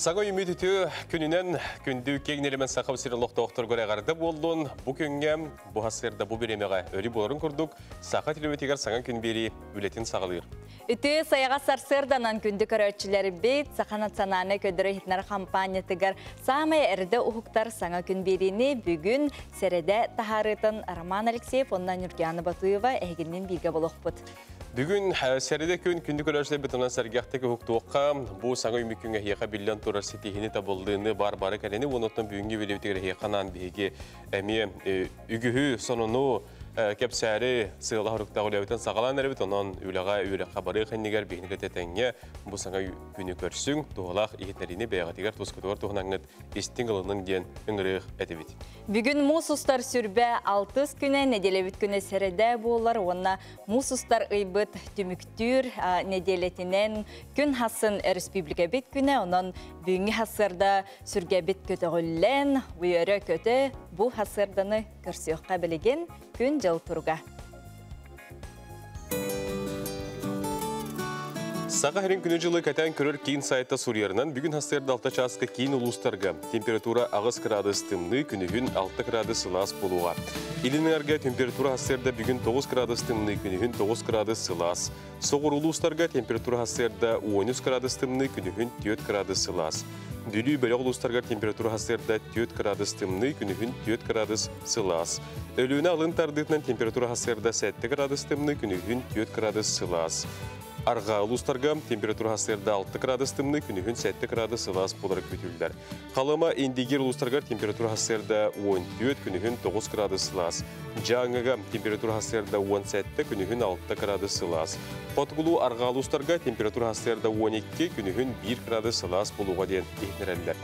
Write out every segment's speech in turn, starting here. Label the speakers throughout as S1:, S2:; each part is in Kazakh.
S1: Саңа үмітіті күнінен күнді кеңнелімен сақып сирілік доқтор көрегарды болдың. Бұ күнге бұ ғасырда бұ беремеға өрі боларын көрдік. Сақа телеветегер саңа күн бері үлетін сағылыр.
S2: Үті саяға сарсырданан күнді көрәтшілері бейт, сақа национальны көдірі хитнар компаниятығар самай әрді ұхықтар саңа күн берені бүгін сәреді тахарытын Роман Алексеев, оннан Нұргияны Батуева әйгіннен бірге болық бұд.
S1: Бүгін сәреді күнді көрәтшілер бітімнен сәргияқтығы ұқтуыққа бұл саңа үміккенге хеқа білден тұрар сетихini табылдığını бар-бары кәрені, онытын бүгінгі велеветегер хеқанан бейге әме үгіхі сонуну кәпсәрі сығылға ұрықтағы ләуітен сағалан әрбет, онан үліға үліққа бары қаннегер бейінгі тәтәңе бұл саңа күні көрсің, туғалақ егетнәріне бәйғатегер тұскытығыр туғынаңыд естің ғылының ден үңіріғ әтебет. Бүгін мұсустар сүрбә 6 күні, неделевіт күні сәреді болар, онына мұсустар ұйбыт түміктүр неделетінен күн хасын республика бет күні, онан бүгінгі хасырда сүрге бет көтіғілен, бұйыры көті бұл хасырданы көрсіққа білеген күн жыл тұрға. Саға хәрін күні жылы кәтән көрір кейін сайта Сурьерінен бүгін хастырды 6 часқа кейін ұлыстарға. Температура ағыз градус тымны, күнігін 6 градус сылас болуға. Илінерге температура хастырды бүгін 9 градус тымны, күнігін 9 градус сылас. Соғыр ұлыстарға температура хастырды 13 градус тымны, күнігін 4 градус сылас. Дүлі бөлі ұлыстарға температура хастырды 4 градус тымны, күнігін 4 градус сылас. Өліуіне алын тардығынан температура хастырды 7 градус тымны, күнігін 4 градус сылас. Арға ұлыстарға температура хастырды 6 градус тымны, күнігін 7 градус сылас болар көтілдер. Қалыма индигер ұлыстарға температура хастырды 14, күнігін 9 градус сылас. Жаңыға температура хастырды 17, күнігін 6 градус сылас. Потғылу арға ұлыстарға температура хастырды 12, күнігін 1 градус сылас болуға ден ехнерелдер.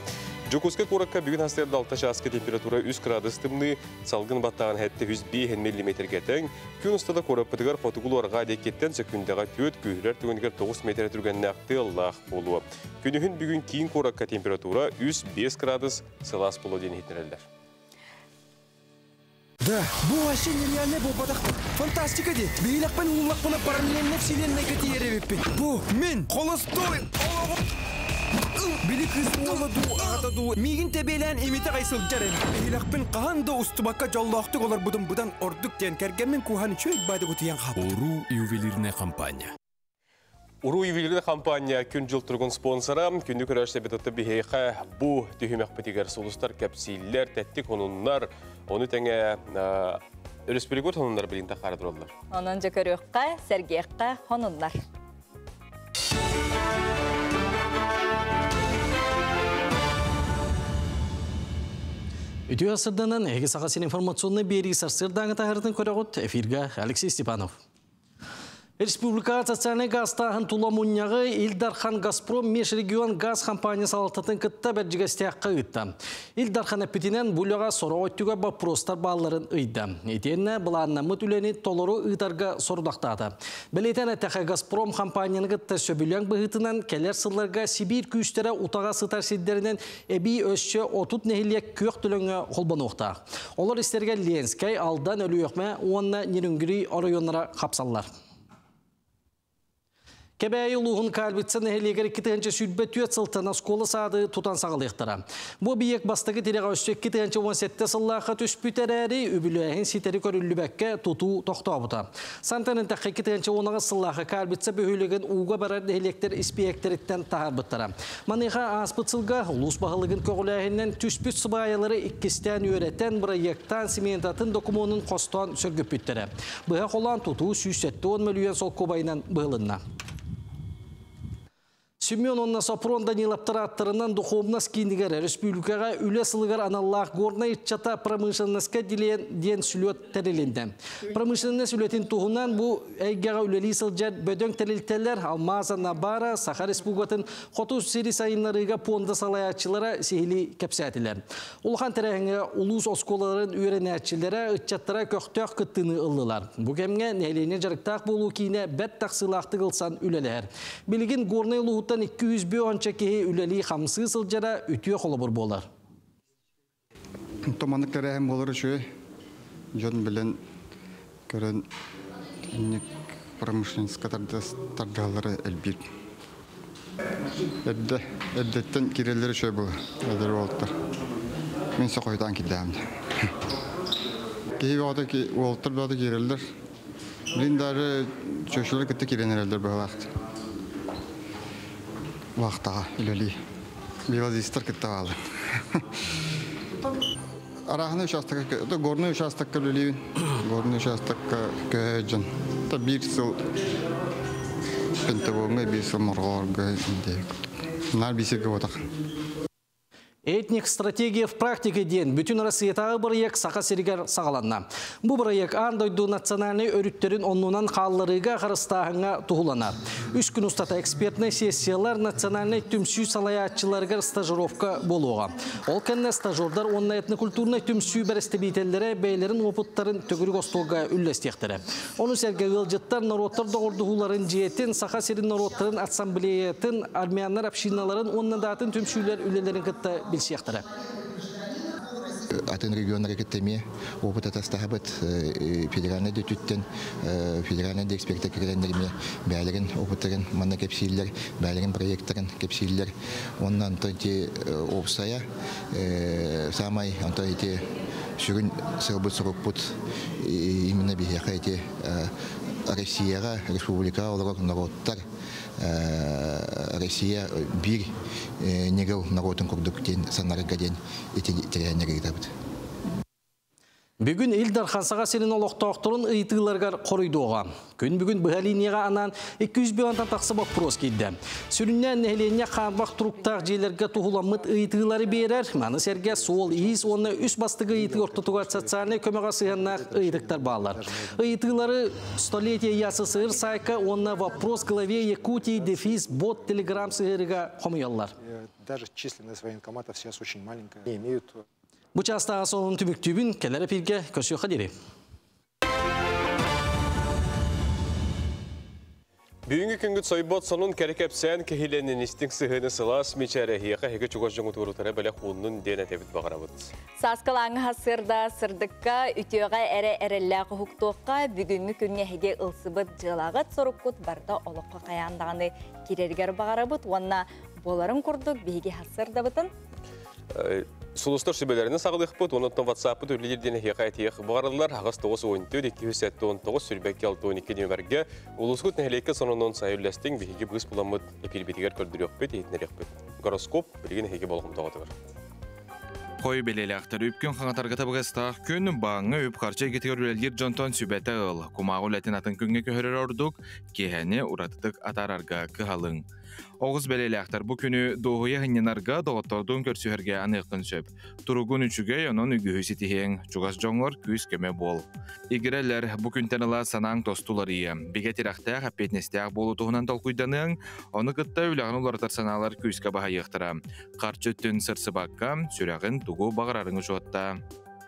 S1: Жокуска коракка бүгін хастырды 6 часқа температура 3 градус тымны, салғын баттаған әтті 105 мм кәтәң, күн ұстада кораппытығар потығылу арға декеттен сөкіндіға 4 күйілер түгіндігер 9 метр түргенне ақты Аллах болуы. Күнігін бүгін кейін коракка температура 3-5 градус сылас болу ден етінерелдер.
S3: Да, бұл вообще нереальный бұл батақты. Фантастика де. Бейлақпен ұллақпына параллельно вселенной кәтиеревеппен. Бұл мен қолыстой. Били кыз оладу, атаду. Мигин тебелен имите кайсыл жарен. Бейлақпен қағанда ұстыбаққа жаллақтық олар бұдан ордық ден кәргенмен куханы чөйк байды күтіен қап.
S4: Уру ювелирная компания.
S1: Уру ювелирная компания күн жыл тұрғын спонсора. Күнді көрәшті бетотты бейхейқа бұ түйімек бітігер солыстар, кәпсейлер, тәттік онынлар. Оны тәңе өріспелігіт онынлар білін тақары тұралар.
S2: Onun жөкөріққа, сәргеққа онынлар.
S4: Үтü асырданан әге сағасын информационны бері сарсырдаңы тағырдың көріғыт эфирға Алексей Степанов. Республика социальный газтағын туламунняғы Илдархан Газпром межрегион газ компаниясы алтатын кітті бір жігістеққа ұйтты. Илдархан әппетінен бұлыға сора өттіға бапростар балларын ұйды. Етені бұланна мүтілені толыру ұйтарға сордақтады. Білетен әтәқі Газпром компанияны кітті сөбілен бұғытынан келер сылларға Сибир күйістері ұтаға сытар седдерінен әбей өсші отут нәхілек көк түліңі қолбан оқты. Олар істерге Ленскай алдан өлі өкме онына нерінгірі орайонлара қапсалар. Кәбәйі ұлығын кәлбітсін әлегер 2-ші сүлбәт сылтына сколы сады тұтан сағылықтыра. Бұл бейек бастығы тереға өстек 2-17 сыллақы түспүтер әрі үбілі сетері көрілі бәкке тұту тоқты абыта. Сантанын тәқі 2-10 сыллақы кәлбітсі бөхілеген уға барар әлектер іспиектеріттен тағар бұттыра. Маныға аспытсылға ұлыс бағылығын көғіләйінен түспүт сыбайылары иккістен өреттен проекттан сементатын документын қостан сөргіп бүттірі. Бұға қолан тұту 170 миллион сол көбайынан бұғылынна. Семен онна Сапрон Данилаптар аттарынан духовнас киндигер республикаға үлі сылығар аналлах горна итчата промышленностька ден сүлет тәрелінді. Промышленность үлетін туғынан бұл әйгеға үлелі сылжар бөдөң тәрелтелер Алмаза Набара, Саха Республикатын қоту сері сайынларыға понда салаятчылары сейілі кәпсәтілер. Улхан тәрәңі улус осколарын үйренәтчілері итчаттара көқтөк күттіні ылылар. Бұл кәмге нәйлене жарықтақ болу кейіне бәт тақсылақты қылсан үлелер. Білген горна ұлғыттан 200 бүйонча кеге үлелі қамсы сылжара үтіе қолы бұр болар.
S5: Томанықлары әм болыр үші, жон білін көрін промышленскатарды әлбір. Eddetten kirelleri şöyle bu. Öderi oldular. Ben sokoydan kildim. Keyi oldu ki oldular böyle kireller. Lindarı çöşüler gitti kirenlerler böyle vakit. Vaktağa ileri. Biraz ister gitti aldı. Arahını şastakka, da gornu şastakka lülüyün. Gornu şastakka köcün. Da bir yıl Pentagon'a bir yıl morgorga indi. Bunlar bir şey gördük.
S4: Этник стратегия в практике ден bütün Россиятағы бұрайық сақа серігер сағаланна. Бұл бұрайық андойду национальный өріттерін оннуынан қалларыға қарыстағыңа тұғылана. 3 күн ұстата экспертный сессиялар национальный түмсүй салаятчыларғар стажировка болуға. Ол кәнне стажордар онна этнокультурный түмсүй бәрістебейтелері бәйлерін опыттарын төгірік остуға үллестектері. Оны сәрге ғылжыттар народтар доғырдығуларын жиетін, сақа серін народтарын ассамблеятын, армиянлар общиналарын оннадатын түмсүйлер үлелерін кітті bilsiyakları.
S6: Атын регионы рекеттеме, опыт атастахабыт федеральный дөтүттен, федеральный эксперты киренлерме, бәлерін опыттарын, манна кепсилер, бәлерін проекттарын кепсилер. Оннан тонте опсая, самай, антоните сүрін сырбыт сұрыппыт, именно бейхақа ете Россияға, республика олар народтар, Россия bir негел народын көрдіктен санарыға ден етерәнері етабыд.
S4: Бүгін Илдар Хансаға сенің олықтауқтырын ұйтығыларғар қорыйдуға. Күн бүгін бұғалинеға анан 200 бейонтан тақсы вопрос кейді. Сүріннен нәхілене қанбақ тұруқтақ жейлерге тұғыламыд ұйтығылары берер. Маны сәрге сол иіс, оны үс бастығы ұйтығы ортытуға социальный көмеға сыйғаннақ ұйтықтар бағалар. Ұйтығылары столетия ясы сығыр сайқа, оны вопрос главе Якутии дефис бот телеграм сығырыға қомыялар.
S7: Даже численность военкоматов сейчас очень маленькая. Не имеют...
S4: Bu çastağı sonun tümüktübün kellere pirge köşüyor kaderi.
S1: Бүгінгі күнгіт сойбот сонун кәрекепсен кехиленін істің сығыны сылас мечәрі хияқа хеге чуғаш жоңы туырутары бәлі қуынның ден әтебіт бағарабыд.
S2: Саскалаңы хасырда сырдыққа, ütіоға әрі-әрілі құхықтуққа бүгінгі күнге хеге ылсыбыд жылағыт сорыққыт барда олыққа қаяндағаны керергер бағарабыд. Онна боларын күрдік бейге хасырда бұтын.
S1: Сулустар сүбелеріне сағылық бұд, онытын ватсапы төрлерден хияқай тияқ бағарылар, ағыз 9-14-219 сүрбәкке 6-12 нөмерге ұлысқыт нәхелекке сонынан сайылләстің бейге бұғыз бұламыд эпилбетігер көрдірек бұд, етінерек бұд. Гороскоп білген хеге болғым тағытығыр.
S8: Қой белелі ақтар үпкен қаңатарға табығыстақ күн бағыңы үп қарчай кетігер үлелгер Джонтон сүбәті ғыл. Құмағы үләтін атын күнге көхірер ордық, кехәне ұратытық атарарға кығалың. Оғыз белелі ақтар бұ күні доғыя ғынненарға доғыттордың көрсүхерге аныққын сөп. Тұрығын үшіге оның үгіхі тихең, чуғас жоңғыр күз көме бол. Игірелер бұ күнтеніла санаң тостуларыйы. Беге тирақтақ аппетнестяқ болу тұғынан толқуйданың, оны күтті үлағын олартар саналар күзге баға еқтіра. Қарчы түн сырсы баққа, сүрәғын тұғу бағырарыңы жоғытта.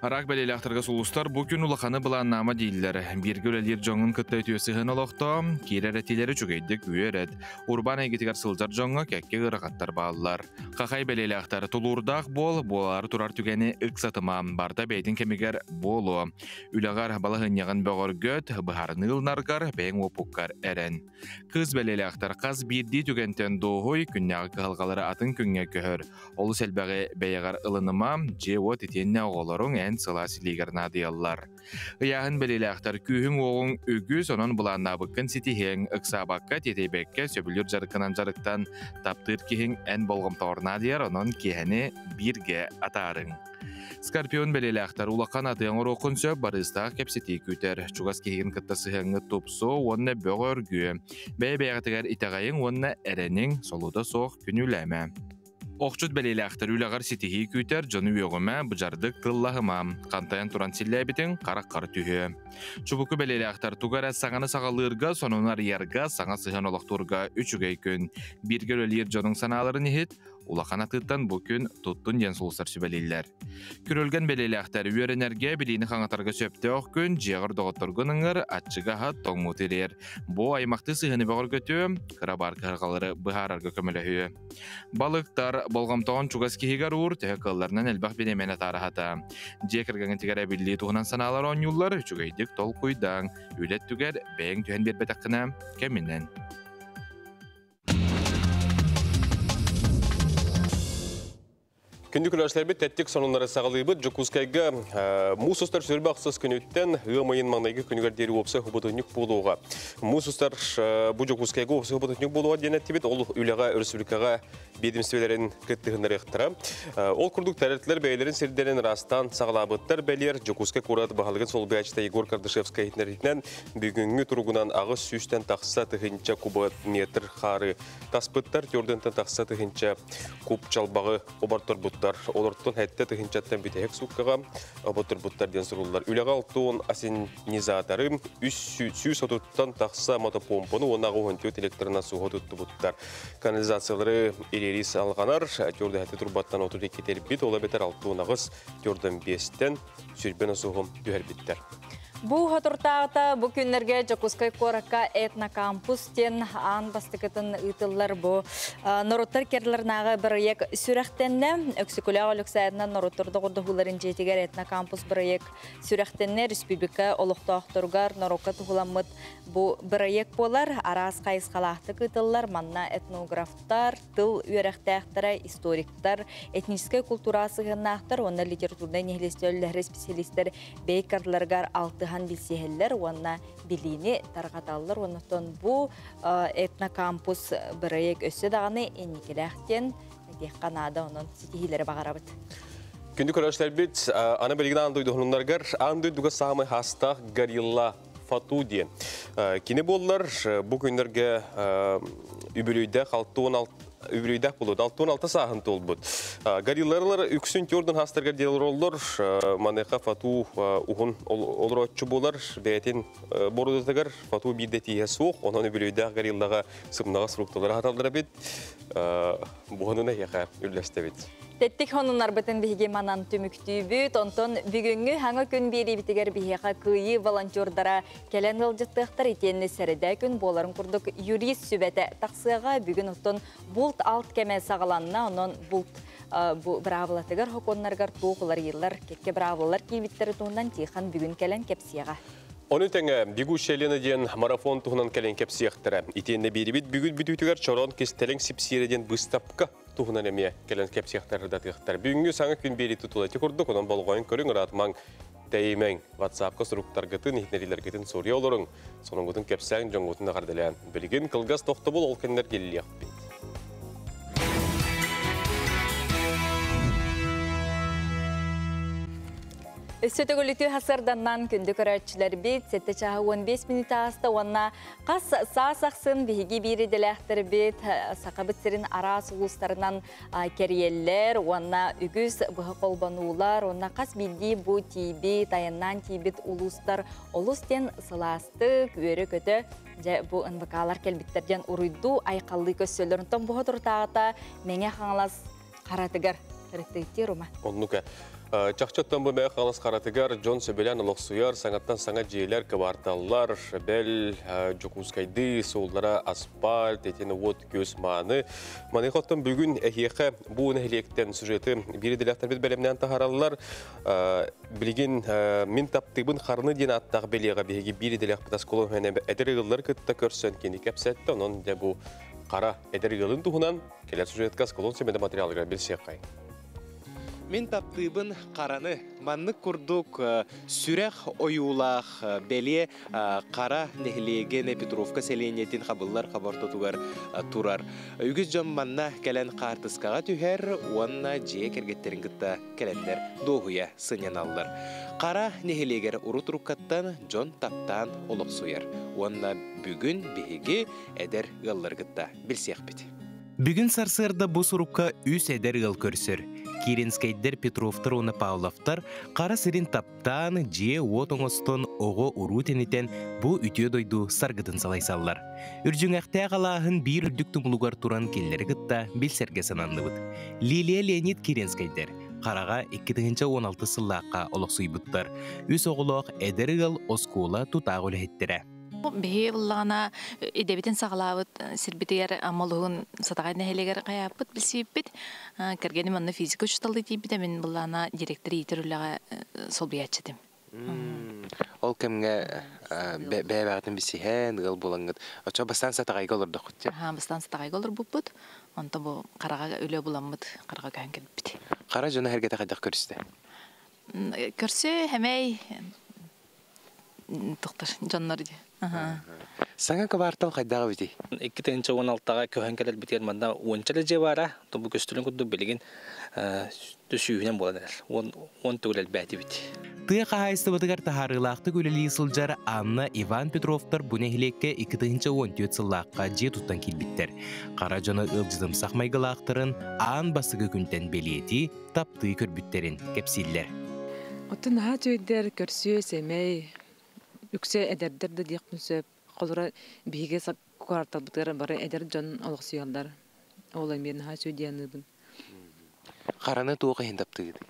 S8: Арақ бәлелі ақтарға сұлыстар бұ күн ұлақаны бұлан нама дейілер. Бергі өлелер жоңын күтті өтіөсіғын олықты, кейер әрәтелері жүгейді күйерет. Урбан әйгетігер сылжар жоңы кәкке ғырақаттар бағылар. Қақай бәлелі ақтары тұлурдақ бол, болар тұрар түгені ұқсатыма, барда бәйдің кемегер болу. Үлағар балағын яғын бөғір гөт, бұхарын ұлнарғар, бәйң опуққар әрін. Қыз бәлелі ақтар қаз бірді түгентен доғой күннағы қығалғалары атын күнге көхір. Олы сәлбәғі бәйіғар ылыныма, же о тетенне оғыларың сылас лигерна дияллар. Яғын белелі ақтар күйін оғын үгіз, онын бұланна бұқын сетихең ұқсабаққа тетейбекке сөбілер жарықынан жарықтан таптыр кең ән болғым тауырна дияр, онын кехіне бірге атарың. Скорпион белелі ақтар улақан атыяң орықын сөп барыстақ кепсеті күтер. Чуғас кеген кыттасығыңы топсо, онына бөғі өргі. Бәй-бәйғатығар итағайың онына әренің солуда соқ күніләмі. Оқчут белелі ақтар үлағар сетихи күйтер жоны өғіме бұжардық тыллағыма. Қантайын туран силләбітін қарақ-қар түйі. Чубуку белелі ақтар туғара сағаны сағалырға, сонунар ярға, саңа сыған олақтурға үчігей күн. Біргер өлер жоның саналарын ехет, улақан атыттан бұл күн тұттын ден сұлыстар сүбәлейлер. Күрілген белелі ақтар үйеренерге білейіні қаңатарға сөпті оқ күн, жеғыр доғыттырғыныңыр, атчыға хат тоң мұтырер. Бұл аймақты сығыны бағыр көті, қырабар қырғалары бұхарарға көмілі. Балықтар болғамтауын чуғас кейгер ұр, тәе қылларынан әлбақ бенемен атары хата. Жекіргіңін тігәрі білі тұғынан саналар он юллар, чуғайдық тол қойдаң, үлет түгер бәйін түйен бербет аққына кәмінен.
S1: Күндік үләшілер бет тәттік сонынлары сағылы бұд, Жокускайға мұсыстар сөрбі ақсыз күніттен ғымайын маңнайғы күнігердері опсы ғыбытынық болуға. Мұсыстар бұ Жокускайға опсы ғыбытынық болуға денетті бет, ол үліға өрсілікаға бедімсвелерін күттігіндер ектіра. Ол күрдік тәрәтлер бәйлерін сердерін растан сағылабыттар бәлер Жокускай қораты бағалығын сол бәйчіта Егор Кардышевскай етінерінен бүгінгі тұрғынан ағыз сүйістен тақса тұхынча кубат метр қары таспыттар, түрдентен тақса тұхынча куб чалбағы обартор бұттар. Оларттың әтті тұхынчаттан бітек сұққаға обартор бұттар ден сұрулар. Үліға алтуын асенизатары сүйіс отуттан тақса мотопомпыны онағы ғынтет электрона суға тұтты бұттар. Канализациялары ерерис алғанар, түрді әтті тұрбаттан отыр екетер бит, ола бетер алтуын ағыз түрдің бестен сүрбен асуғым дүйер біттер.
S2: Бу хатуртаата бу күннерге Жокускай Коракка этнокампустен ан бастыкытын ытыллар бу нороттар керлернагы проект сүрәхтенне өксүкүләг олуксайдынан нороттарда гордогуларын жетигер этнокампус проект сүрәхтенне республика олуктоохторгар норокка тугуламмыт бу проект болар арас кайыскалахтык ытыллар манна этнографтар тыл үерәхтәхтәре историктар этническая культурасы гыннахтар онда литературда нехлестөлләр специалисттер бейкарларгар алты билсехеллер, онна билини тарғаталлар, оннотон бу этнокампус бірайек өсі дағаны енекеләқтен Канада onun сетихилері бағарабыд.
S1: Күнді көрәшілер бет, ана білігін андойды ғылымдарғар, андойдыға сағымай хастақ Гарилла Фатуди. Кені болылар, бұл күндерге үбілейді қалтуын Үбірейдәк болуды, 6-16 сағын тол бұд. Гарилларлар үксін көрдің хастарға делер олар, манайқа Фату ұғын олар өтші болар, бәйтен борудығығар, Фату бірде тие соқ, онын үбірейдәк гариллаға сымнаға сұрықталары аталдыра бет, бұғынына еқа үлләсті бет.
S2: Теттик хонунар бытын биһиги манан түмүктүүбүт, онтон бүгүнгү хаңа күн бери битигер биһига кыйы волонтердара келен ылжыттыктар итенни середе күн боларын курдук юрист сүбете таксыга бүгүн оттон булт алт кеме сагаланна, онон булт бравалатыгар хоконнаргар тугулар йыллар кекке бравалар кийбиттери туундан тихан бүгүн келен кепсияга.
S1: Оны тәңі бігу шелені ден марафон тұғынан кәлен кәпсияқтыры. Итенне беребет бүгіл бүтігер чорон кестелен сипсиреден бұстапқа тұғынан әме кәлен кәпсияқтары датықтар. Бүгінгі саңы күн бері тұтылайты құрдық, онан болғайын көрің ұратмаң тәймәң WhatsApp-қа сұруқтар ғытын, ихнерилер ғытын сория олырың. Соның ғытын кәпсияң жоң ғытын ағардылән. Білген қылғас тоқты бол ол кәнлер келілі ақпен.
S2: Сөтөгөлүтүү хасырданнан күндү көрәтчілер бет, сетті чағы 15 минут асты, онна қас сасақсын бігі бири діләқтір бет, сақабытсырын арас ұлыстарынан кериеллер, онна үгіз бұғы қолбанулар, онна қас білді бұ тейбі, тайыннан тейбет ұлыстар, ұлыстен сыластық, өрі көті, бұ ұнбықалар келбіттерден ұрыйду айқалды көссөлерін том бұғы тұртағыта мәне қаңылас қаратығар түріктігіттер ұма.
S1: Оннука. Чақчаттан бұл мәйі қалас қаратығар, Джон Сөбелян ұлықсуяр, саңаттан саңа жейлер, кабарталар, бәл, Жокускайды, соулара асфальт, етені от көз маны. Манайқоттан бүгін әйеқі бұын әлектен сюжеті бірі діліқтар бет бәлемнен тағаралылар. Білген мен таптығын қарны ден аттағы бәлеға бейгі бірі діліқ бітас қолын әне әдір ғылар күтті көрсен кені кәпсәтті, оның да бұл қара әдір ғылын тұғынан келер сюжеткас қолын семеді материалыға білсек қайын.
S9: Мен таптыбын қараны манны күрдік сүрәқ ойулақ бәле қара нәхілегені Петровка селенетін қабыллар қабартотуғар тұрар. Үгіз жан манна кәлін қартысқаға түйер, онна жие кергеттерін күтті кәлендер доғуя сынен алылар. Қара нәхілегер ұры-тұрыққаттан жон таптан олық сұяр. Онна бүгін бейге әдер ғаллар күтті білсек біті.
S10: Бүгін сарсырда бұл сұрыққа үс әдер ғал көрсір. Киренскайдер Петровтар оны Павловтар қара сирин таптан жие от оңостон оғы урутенетен бұ үте дойду саргытын салайсаллар. Үржің әқті ағалағын бір үрдік тұмылуғар туран келлері ғытта білсерге сананды бұд. Лилия Леонид Киренскайдер қараға 2016 сыллаққа олықсуй бұттар. Үс оғылық әдер ғал оскула тұтағы өлі хеттері.
S11: Бе буллана эдебитен сагалабыт сирбитер амалыгын сатагай нехелегер каяпыт билсиппит кергени манна физика учталды тибите мен буллана директор итерүлага сол биячтым.
S9: Ол кемге бәбәгәтен бисиһен гыл булангыт. Ача бастан сатагай голордык кутча.
S11: Бастан сатагай голор буппут. Онта бу карага өлө буламмыт, карага кәнгән бит.
S9: Қара жона әргеті қайдақ көрісті?
S11: Көрсі әмей тұқтыр жонлар де.
S9: Саңа кабартал қайдағы бітей?
S12: 2016-ға көһен келер бітер манда 10 же бара, бұл көстілін күрді білген түсүйінен боладыр. 10 түгілел бәті біт.
S10: Тыя қағайысты бұтығар тахарылақты көлелі сылжар Анна Иван Петровтар бұнехілекке 2014 сыллаққа же тұттан келбіттер. Қара жоны ылжызым сақмайғылақтырын аан басығы күнтен белеті тапты көрбіттерін кепсиллер.
S13: Отын ға жөйдер көрсі семей, үксе әдердерді дейк мүсіп, қолыра бейге қуартал бұтығар бары әдер жон олық сүйалдар. Олай мен ға жөйден ұбын.
S9: Қараны туғы хендапты еді?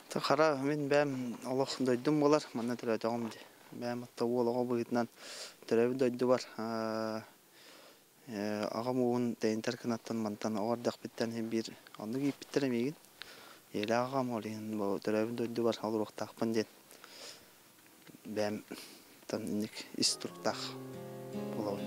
S14: Қара, мен бәм олық дөйдім болар, манна түрі өтіғым де. Бәм атта олығы бұғытынан түрі дөйді бар. Ағам оғын дәйінтер кінаттан мантан оғардақ біттен hem bir andı giyip bittirem egen. Eli ağam olayın bu türü дөйді бар, алыр оқтақпын ден. Бәм тан инік истұрқтақ болауын.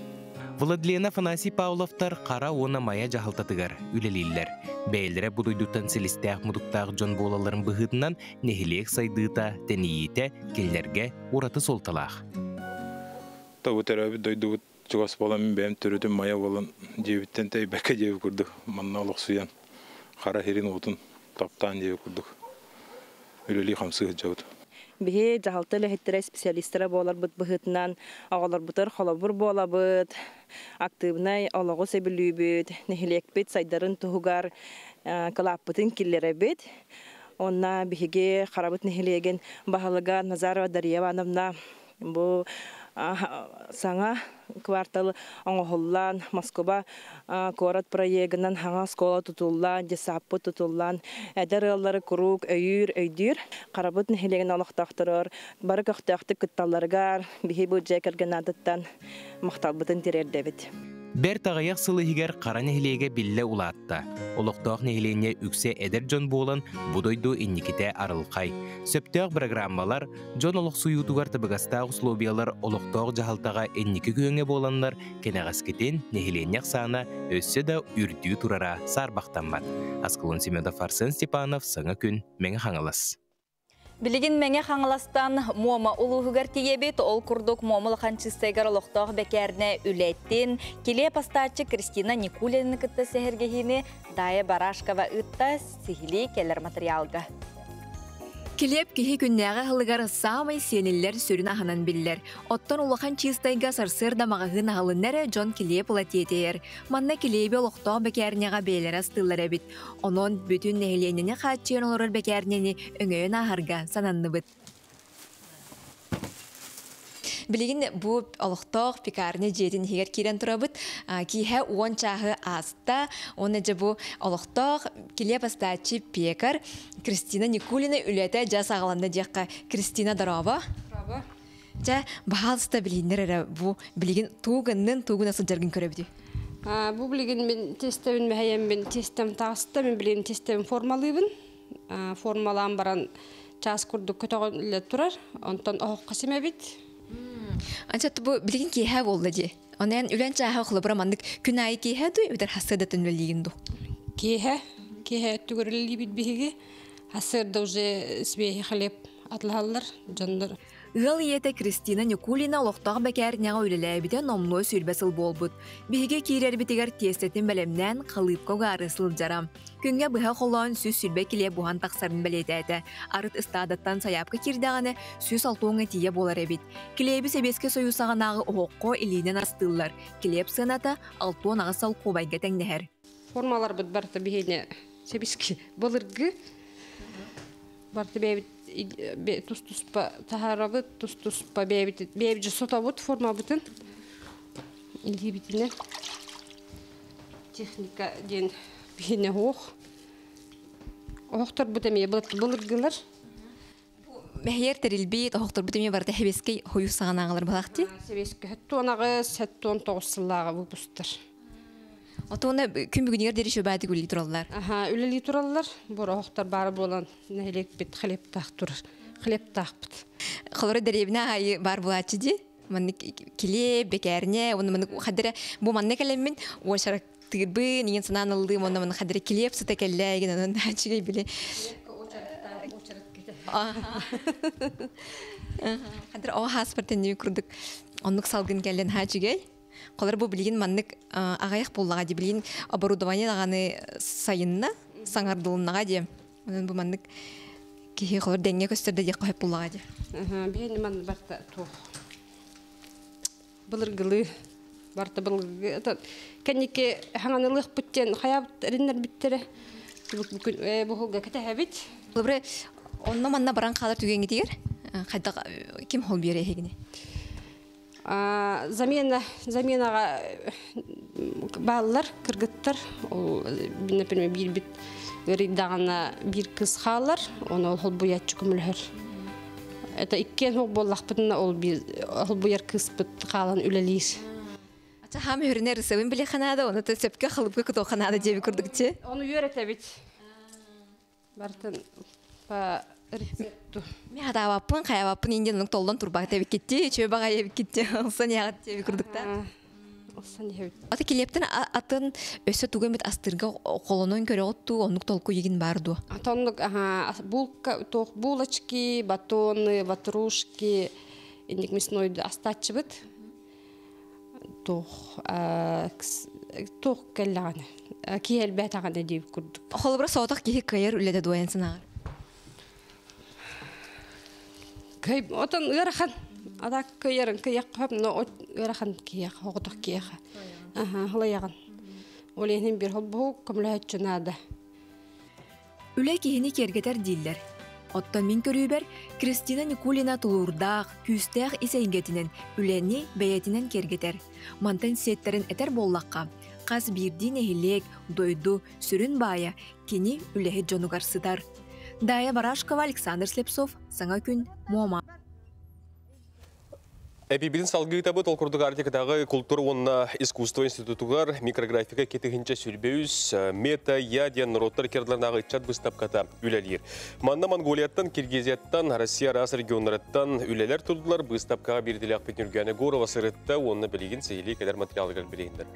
S10: Владлена Афанасий Павловтар қара оны мая жағылтатығар, үлелейлер. Бәйлері бұдойдуттан селістәқ мұдықтақ жон болаларын бұғытынан нехілек сайдыта, тәнейеті, келлерге ораты солталақ.
S15: Табы тәрәбі дойды бұд жүғас боламын бәйім түрідің мая болан жебіттен тәй бәкі жебі күрдік. Манна олық сұян, қара херин отын таптан жебі күрдік. Үлелей қамсығы жауды.
S16: Бихе жахалтылы хеттері специалистері болар бұд бұғытынан, ағалар бұтыр қолабыр бола бұд, активнай олығы сөбілі бұд, нехілек бұд, сайдарын тұғығар қылап бұтын келлері бұд. Онна бихеге қарабыт нехілеген бағалыға Назарова Дарьева анамна бұл саңа кварталы оңғылан, Москва корат проегінен хаңа скола тұтылан, жесапы тұтылан, әдір аллары күрук, өйдір, қарабыт нехелеген олықтақтырыр, бары қақтақты күтталарғар, бейі бұл жәкерген адыттан мақталбытын терерді бет.
S10: Бәр тағаяқ сылы хигер қара нехилеге билле улаатта. Олықтақ нехилене үксе әдір жон болан бұдойду инниките арылқай. Сөптіғ программалар жон олық суютуғар табығастағы условиялар олықтақ жағалтаға инники күйіңе боланлар кенағаскетен нехиленеқ сана өссе да үрдүү турара сарбақтанмат. Аскылын Семенов Арсен Степанов саңа күн мәңі қаңылас.
S2: Билигин меңе хаңластан муама улуғығар тиебет ол күрдік муамыл қанчыстайгар олықтағы бәкәріне үлеттен келе пастачы Кристина Никулина кітті сәхіргехіне Дая Барашкова үтті сихили келер материалға.
S17: Келеп кихи күннәғы ғылығар самай сенілер сүрін ағынан білдер. Оттан улахан чистайға сарсыр дамағығын ағылыннары Джон Келеп ұлатетейер. Манна Келебе олықтау бәкәрінеға бейлер астылар әбіт. Онын бүтін нәйленіне қатчен олырыр бәкәрінені өңөйін ағарға сананны бұд. Білеген бұл олықтау пекарыны жетін хегер керен тұрабыд. Кейхе 10 чағы аста. Оны жа бұл олықтау Келеп астачы пекар Кристина Никулина үлеті жас ағаланды деққа Кристина Дарова. Жа бағалыста білгендер әрі бұл білген туғынның туғын асыл жарғын көрі біді.
S18: Бұл білген мен тестемін мәйем мен тестем тағысты, мен білген тестем формалыйбын. Формалан баран час күрді көтіғын тұрар, онтан оқ қасым әбет.
S17: Анчатты бұл білген кейхә болды де. Онайын үлән чағы оқылы бұра мандық күн айы кейхә дөй өдір хасырдатын өлігін ду.
S18: Кейхә түгірілі бітбеге хасырды уже сбейхі қалеп атлағалар, жандар.
S17: Ғыл еті Кристина Никулина олықтағы бәкәрінеға өлілі номлой сүрбәсіл бол бұд. Беге кейрер бітігер тестетін бәлемнен қалыпқауға арысыл жарам. Күнге бұға қолуын сүз сүрбә келе бұған тақсарын бәлеті әті. Арыт ұстадаттан саяпқа кердіғаны сүз алтуыңа тие болар әбет. Келебі себеске союсағанағы оққо илінен астылар. Келеп сынаты алтуын ағысал қобайға тәңнәхер.
S18: Формалар бұд барты бейіне себеске болырғы. Барты бейбіт тус-туспа тахарабыт, тус-туспа бейбіт сотабыт форма бұтын. Илгі бітіне техника ден бейіне оқ. Оқтар бұтамей бұлырғылар.
S17: Мәхер тәрілбейт оқтар бұтамей барды хебеске хойусаған ағылар балақты?
S18: Себеске хәттуан ағыз, хәттуан тоғысыллаға бұл бұстыр.
S17: Отуына күн бүгінер дері шөбәді үлі тұралылар?
S18: Үлі тұралылар. Бұл оқтар бары болан нәлек бет қылеп тақ бұд.
S17: Қалары дәребіне айы бар бұлачы де? Манны келе, бекәріне, оны қадыры бұл манны кәлеммен, ол шарақ
S19: тырбы, неген санан ылдым, онна мана хадыр келеп сыта келләген, онна хачыгай биле. Хадыр о хаспартен не күрдік. Оннук салгын келден хачыгай. Колар бу билген маннык агаяк буллага ди билген оборудование даганы сайынна саңардылынага ди. Онун бу маннык кихи колар деңге көстөрдө ди кайып буллага ди.
S18: Бен ман барта тух. Былыргылы барта былыргы. Кенеке хаңанылык бүттен хаяп риннер биттере. Бу холга кетебит.
S19: Лыбры онна манна баран калар түгенге тигер. Кайда ким хол бере хегине.
S18: Заменаға балалар, кыргыттар, например, bir bit дағана bir kız қалар, оны ол бұятчы күмілер. Это иккен ол боллақ бұтына ол бұяр кыз бұт қалан үлелейіз.
S19: Ача хам өрінер рысабын біле қанады, оны төсепке қылыпқа күті қанады жебі күрдікте?
S18: Оны үйрет әбет. Бартын па рецепту.
S19: Мен ада аваппын, қай аваппын енден оның толдан тұрбағы тәбі кетті, чөй баға ебі кетті, олса не ағат жебі күрдікта?
S18: Олса не ебі.
S19: Аты келептен атын өсі түгемет астырға қолынан көрі отту, онық толку егін барду?
S18: Атонлық булочки, батоны, ватрушки, ендік мяснойды астатчы бұд. Тоқ кәлләғаны. Ки әлбәт ағаны дейіп күрдік.
S19: Қолыбыра соғытақ кейі көйер үледі дуайынсын ағыр?
S18: Отан ырахан, ада көйерін көйек қап, но ырахан кейек, оғытық кейек. Хылаяған. Олейнен бір хол бұғы көмілі өтчінады.
S17: Үлі кейіні кергетер дейлер. Оттан мен көрібер, Кристина Никулина тулурдақ, күстәқ исәйнгетінен, үләні бәйетінен кергетер. Мантан сеттерін әтер боллаққа. Қаз бірден әйілек, дойду, сүрін бая, кені үләхет жонуғар сыдар. Дая Барашкова, Александр Слепцов, Саңа күн, Мома.
S1: Эпибилин салгы табы толкурдук артикадағы культура онна искусство институтугар микрографика кетігінші сүрбеуіз мета яден народтар кердларнағы чат быстапката үлелер. Манна Монголияттан, Киргизияттан, Россия рас регионлараттан үлелер тұлдылар быстапкаға берділі ақпет нүргені Горова сырытта онны білеген сейлі кәдер материалығар білегендер.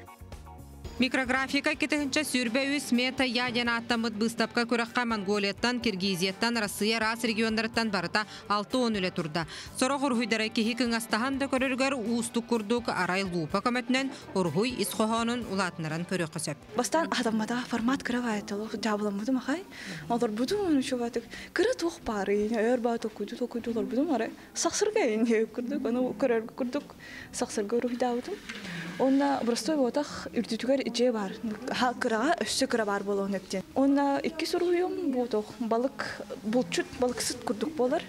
S20: Микрографика кетігінші сүрбеуіз мета яден аттамыд быстапка көріққа Монголияттан, Киргизияттан, Россия рас регионлараттан барыта 6-10 үле тұрда. Сора ғұрғыдары кехі астахан да көріргер ұстық күрдік арай лупа көмәтінен ғұрғый исқоғанын ұлатыныран көрі қысып.
S21: Бастан адамада формат кіравайты, жабыламыды мақай. Олар бұдым оны шуғатық. Кірі тоқ бары, өрба тоқуйды, олар бұдым арай. Сақсырға еңе күрдік, оны көрергі күрдік. Сақсырға ұрғыда аудым. Онна простой отақ үрдітігер ije бар. Ha kırağa össü kıra бар болуын өптен. Онна 2 сургуйым бұлдық. Балық, бұлчут, балықсыт күрдік болар.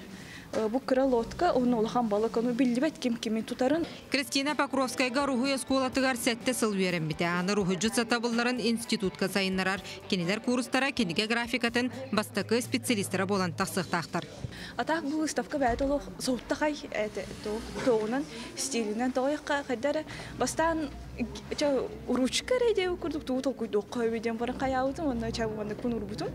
S21: Бұл кыра лодка, оны олған балық, оны білдібет кем-кемен тұтарын.
S20: Кристина Покровскайға рухы эсколатығар сәтті сыл верен біте. Аны рухы жүт сатабылларын институтқа сайынларар. Кенелер курстара, кенеге графикатын бастықы специалистері болан тақсықтақтар.
S21: Атақ бұл ұставқа бәді олық соғыттақай тоғынан, стилінен тоғайыққа қайдары. Бастан уручка рейдеу күрдік туғы толқойды қойбеден барын қаяудым, онна чабуғанды күн ұрбутым.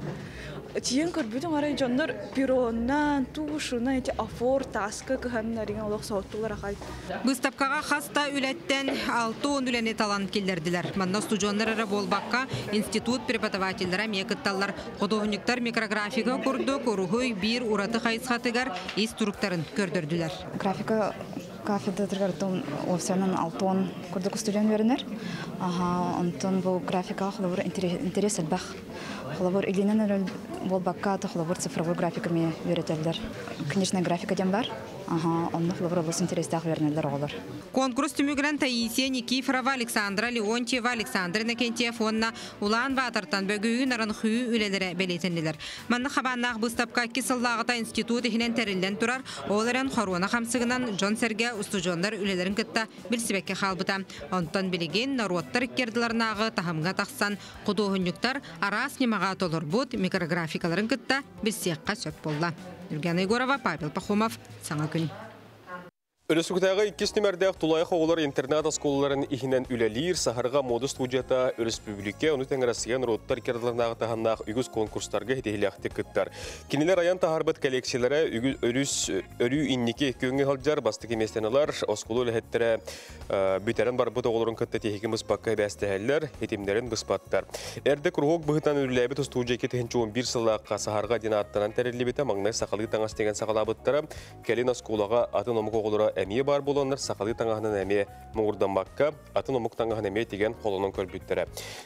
S21: Тиен көрбедім арай жондар пироннан, туғышынан, афор, таска көхәннен әреген олық соғыттылар ақай.
S20: Бұстапқаға хаста үләттен 6-10 үләне талант келдерділер. Манна студионлары болбаққа институт преподавательдері мекітталар. Қодуғынықтар микрографика күрдік, ұрғый бір ұраты қайсқатығар инструктарын көрдірділер.
S22: Графика кафедралардан овсянан 6-10 күрдік студент вернер. Онтон бұл графика қылыбыр интерес әлбақ. Қылыбыр илинен болбаққа қылыбыр цифровой графиками веретелдер. Книжная графика дем бар. Онны қылыбыр олыс интерестақ вернелдер олар.
S20: Конкурс түмігірін Таисия Никифорова, Александра Леонтьева, Александр Накентьев онна улан батыртан бөгігін арын хүйі үлелері белетінділер. Манны қабаннақ бұстапқа кесыллағыта институт ихінен тәрілден тұрар, оларын қоруына қамсығынан Джон Серге устужондар үлелерін күтті білсібекке қалбыта. Онтан білеген народтар керділернағы тахымға тақсан құдуғынюктар арас немаға толыр бұд микрографикаларын күтті білсеққа сөп болла. Евгения Егорова, Павел Пахомов, Саңа күн.
S1: Өлісуктағы 2 нөмірдегі Тулайық оғылар интернат асколаларын ихінен үлелер, сахарға моды студията республика, оны тәңірасыған роттар керділернағы тағаннақ үгіз конкурстарға хетеліяқты күттар. Кенелер аян тағарбыт коллекциялары өрі иннеке көнге халджар басты кеместенелер, асколы өліхеттері бүтерін барбыт оғыларын күтті техикіміз баққа бәстәхәлілер, хетемдерін бұспаттар. Әрді күрғоқ бұғытан үліләбіт студияке тәхінші 11 сылаққа сахарға динаттанан тәрелебеті маңнай сақалы таңас деген сақалабыттары кәлін асколаға атын омық оғылары әмие бар боланlar сақалы таңағынан әмие мұғырданбаққа, атын омық таңағын әмие деген қолының көрбіттері.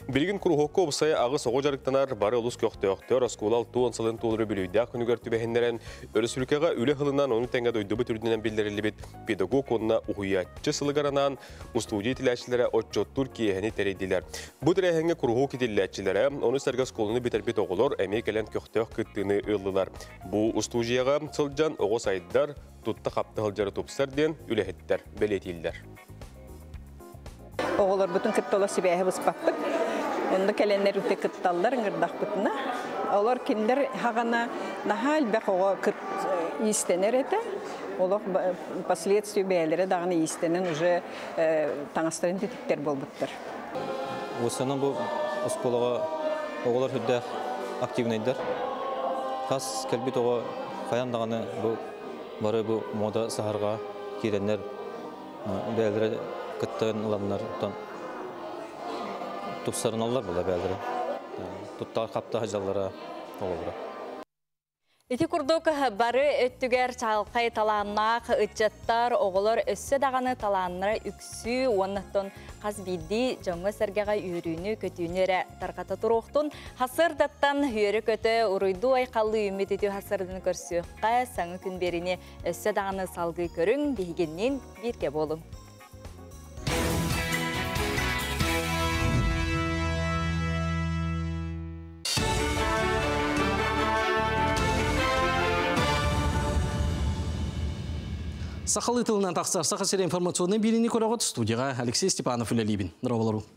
S1: Білген күрғоққа обысай ағы соғы жарықтанар бары ұлыс көқтіоқтыр, асколал туын сылын туылыры білуйді күнігер түбәхіндерін өрісілкеға үлі ғылынан оны тәңі дойдыбы түрдінен білдірілі бет педагог онына ұғиятчы сылығаранан ұстудия тіләшілері отчоттур кейхені тәрейділер. Бұ тірәхенге күрғоқ етіләчілері оны сәргі сколыны бітірбет оғылыр әмие кәлен көқтіоқ күттіні ұлылар. Бұ ұстудияға сылжан оғы сайддар Тутта қапты ғылжары топсарден үләхеттер, бәлетелдер.
S3: Оғылар бұтын күттала себәйі бұспақпыт. Онда кәленер үте күтталдар ұңырдақ бұтына. Олар кендер хағана наға әлбәқ оға күт истенер еті. Олар последствия бәлері дағыны истенен уже таңастарын тетіктер бол бұттыр.
S5: Осынан бұл ұсколаға оғылар хүддәқ активнайдар. Қас кәлбет оға қаяндағаны бұл бары бұл мода сахарға керенler бәлдері күттігін ұланлар тұпсарын алар бұла бәлдері. Тұттағы қапты хажалары оғылыра.
S2: Ити күрдік бары өттігер чалқай таланнақ үтчаттар оғылыр өссі дағаны таланнары үксі онықтың қаз биді жаңғы сәргеға үйріні көтүйінері тарқата тұруқтың хасырдаттан үйері көті ұрыйду айқалы үмет ету хасырдың көрсіққа саңы күн беріне өссі дағаны салғы көрің бейгеннен бірге болың.
S4: Сақалы тылынан тақсар сақасыр информационный беріне көріғыт студияға Алексей Степанов үлелейбін. Нұрабалару.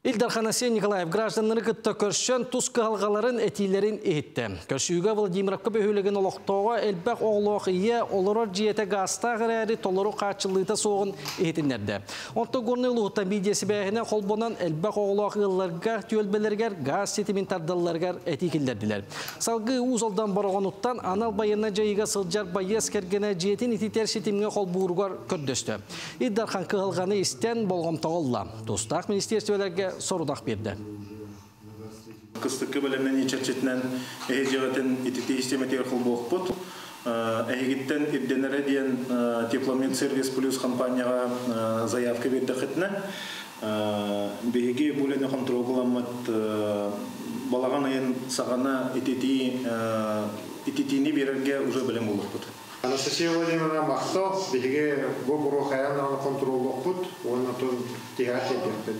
S4: Илдарханасы Николаев гражданлары күтті көршін тұсқы алғаларын әтейлерін ехетті. Көршіуге Владимировка бөхілеген олықтауға әлбәқ оғылуақ ие олырыр жиеті ғаста ғырәрі толыру қачылыйта соғын ехетінерді. Онты көрні ұлғыттан бейдесі бәйіне қолбонан әлбәқ оғылуақ ғылларға, түйелбелергер, газ сетиментардаларғар әтекелдерділер. Салғы ұзалдан барған ұттан анал байына жайыға сылжар байы әскергені жиетін ититер сетимге қол бұғырғар көрдөсті. Илдархан қығылғаны істен болғам тағылла. Достақ министерствелерге sorudaq berdi.
S23: Kıstıkı bölümden içerçetinden eheceğetin ititi istemeteri kıl boğuput. Ehegitten ibdenere diyen Teplomет Сервис Плюс компанияға заявка берді қытына. Беге бөлені контрол қыламат балаған айын сағана ититini берерге уже білім болуқпыт.
S7: Анастасия Владимировна мақтау, беге бұл бұру қаян контрол боғuput, оны тұн тегат етті.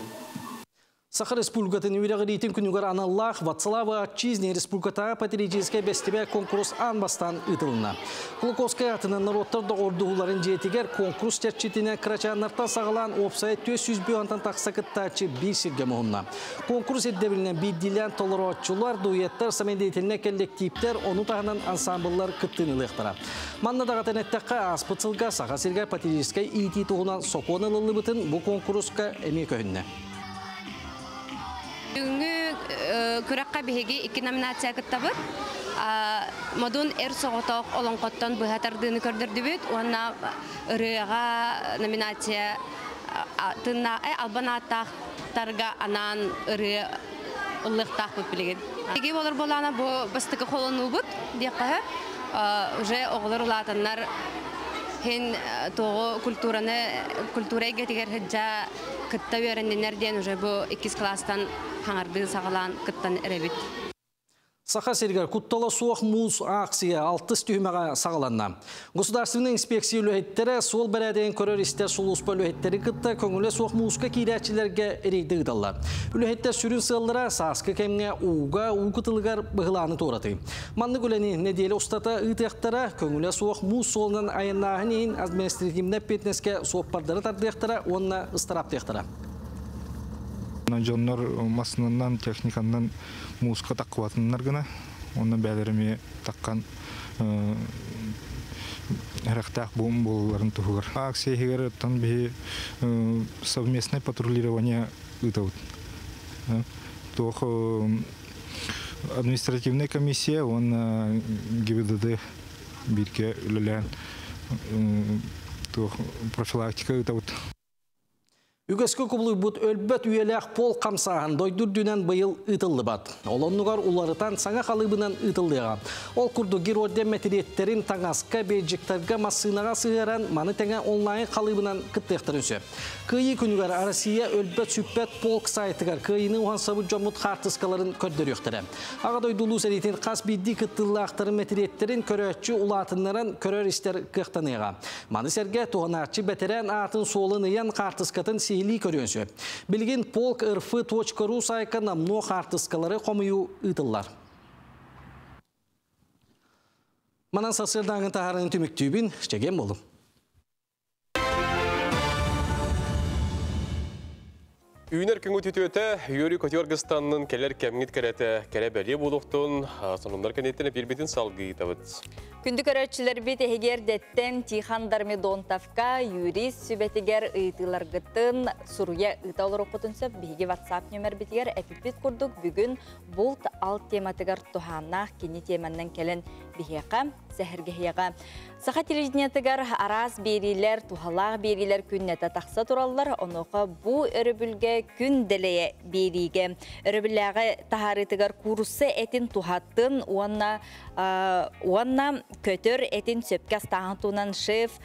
S4: Саха Республикатын үйрегі рейтін күнігер аналлах Вацлава Чизне Республиката патерическая бестебе конкурс анбастан ұтылына. Клуковская атынан народтарды ордуғыларын жетігер конкурс терчетіне крачаннартан сағылан опсай 400 бүйантан тақсақыттачы бір сірге мұғынна. Конкурс еддебілінен биддилен толыруатчылар, дуеттер, самендейтіліне коллективтер, оны тағынан ансамбллар күттіні лықтыра. Манна дағатын әттіққа аспыцылға саха сірге патерическая ити туғынан соқуаны лылы бұтын бұл конкурска әме көхінне.
S18: Бүгінгі күрәққа бігеге 2 номинация күттабыр. Мадун әр соғытақ олонқоттан бұғатардыны көрдірді бүт. Онна ұрыға номинация тынна албан аттақтарға анан ұры ұлықтақ бұт білеген. Бігей болыр болана бұл бастықы қолыну бұт. Деқі уже оғылыр ұлатынлар Хен тоғы культура егетігер хыджа кытта өйренденерден уже бұл 2 класстан хаңарды сағалан кыттан әребет.
S4: Саха сергер куттала суақ муз акция 6 түймеға сағаланна. Государственный инспекция үліхеттері сол бәрәден көрер істер сұлуспа үліхеттері кытта көңілі суақ музға кейрәтчілерге әрейді ғыдалла. Үліхеттер сүрін сылдыра сасқы кәмге уға уқытылығар бұғыланы тораты. Манны көлені неделі ұстата ұйтықтара көңілі суақ муз солынан айыннағын ең административне петнеске соқпардары тардықтара, онына ыстараптықтара.
S24: Жоннор масынынан, техникандан музыка таққыватынлар гына. Оны бәлеріме таққан рахтах бум болларын тухугар. Акциягер тан би совместное патрулирование ытаут. Тох административная комиссия, он ГИБДД бирке люлян тох профилактика ытаут.
S4: Үгескі күбілі бұд өлбәт үйеләқ пол қамсағын дойдур дүнен бұйыл ұтылды бат. Олоннығар уларытан саңа қалыбынан ұтылдыға. Ол күрді героден мәтіреттерін таңасқа бейджіктерге массынаға сығаран маны тәңе онлайн қалыбынан күттіқтірін сөп. Күйі күнігер Россия өлбәт сүппәт полк сайтығар күйінің оған сабы жомут қартысқаларын көрдір өқтірі. Аға дойдулу сәретін қас бидді күттілі ақтырын мәтіреттерін көрөтчі улатынларын көрөр істер қықтаныға. Маны сәрге туғанарчы бәтерен атын солын ең қартысқатын көрünsü. Bilgin polk.rf.ru sayka namno qartıskaları qomuyu ıtıllar. Manan sasırdağın taharının tümüktübün çegen bolum.
S1: Үйінер күңі түтіөті, Юрий Котергістанның келер кәмгет кәрәті кәрі бәле болуқтың, сонындар кәнеттені бір-бетін салғы етавыд.
S2: Күнді көрәтшілер бет әгер дәттен Тихандарме Донтавка юрист сүбәтігер ұйтыларғытын сұруя ұйта олар оқытынсып, бейге WhatsApp нөмір бетігер әпіпет күрдік бүгін бұлт алт тематығар тұханақ кені теманнан кәлін бейеға, сәхіргеяға. Сақа телевидениятығар араз берилер, тухалақ берилер күннеті тақса тұралар, оныға бұ өрібілге күн дәлее бериге. Өрібілігі тахарытығар курсы әтін тухаттын, уанна көтір әтін сөпкәс тағынтуынан шеф,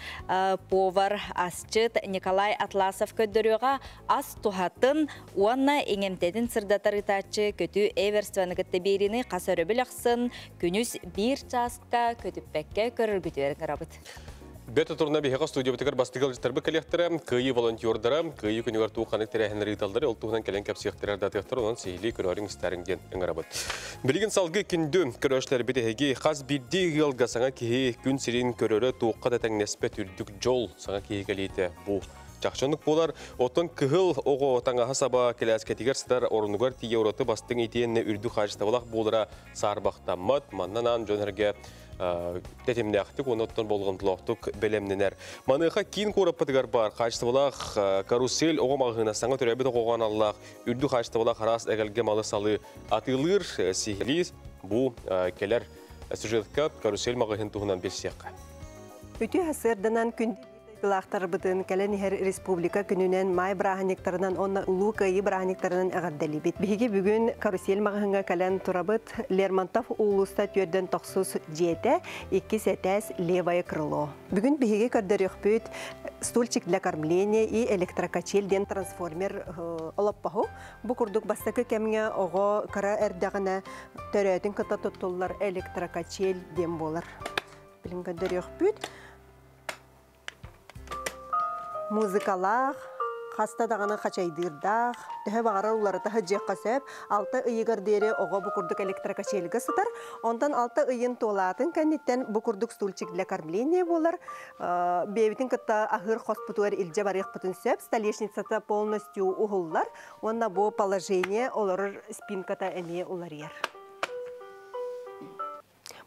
S2: повар, асчыт Николай Атласов көддіріға ас тухаттын, уанна еңемтедін сырдатар итачы көті әверстваны күтті беріні қас өрібіл ақсын, күніз бір часқа көтіппәкке көріргітерін қарабыд.
S1: Бет турна бихега студия битер бастыгал житарбы коллекторы, кыйы волонтёрлары, кыйы күнүгөр тууканы терехин риталдары, ол туган келен капсыктар да тектор, онан сейли көрөрүң стариңден ыңгарабыт. Билген салгы күндү көрөшлөр битеги хас бидди гылга саңа ки күн сирин көрөрө туукка да теңнеспе түрдүк жол саңа ки келите бу. Жақшынық болар, отын кығыл оғы таңа хасаба келәскетігер сыдар орынығар тие ороты бастың етеніне үрді қажыстабалақ болыра сарбақтамат, маннанан жөнерге тәтеміне ақтық, оны оттын болғымдылықтық бәлемненер. Маныға кейін көріппатығар бар, қажыстабалақ карусель оғы мағына саңа түрәбет оған аллақ, үрді қажыстабалақ арас әгілге малы салы атылыр сихилиз бұл келер сюжетқа карусель мағығын тұғынан белсеққа.
S6: Үті ғасырдынан күнді Лахтар бытын Кәләнихер Республика күнінен май браханиктарынан, онна улу кайы браханиктарынан ағаддали бит. Биһиги бүгін карусель мағыңа кәлән турабыт Лермонтов улуста түрден тоқсус жете, 2 сәтәс левое крыло. Бүгін биһиги көрдөрөх бүт стульчик для кормления и электрокачель ден трансформер олаппаху. Бу курдук бастакы кәмге ого кара әрдәгіне төрәтін кыта тұттулар электрокачель ден болар. Білін көрдөрөх бүт музыкалах, хаста дағаны қачайдырдақ, түхі бағарар улары тағы жеққа сөп, 6 ұйығыр дері оға бұқұрдық электрокачелігі сытар, ондан 6 ұйын толатын кәнеттен бұқұрдық стульчик для кормления болар, бейбітін күтті ағыр хоспутуар илже барық бұтын сөп, столешницата полностью ұғылар, онна бұл положение олар спинката әме олар ер.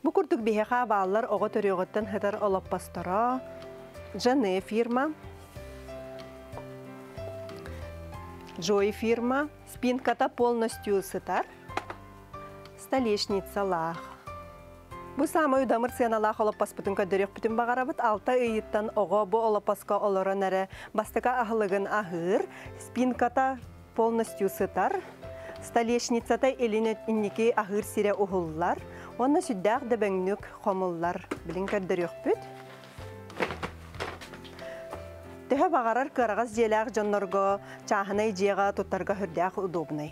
S6: Бұқұрдық бейеға бағалар оға төріғыттан хыдар олаппастара, Жаны фирма, Джой фирма, спинката полностью сытар, столешница лах. Бу самый дамыр сеналах олапас бүтін көдірек бүтін бағарабыт, 6 үйіттен оға бұ олапаска оларын әрі бастыка ағылығын ағыр, спинката полностью сытар, столешницата еліне иннеке ағыр сире ұғыллар, оны сүддәқ дөбәңнік қомыллар білін көдірек бүт. Төһө бағарар кырағыз желәғ жоннорго, чағынай жеға тұттарға хүрдәқ удобнай.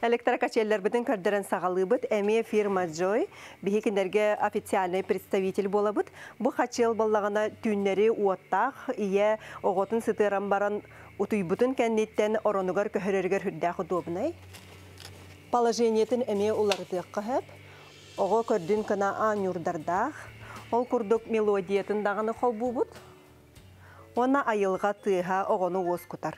S6: Электрокачеллер бітін көрдірін сағалы бұд, әме фирма Джой, бейкендерге официальный представитель бола бұд. Бұ қачел болағына түннері уаттақ, ие оғытын сытыран баран ұтый бұтын кәннеттен оронығар көхірергер хүрдәқ удобнай. Положениетін әме улардық қығып, оғы көрдін кына анюрдардақ, ол күрдік мелодиетін дағаны қол бұд. Она айылға тыға оғыны оз күтар.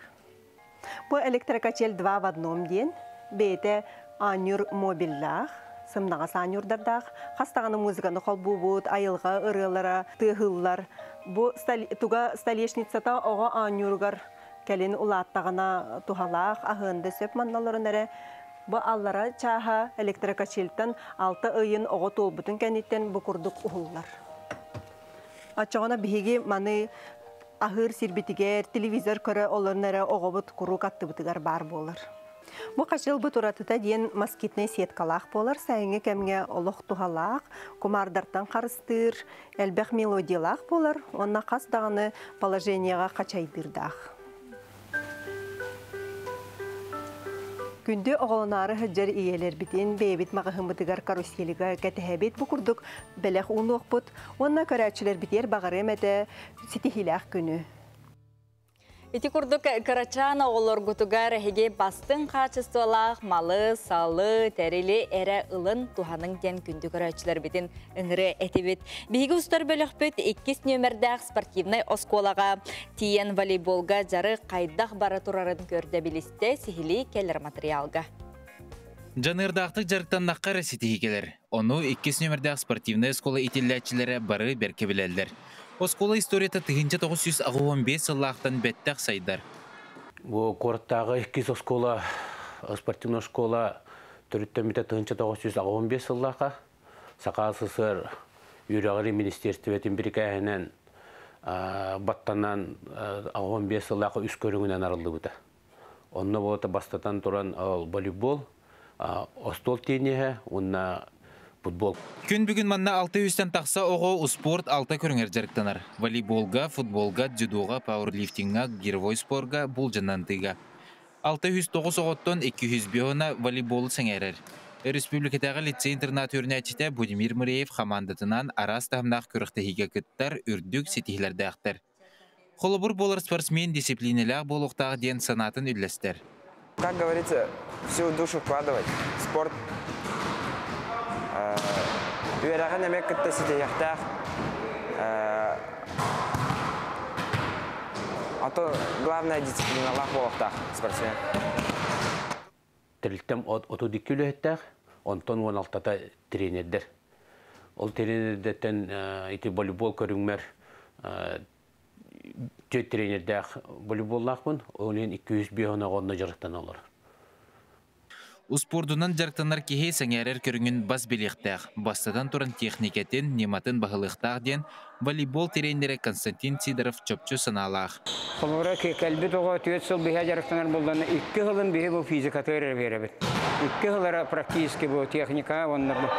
S6: Бұ электрокачел 2 в 1 ден, бейті анюр мобиллах, сымнаға санюрдардақ, қастағаны музыканы қолбу-бұд, айылға, ырылара, тығыллар. Бұ туға столешницата оға анюргар кәлін улаттағына тухалақ, ағынды сөп манналарын әрі. Бұ аллара чаға электрокачелттен 6 ұйын оға толбытын кәнеттен бұқырдық ұғылар. Ачағына бігі маны ағыр сирбетігер, телевизор көрі оларын әрі оғабыт құру қаттыбытығар бар болыр. Бұ қашыл бұт ұратыта ден москитный сеткалақ болыр, сайыңы кәмге олық тухалақ, құмардартан қарыстыр, әлбәқ мелодиялақ болыр, онна қасдағыны положенияға қачайдырдақ. Күнді оғылынары хүджар иелер бітін, бейбіт мағығымытығар каруселіға кәтіхәбет бұқырдық бәләқ ұны оқпыт, онна көрәтшілер бітер бағырым әді сетихиләқ күні.
S2: Ити курдук карачана олор гутугар хеге бастын качестволах малы, салы, тәрелі әрі ылын туханың тен күнді көрәтшілер бетін үңірі әтебет. Бигі ұстар бөлік бөт 2 нөмірдәқ спортивнай осколаға тиен волейболға жары қайдақ бары турарын көрді білісті сихили келер материалға.
S8: Жанырдақтық жарықтан сетихи келер. Оны 2 нөмірдәқ спортивнай оскола итилләтчілері бары берке білелдер. Оскола историята 1915 сыллақтан бәттәқ сайдар.
S11: Бұл қорттағы 2 оскола, спортивный школа түріттен біті 1915 сыллаққа Сақал СССР үйрағыры министерстветін бір кәйінен баттанан 15 сыллаққа үс көріңінен арылды бұты. Онына болыты бастатан тұран волейбол, остол тенеге, онына футбол.
S8: Күн бүгін манна 600-тен тақса оғы спорт 6 көріңер жарықтанар. Волейболға, футболға, дзюдоға, пауэрлифтинга, гирвой спорға, бұл жаннантыға. 609 оғыттон 200 биона волейбол сәңерер. Республикатағы лицей-интернат өрнәтшіте Будимир Мыреев командатынан арас тағымнақ көріқтігі күттар үрдік сетихілерді ақтар. Қолыбыр болар спортсмен дисциплинелі болуқтағы ден санатын үлләстер.
S12: Как говорится, всю душу вкладывать в спорт. Үйераған әмек күтті сетейяқтақ. А то главная дисциплина лақ болуқтақ спортсмен.
S11: Тірілттім оту диккі үліхеттәқ, онтон 16-та тренердер. Ол тренердерден ити волейбол көріңмер төт тренердәқ волейболлақпын, олен 200 бейона ғонына жарықтан олар.
S8: Успордунан жарықтанар кеге сәңерер көріңін бас белектәқ. Бастадан тұрын техникетін, нематын бағылықтақ ден волейбол тренері Константин Сидоров чөпчі саналақ.
S13: Қолыра кәлбет оға түйет сыл бейе жарықтанар болданы 2 ғылын бейе бұл физика тәрі беребет. 2 ғылара практически бұл техника, онлар бұл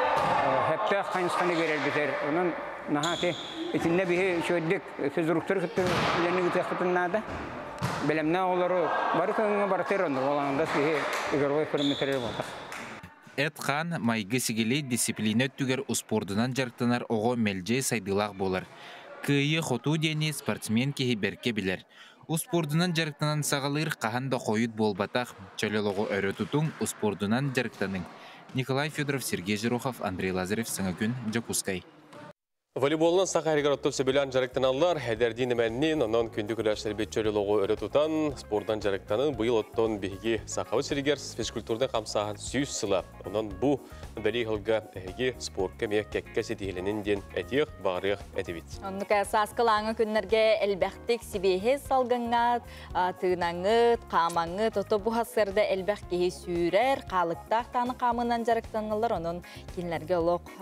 S13: әптәқ қайынсқаны берер бетер. Onun nahati içinde bir şöyle fizruktör kıtır ilerini gıtıqıtın nada. Belemna oları barı kağına barıtır onda. Olanda bir igorgoy kilometreler oldu.
S8: Etkan maygı sigili disiplini öttüger uspordunan jarıktanar oğu melce saydılaq bolar. Kıyı xotu deni sportsmen kehi berke biler. Uspordunan jarıktanan sağalır qahanda qoyut bolbataq çöloloğu örü tutun uspordunan jarıktanın. Николай Федоров, Сергей Жирохов, Андрей Лазарев, Саңакүн, Жакускай.
S1: Волейболдан сақайрығар оттып сөбелен жарықтаналар, әдерден мәннен, онан күнді күләшілер бетчөлі лоғы өрі тұтан, спордан жарықтанын бұйыл оттон бейге сақауы сірігер физкультурдан қамсағын сүйіз сыла. Онан бұ бәлей ғылға әйге спортқа мек кәкке сетігілінен ден әтеғ, бағырық әтебет.
S2: Оннық сасқылаңы күннерге әлбәқтік сибейе салғыңат, тыңаңыт, қамаңыт, оты бұ хасырды әлбәқ кейі сүйрер, қалықтақ таны қамынан жарықтаналар, оның келінерге олық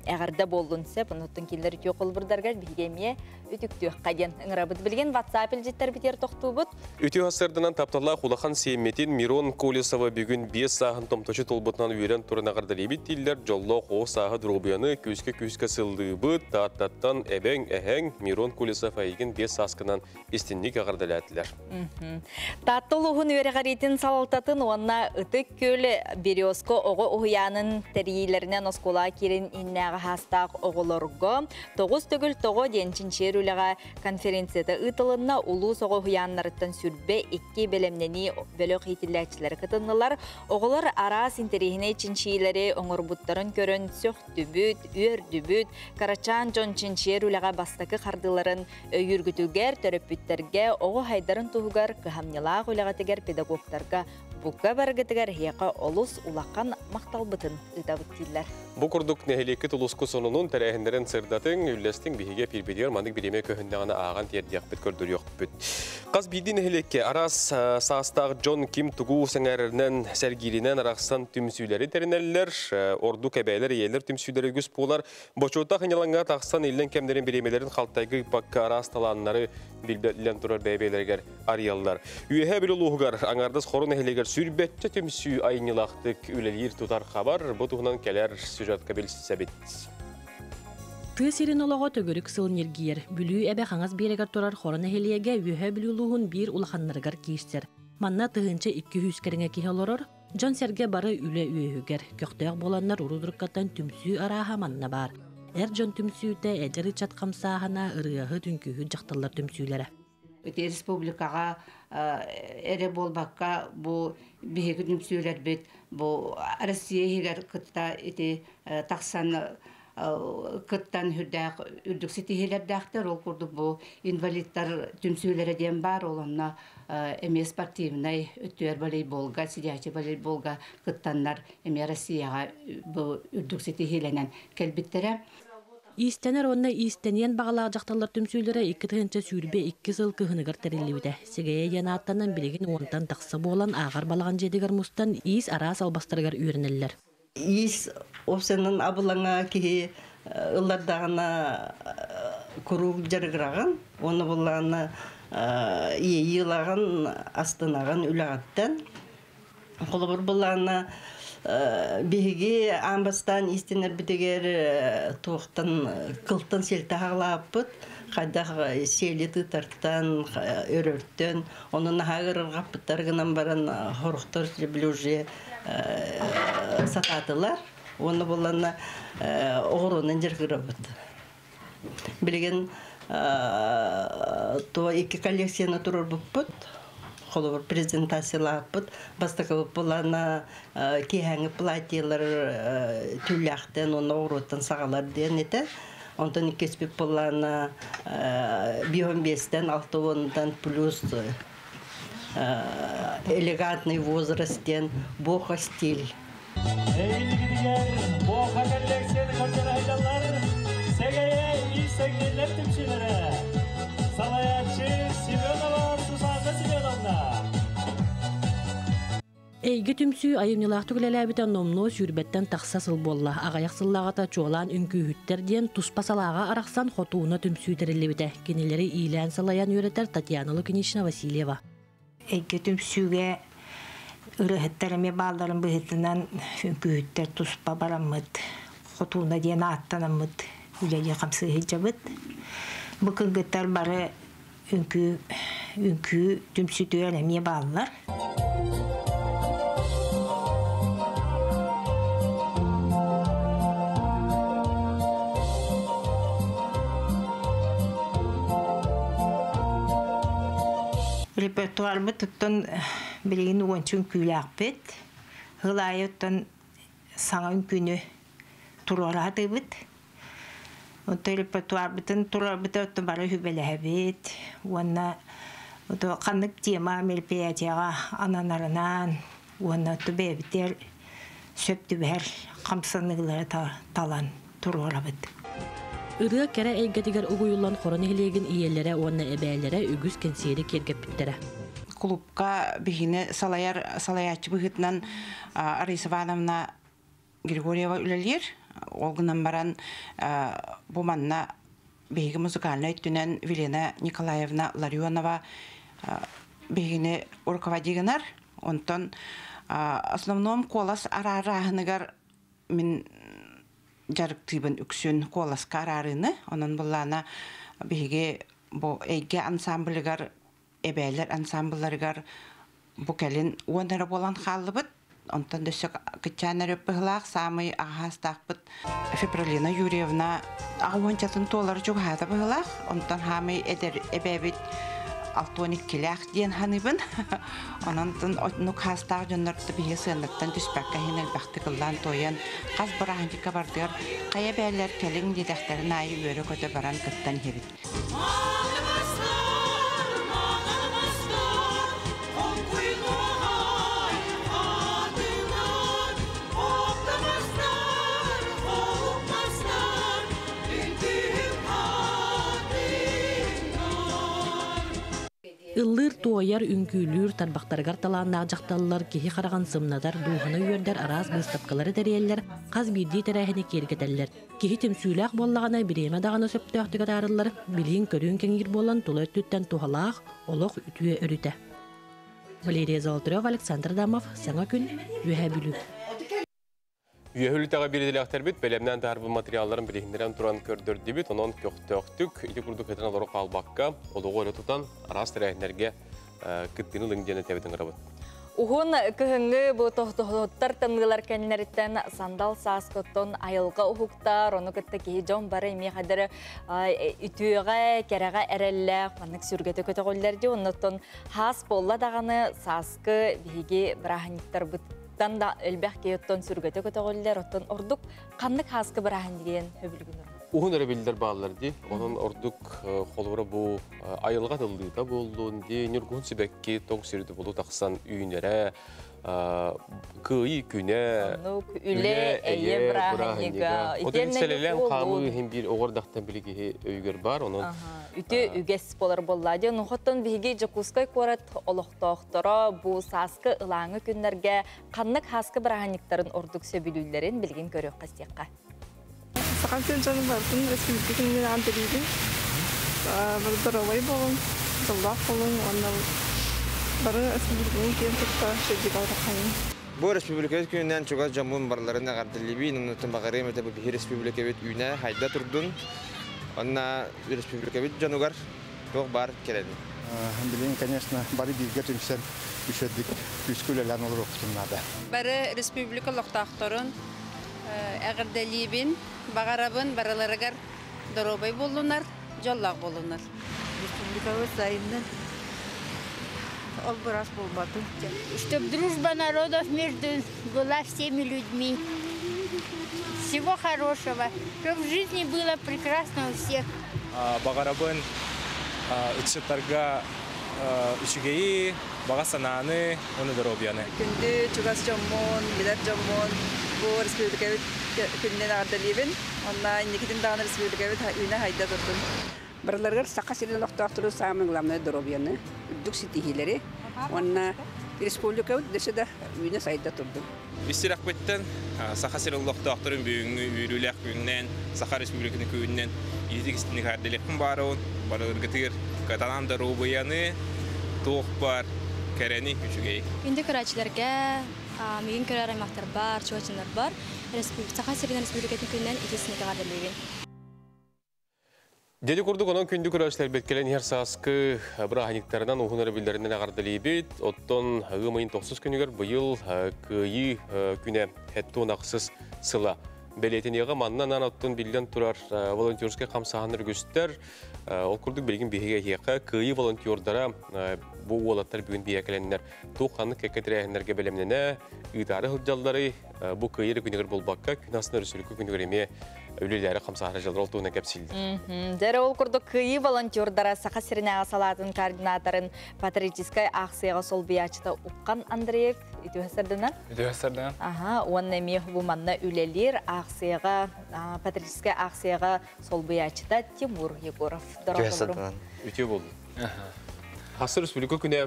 S2: әғірді болдың сеп, Кинлер үтіе қолбырдарғар білгемие үтіктіуі қаден ұңырабыд білген WhatsApp үлжеттер бітер тоқту бұд.
S1: Үтіе ғасырдынан тапталла құлақан сейметін Мирон Колесова бүгін 5 сағын томтошы толбытынан үйерен тұрын ағырдар ебет дейлер жоллы қоғы сағы дұрубияны көзге сылды бұд, таттаттан әбәң әхәң Мирон Колесова еген 5 сасқынан істіннік ағырдар әтілер.
S2: Таттыл ұғын өре ғаретін салалтатын онна ұтық көлі Березко оғы ұғыянын тәрейелерінен оскола керін иннәға хастақ оғылырғы 9 төгіл 9 денчинчер үліға конференцияда ұтылынна ұлу соғы хуяннарыттан сүрбе 2 бәлемнені бөлік етіләтшілері кытынылар. Оғылар арас интерегіне чинчийлері оңырбуттарын көрін сөк дүбіт, өр дүбіт, карачан жон чинчер үліға бастақы қардыларын үйіргітігер, төрөппүттерге оғы хайдарын тұғығар кыхамнелақ үліға тегер педагогтарға Фейсбукка баргытыгар хияқа олус улаққан мақталбытын ыдабыттилер.
S1: Бу курдук нехилекке тулуску сонунун тәрәһендерен сырдатын үллестин биһиге пирбедер манык биреме көһүндәгәне аган тиердияк бит көрдөр юк бит. Каз биди нехилекке арас састаг Джон Ким тугу сеңәреннән сәргиринән араксан түмсүләре тернәлләр, орду кәбәләр иелер түмсүләре гүс булар. Бочота хыняланга таксан илдән кемдерин биремеләрен халтайгы пакка арас таланнары билбәтлән турар бәйбәләргә арияллар. Үеһә бил улугар аңардас хорон нехилегер сүрбәтчә түмсү айнылактык үлелир тутар хабар бу тугынан келәр сюжет кабел сәбит.
S9: Тысиринолого төгөрүк сылнергиер, бүлүү эбе хаңас берегер турар хорон нехилеге үеһә билулугун бир улаханнаргар кийистер. Манна тыгынча 200 кереңе киһелорор, Джон Серге бары үле үеһүгер, көктөк боланнар урудуркаттан түмсүү араха манна бар. Джон түмсүүтә эдери чаткамсаһана ырыгы түнкүһү жакталлар түмсүүләре.
S14: Республикага эре болбакка бу биһиги түмсүүлөр бит бу Россиягер кытта ити таксан кыттан хүрдәк үрдүксетиһелердәктер ол курду бу инвалидтар түмсүүләре ден бар олонна эме спортивный өттөр волейболга сидячий волейболга кыттаннар эме Россияга бу үрдүксетиһеленен келбиттере.
S9: Истенер онна истенен бағалағы жақталар түмсүйлері 2 тыгынча сүрбе 2 сыл кыхыныгар тәрелеуді. Сегея янаттанын білеген онтан тақсы болан ағар балаған жедігер мұстан ис арас албастыргар үйренелер.
S15: Ис опсенің абылаңа кеге ылардағына күру жарғыраған, оны болағына иелаған астынаған үлағаттан. Қолы бір болағына биһиги амбастан истинер битегер туохтан кылтан селте хаглаппыт кайдах сели тытартан өрөрттөн онун хагыргаппыттар гынан баран хорухтор билуже сататылар оны боланна огорунан жыргырабыт билеген то 2 коллекцияны турар буппут холовар презентациялаппыт бастакы булана киһәңе платьелар түлләхтен оны ороттан сагалар денете онтан кеспеп булана 15-тен 6-тан плюс элегантный возрасттен боха стиль.
S16: Боха коллекцияны көргөн айдалар сегее исегелер түмсүлөрө Салаячы Семенова Сусанна Семеновна.
S9: Эйге түмсүү айымнылақ түгілеләбітен номно сүрбеттен тақсасыл болла. Ағаяқ сыллағата чуалан үнкүйіттер ден туспасалаға арақсан хотуына түмсүү тәрелебіте. Кенелері ийлән салаян өретер Татьяна Кинишна Васильева.
S25: Эйге түмсүүге ұрығыттарыме балдарын бұғытынан үнкүйіттер туспа барамыд. Хотуына ден аттанамыд. Үләге қамсы хиджабыд. Бұкылгыттар бары үнкі түмсүтü әлемие балылар. Репертуар бұт тұттан білеген уанчы үнкүлі ақпет. Ғылайы ұттан саңа үнкүні тұрғарады бұт. Онта репертуар бітін тұрар біті өтті бары хүбелі әбет. Онна қанық тема мероприятияға ананарынан, онна өтті бәбітер сөпті бәр қамсанығылары талан тұрғар әбет.
S9: Ырыға кәрі әйгетігер ұғыйылан қорын елеген иелері, онна әбәлері үгіз кенсері кергеп біттері.
S14: Клубка бігіне салаячы бұғытынан Ариса Ивановна Григорьева үлелер. Олгынан баран буманна бейгі музыкальный өттінен Велена Николаевна Ларионова бейгіне руководигінар. Онтон основном колас арарағынығар мен жарықтыбын үксін коласка арарыны. Онын бұллана бейгі әйге ансамблігар, әбәлер ансамбларығар бұ кәлін онары болан қалыбыд. Онтан дөсік күтчәнер өппіғылақ самый ағастақпыд Фебралина Юрьевна ағуанчатын толар жүғады бұғылақ. Онтан хамый әбәбіт 6-12 келәқ ден ханыбын. Онантын нүк хастақ жонларды бейі сығынаттан түспәкка хенел бақты қылдан тойын қаз бұрағынчыққа бардығыр қая бәлер кәлің дедәқтерін айы өрі көті баран күттан хебіт.
S9: Ыллыр туояр үңкүлүр тарбактаргар талааннаак жакталлар кихи караган сымнадар дуухана үйөрдер араас быстапкалары тәреллер каз бирди терәһине кергетеллер. Кихи темсүүлээх боллагана биреме дагана сөптөөхтүгө таарыллар билин көрүүн кеңир болан тула өттүттен тухалаах олох үтүе өрүтэ. Валерия Золотарев, Александр Дамов, Саңа күн, Үһә бүлүк.
S1: Үйәһүлітаға береділіқтер біт, бәлемнен тәрбі материалларын білігіндерін тұран көрдірді біт, онын көқтөқтік, еті күрді қытына лору қалбаққа, олығы өлі тұтан, арас тәрәйінерге күттіні лыңдені тәбідің ғырабыт.
S2: Ухун кыһыңы бу тохтохоттар тымгылар кеннеритен сандал сааскоттон айылга ухуктар, ону кытта кихи жон бары эми хадыр үтүөҕэ керэҕэ эрэллээх маннык сүргөтө көтөгөллерди, оннотон хас болла даганы сааскы биһиги быраханиттар быттан да элбэх кейоттон сүргөтө көтөгөллер, оттон ордук каннык хаскы бырахани деген хөбүлгүнөр.
S1: Ухун өрөбилдер бааларды, onun orduk холура бу айылга тылдыта болдун, де нургун сибекки тоң сирди болу таксан үйнере, кыйы күнэ,
S2: үле эйе быраханига.
S1: Отын селелен камы хем бир оғырдақтан билиги өйгөр бар, onun
S2: үтө үгес болар боллади. Нухоттон биги жакускай корат олохтоохтора бу саскы ылаңы күннерге каннык хаскы быраханиктарын ордук сөбүлүлөрүн билген көрөк кастыякка.
S10: Сақан сен бардың республикасының антелейді. Дұралай болын, жылдақ болын, оннан бары республикасының кен тұтта шөлдік алғақайын.
S12: Бұл республикасы күнінен чуға жамуын барларын ағардылыбы, нұнытын бағарым әті бұл республика бет үйіне хайда тұрдың. Онна республика бет жануғар тоқ бар келеді.
S17: Білейін, конечно, бары бейгер түмсен үшедік күскілелен олар оқытынлады.
S19: Бары республика лоқтақтырын әғірдәлейбін, бағарабын, бараларығар дұробай болунар, жоллақ болунар.
S21: Республикалы сайыннан ол біраз болмады.
S22: Чтоб дружба народов между была всеми людьми. Всего хорошего. Чтоб в жизни было прекрасно у всех.
S26: Бағарабын, үтшіттарға үшігейі, баға сананы, оны дұробияны.
S10: Күнді чугас жоммон, билер жоммон, бұл республика күннен ағардалейбін. Онна инекетін дағын республика үйіне хайда тұрдым.
S27: Бараларғар сақа сирен лоқтақтыру сағамын ғыламны дұробияны, үддік сетихилері. Онна республика өтдесі де үйіне сайда тұрдым.
S26: Бістер ақпеттен сақа сирен лоқтақтырын бүйіңі үйріләқ күннен, сақа республиканы күйіннен едік істіне қарделеппін баруын, бараларғытыр қатанан дұробияны, тоқ бар, кәрәні үшігей.
S28: Үнді көрәчілерге мүйін көрәр аймақтар бар, чуачындар бар. Сақа сирен республикатын күннен едесіне қарделейбін.
S1: Деді күрдік оның күнді көрәшілер беткелен ер саскы бұрағаниктарынан ұғынары білдерінен ағардылы бет. Оттон ғымайын 90 күнігер бұйыл күйі күне әтті онақсыз сыла. Бәлетінеға маннан оттон білден тұрар волонтерске қамсағын үргістер. Ол күрдік білген бейге еқа күйі волонтердара бұл олаттар бүгін бейекеленер. Тоққанық кәкетірәйінерге бәлемнені ұйдары ғылжалдары бұл күйері күнігер болбаққа күн астына рүсілікі күнігер еме өлелері қамсағыра жалдар олтуына кәпсілді.
S2: Дәрі ол күрді күйі волонтердара Сақа Сиренәға салатын координаторын патриотическай ақсыяға сол биячыта ұққан Андреев үтіғасырдынан?
S26: Үтіғасырдынан.
S2: Оның әме бұманна өлелер патриотическай ақсыяға сол биячыта Тимур Егоров.
S12: Үтіғасырдынан.
S1: Үтіғ болды. Хасыр республика күні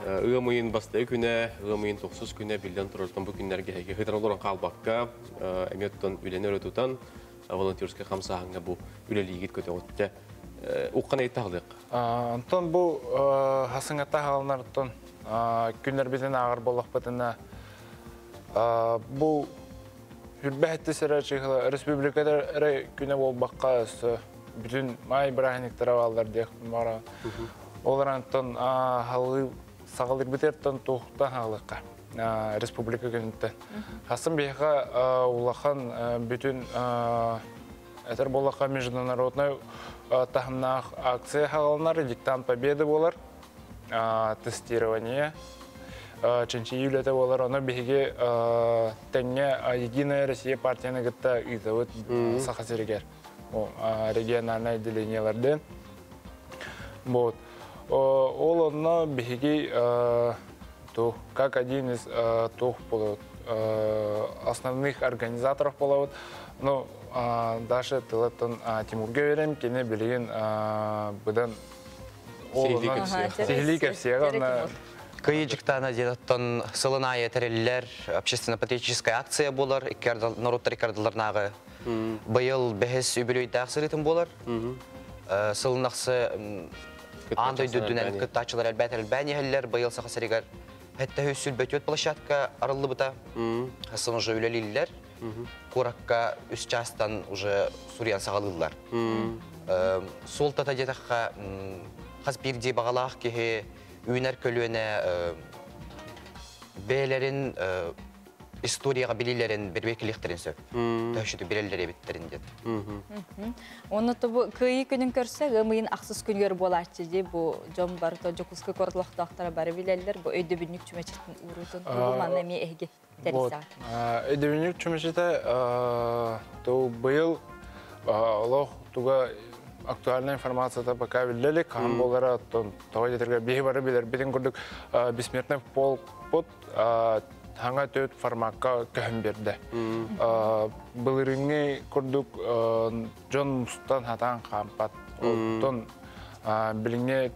S1: ығымайын бастай күні, ығымайын 90 күні білден тұрыртын бұл күнлерге хейтар олырын қалбаққа әметтен үленер өтудан волонтерске қамсағыңа бұл үлелігет көте өтті. Уққан әйтті қалдық?
S26: Антон бұл хасыңатта қалынарыттан күнлер бізін ағыр болық бұтына бұл үрбәтті сірі чиғылы республикада әрі күні бол баққа бүтін май бірағынектері алдар дейін бара. Олар антон сағалыр бітерттен тоқтан ағылыққа республика күнінттен. Хасын бейға улақан бүтін әтір болаққа международный тахымнақ акция қағалынар, диктант победы болар, тестирование, 3 июльде болар, оны бейге тәңе Единая Россия партияны гітті үйдеуіт сақа серегер. Региональный отделениялардан. Ол оны бейге как один из основных организаторов половод, но даже Тимурге верен, кене билеген бұдан Сихили кепсия.
S3: Кыйжыктана дедоттон сылыная тереллер общественно-патриотическая акция болар, народтар икардыларнағы. Быйыл бәхес үбілөйді ақсырытын болар. Сылынақсы андай дүддінен күттачылар әлбәні әлілер. Быйыл сақасырығар әтті өссіл бөтөт площадка арылы бұта. Асын уже үлелілер. Қораққа үс частан уже Суриян сағалылар. Сол тата дедаққа қаз бірде бағалақ кеге үйінер көлуіне бәлерін историяға білілерін бірбекіліктерін сөп. Тәушіті бірелдері біттерін деді.
S2: Оны тұбы күйі күнін көрсе, ғымайын ақсыз күнгер болашты де, бұл жон бар, жоқызғы көрділіқтақтары бары білелер, бұл өйді бүнік чүмәчеттің ұрутын, бұл маңна ме әйге тәрісі ағын.
S26: Өйді бүнік чүмәчеті бұйыл тұға актуальная информация пока вилели, кам болара того детерге беги бары билер. Битен көрдік бессмертный полк под ханга төт форматка көһөн берді. Былырыңы көрдік Джон Мустан хатан кампат. Тон билиңе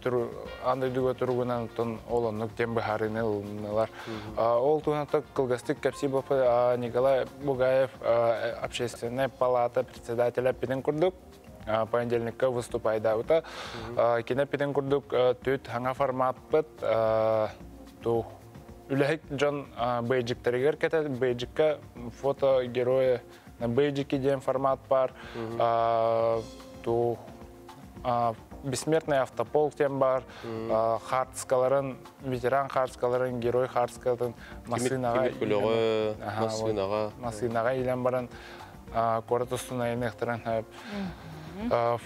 S26: андай дүгө тургунан тон олоннук тем бахарынылар. Ол тугантак кылгастык кепси бапы Николай Бугаев, общественная палата председателя битен көрдік. Понедельникка выступает. Кинопитен курдук төт ханга формат бит. Үләхик Джон Бейджиктерегер кетет. Бейджикка фото героя на Бейджике ден формат бар. Бессмертный автополк тем бар. Хартскаларын, ветеран хартскаларын, герой хартскаларын масынаға илен баран корот устуна енектерен.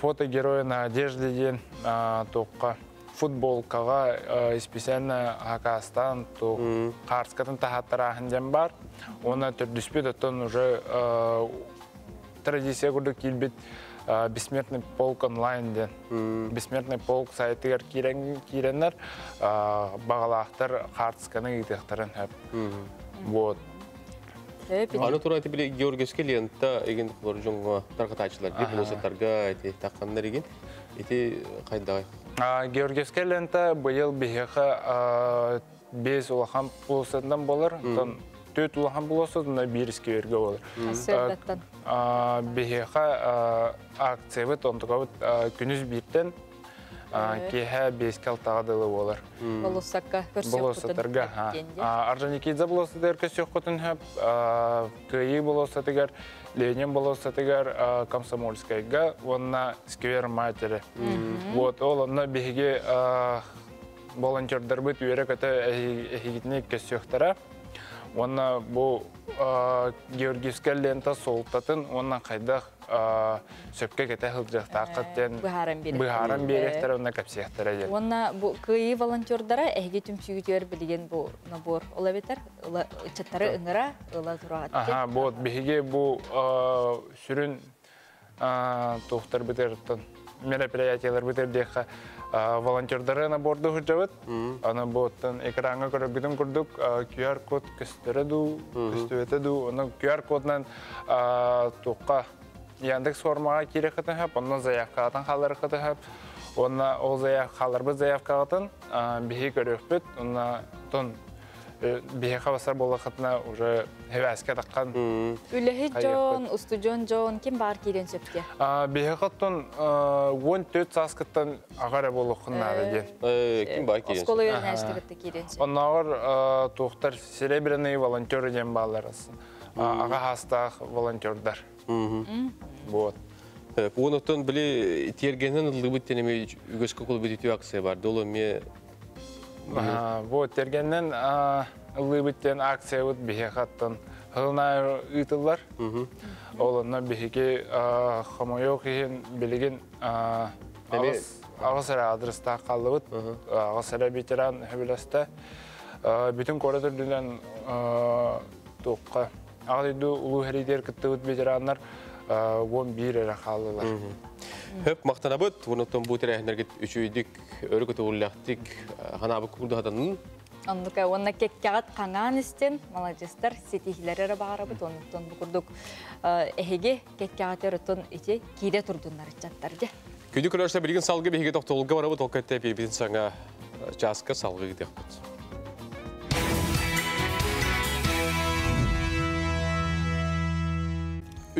S26: Фото героя на одежде ден тоққа футболкаға специально Хакастан қарскатын тахаттара ахынден бар. Оны түрдіспет оттон уже традиция көрдік келбет Бессмертный полк онлайн ден. Бессмертный полк сайтығар кейренлер бағалақтар қарсканы етектерін әп. Вот.
S1: Аны тураты биле Георгиевский лента еген булар жоңга таркатачылар дип булсаттарга такканнар еген. Ити кайда?
S26: Георгиевский лента быйыл бихеха 5 улахан булсатдан болар. Тон 4 улахан булса, на бириске берге болар.
S2: Сәбәттән.
S26: Бихеха акция бит онтога күнүз биттен кеһә 5 калтагылы болар.
S2: Болосакка
S26: көрсөктөргө. Аржаникидзе болосатыр көсөккөтүн хөп, кыйы болосатыгар, Ленин болосатыгар Комсомольскайга, онна сквер матери. Вот ол онна биге волонтердер бит үйрө көтө эхигитне көсөктөрө. Онна бу Георгиевский лента солтатын, онна кайдах сөпке кете хылжақтақыттен бұхаран беректер, онна кәпсияқтар әден.
S2: Онна бұл күйі волонтердара әйге түмсүйгітер білген бұл набор ола бетер, чаттары ұңыра, ұла тұрағатты.
S26: Бұл бігеге бұл сүрін тоқтар бітер, мероприятиялар бітер дейқа волонтердары наборды хүджавыт. Аны бұттан экранға көрігіден күрдік QR код көстері ду, көстіветі ду. Оны QR кодынан тоққа Яндекс формаға керек қытын хөп, онына заявкағатын қалары қыты хөп. Онына ол қаларбы заявкағатын бейі көріп бүт. Онына тон бейі қабасар болы қытына уже хевәске таққан.
S2: Үліхі жон, ұстуджон жон, кем бар кейден сөпке?
S26: Бейі қыттын 14 сас қыттан ағары болы қыннағы ден.
S1: Кем бар кейден сөпке?
S2: Осколы өрін әшті қытты кейден сөпке?
S26: Онына ағыр тоқтар серебряный волонтер ден балар асын. Аға хастақ волонтердар. Вот.
S1: Онықтан біле тергенен ұлғыбыттен еме үгіскі қолы бөтету акция бар. Долы ме...
S26: Вот, тергенен ұлғыбыттен акция өт бейе қаттын ғылнайыр ұйтылар. Олына бейеге қамайоқ еген білеген ағысыра адресті қалды өт. Ағысыра ветеран хөбілесті. Бүтін көрі тоққа. Ағылыды ұлы әрейдер күтті өт ветеранлар 11 әрі қалылар.
S1: Хөп мақтанабыт, онықтан бұтыр әхінергет үшүйдік, өрі күті ұллақтық, ғанабы күрді ғаданын?
S2: Онныка, онна кеккағат қаңған істен, молодестар, сетихілері әрі бағарабыт, онықтан бұқырдық әхеге кеккағат әрі тұн ете кейде тұрдыңлар жаттарды.
S1: Күнді көрерсе білген салғы бейге тоқтолға барабы толқетті бейбін саңа жасқа салғы кетек бұд.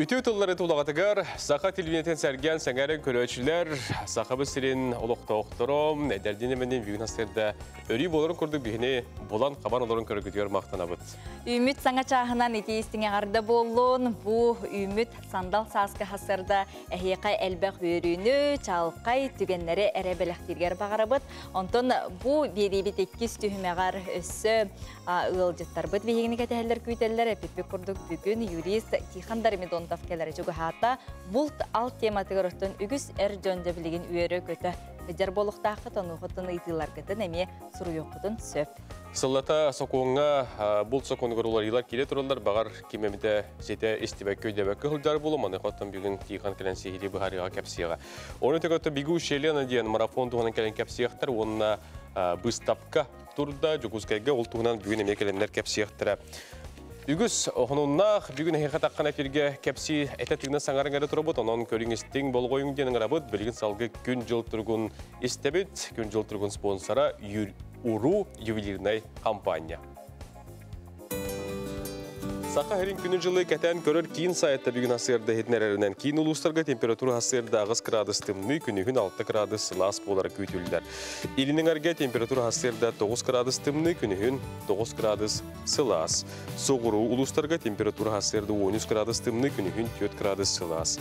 S1: Үті ұтылары тұлағатығар, сақа телевинетін сәрген сәңәрін көрөчілер, сақа бұсырын олықта-оқтырым, нәдәрденеменен бүйін астырда өрі болырын көрдік бейіне болан қабан оларын көрігітер мақтана бұд.
S2: Үміт саңа чағынан етейістіңе ғарды болуын, бұ үміт сандал сасқы хасырда әхеқай әлбәқ өріні, чалқай түгенлері әрәбеліқтергер бағары бұд. Онтын бұ беребет еккіз түйімеғар өссі ұлжыттар бұд. Бейгені кәтәлер көйтелер әпепе күрдік бүгін юрист Тихан Дармидон тафкелері жүгі хата бұлт алт тематығыр ұттын үгіз әр жөнді білеген үйері көті. Жар болуқтақы тонуғытын ұйтылар кетін әме сұру еқұтын сөп.
S1: Сыллата соқуыңа бұлт соқуыңығыр олар елар келе тұралар, бағар кемемді зеті істебәк көйдебәкі ғылдар болу, маны қоттын бүгін Тихан кәлін сейхиде бұғарыға кәпсияға. Оны тегатты бігу шелена дейін марафон туғанын кәлін кәпсияқтар, онына бұстапқа тұрда жүгізгайға ол туғынан бүгін әме кәлінлер кәпсияқтыра. Үгіз оғынуыннақ бүгін әйқат аққан әперге кәпсі әтәтігінен саңарын әрі тұрабыд, оның көріңістің болғойың денің арабыд, білген салғы күн жыл тұрғын істебет, күн жыл тұрғын спонсора УРУ ювелирнай компания. Сақа әрін күні жылы кәтән көрір кейін сайетті бүгін асырды хетнәрерінен кейін ұлыстарға температура асырды ағыз градус тымны, күнігін 6 градус сылас болары көйтілдер. Илінің әрге температура асырды 9 градус тымны, күнігін 9 градус сылас. Соғыру ұлыстарға температура асырды 13 градус тымны, күнігін 4 градус сылас.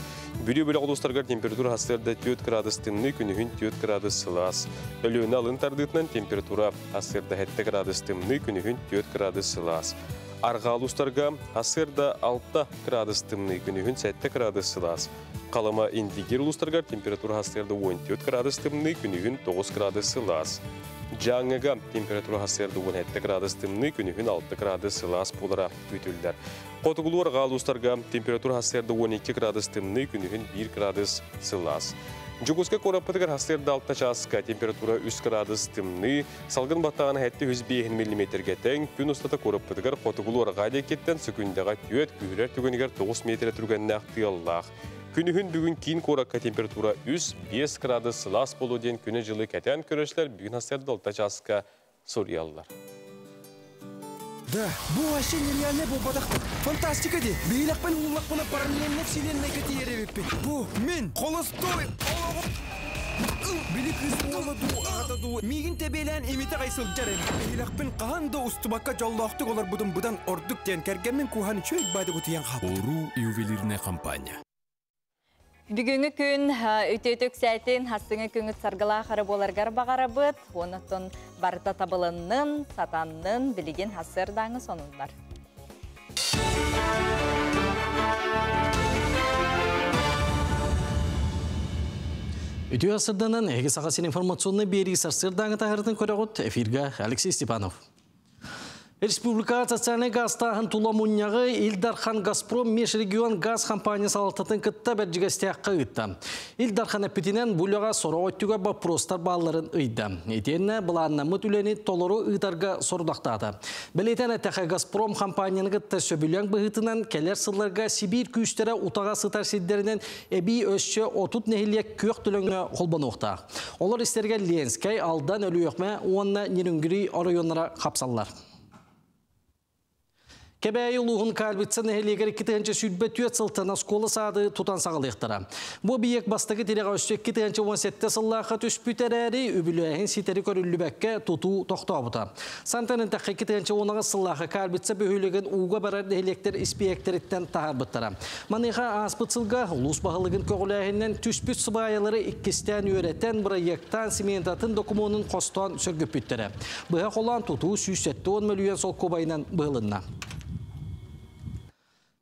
S1: Бүрі-бөлі ұлыстарға температура асырды 4 градус тымны, күнігін 4 градус сылас. Өліні алын тардытынан температура асырды 7 градус тымны, күнігін 4 градус сылас. Арғалустарға асырда 6 градус тымны, күнігін 7 градус сылас. Қалыма индигер ұлыстарға температура асырда 14 градус тымны, күнігін 9 градус сылас. Жаңыға температура асырда 17 градус тымны, күнігін 6 градус сылас болара көйтілдер. Қотығылу арғалустарға температура асырда 12 градус тымны, күнігін 1 градус сылас. Жүгізгі қораппытығыр хастырда 6 часқа температура 3 градус тымны, салғын баттағаны әтті 105 мм-ге тең, күн ұстата қораппытығыр қотығылу арға декеттен сүкіндіға түйет күйірер түгінігер 9 метр түргенін ақты аллақ. Күнігін бүгін кейін қораққа температура 5 градус сылас болу ден күні жылы кәтен көрішлер бүгін хастырда 6 часқа сұриялылар.
S4: Да, bu вообще нереальный бұл бадақтық. Фантастика де. Бейлақпен ұллақпына параллельно вселенной кәтейеревеппен. Бұл мен қолыстой. Білік ұсталыду, ағатаду. Мегін тебелән еметі қайсыл жарен. Бейлақпен қағанда ұстыбаққа жаллақтық олар бұдан ордық ден кәргенмен куханы чөйк бады құтиян қап.
S5: УРУ ювелирная компания.
S2: Бүгінгі күн өтетік сәйтін хастыңы күңіт сарғыла қары боларғар бағары бұд, онытын барыта табылының, сатанның білеген хасырдаңы соныңдар.
S6: Өте асырданын әге сағасын информационны бері сарсырдаңы тағырдың көріғыт эфирға Алексей Степанов. Республика социальный газтағын туламунняғы Илдархан Газпром межрегион газ компаниясы алтатын кітті бәржігістіяққа ұйтты. Илдархан әппетінен бұлыға сора өттіға бапростар балларын ұйды. Етені бұланна мұт үлені толыру ұйдарға сордақтады. Білетен әтәқі Газпром компанияны кітті сөбілен бұғытынан келер сылларға Сибир күйістері ұтаға сытар седдерінен әбі өсші отут нәхілек көк түліңі қолбан оқты. Олар істерге Ленскай алдан өлі өкме оңына нерінгірі районлара қапсалар. Кәбәйі ұлығын кәлбітсін әхелегер 2-ші сүрбе түйет сылтына сколы сады тұтан сағылықтыра. Бұ бейек бастығы тереға өстек 2-ші сыллаққа түспүтер әрі үбілі сетері көрілі бәкке тұту тоқта бұта. Сантанын тақы 2-ші сыллаққа кәлбітсі бөхілеген уға барар әхелектер іспиектеріттен тағар бұттыра. Маныға аспытсылға ұлыс бағылығын көғіләхінен түспүт сыбайылары 2-стен үйреттен бұрайектан сементатын документын қостан сөргіп бүттірі. Бұға қолан тұту 170 миллион сол көбайынан бұғылынна.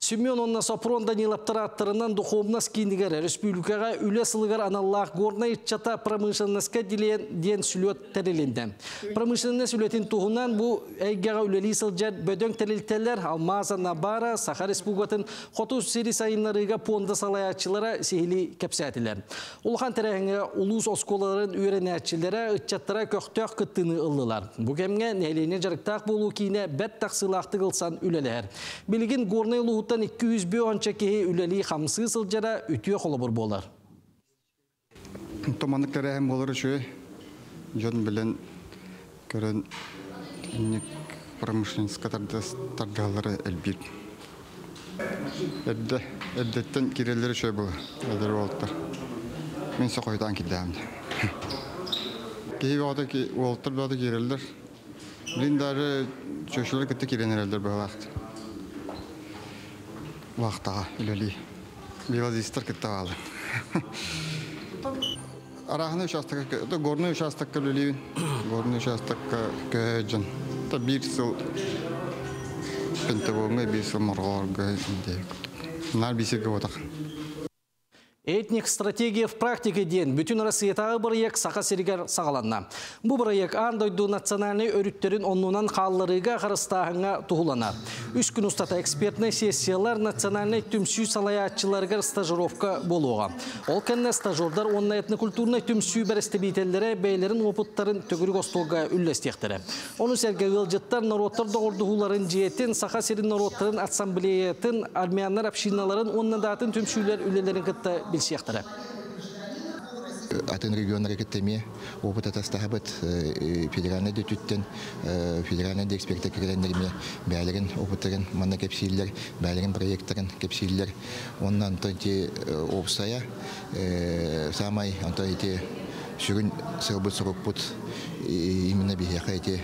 S6: Семен онна Сапрон Данилаптар аттарынан духовнас кейіндігер республикаға үлі сылығар аналлақ горна итчата промышленнеске ден сүлет тәрелінді. Промышленнес үлетін туғынан бұл әйгеға үлелі сылжар бөдөң тәрелтелер Алмаза, Набара, Саха Республикатын қоту сері сайынларыға понда салаятчылары сейілі кәпсәтілер. Улхан тәрәңі улус осколарын үйренәтчілері итчаттара көқтөк күттіні ылылар. Бұл кәмге нәйлейіне жарықтақ болу кейіне бәт тақсылақты қылсан үлелер. Білген горна ұлығыттан 200 бе онча кеге үлелі қамсы сылжара үтіе қолы бұр болар.
S17: Томанlıkları hem olur şu. Jön bilen görün innik промышленность катарда таргалары элбит. Эддеттен киреллери шөй бұл. Эдер болттар. Мен соқойдан килдәмді. Кейі оғады олттар бады киреллер. Билиндары чөшілер кетті киренерелдер бұл вақыт. Вақтаға үлелі. Белазистер кетті алды. Арахны участокка, это горный участок үлелейін. Горный участокка көжін. Это bir сыл пентагонга, bir сыл моргорга. Нар бисеге отақ.
S6: Этник стратегия в практике ден бүтін Россиятағы бір ек сақа серігер сағаланна. Бұл бір ек андойду национальный өріттерін оннуынан қалларыға қарыстағыңа тұғылана. Үш күн ұстата экспертный сессиялар национальный түмсүй салаятчыларғар стажировка болуға. Ол кәнне стажордар онна этнокультурный түмсүй бәрістебейтелері бәйлерін опыттарын төгірік остолға үллестектері. Оны сәрге ғылжыттар народтар доғырдығуларын жиетін, сақа серін народтарын ассамблеятын, армиянлар общиналарын оннадатын түмсүйлер үлелерін кітті билсияқтары.
S7: Атын регионы рекеттеме опыт атастағабыт федеральный дөтүттен федеральный эксперттер кіргендерме бәлерін опыттарын манна кепсилер, бәлерін проекттарын кепсилер. Оннан тойте опсая самай антойте сүрін сырбыт сұрықпыт именно бейхайте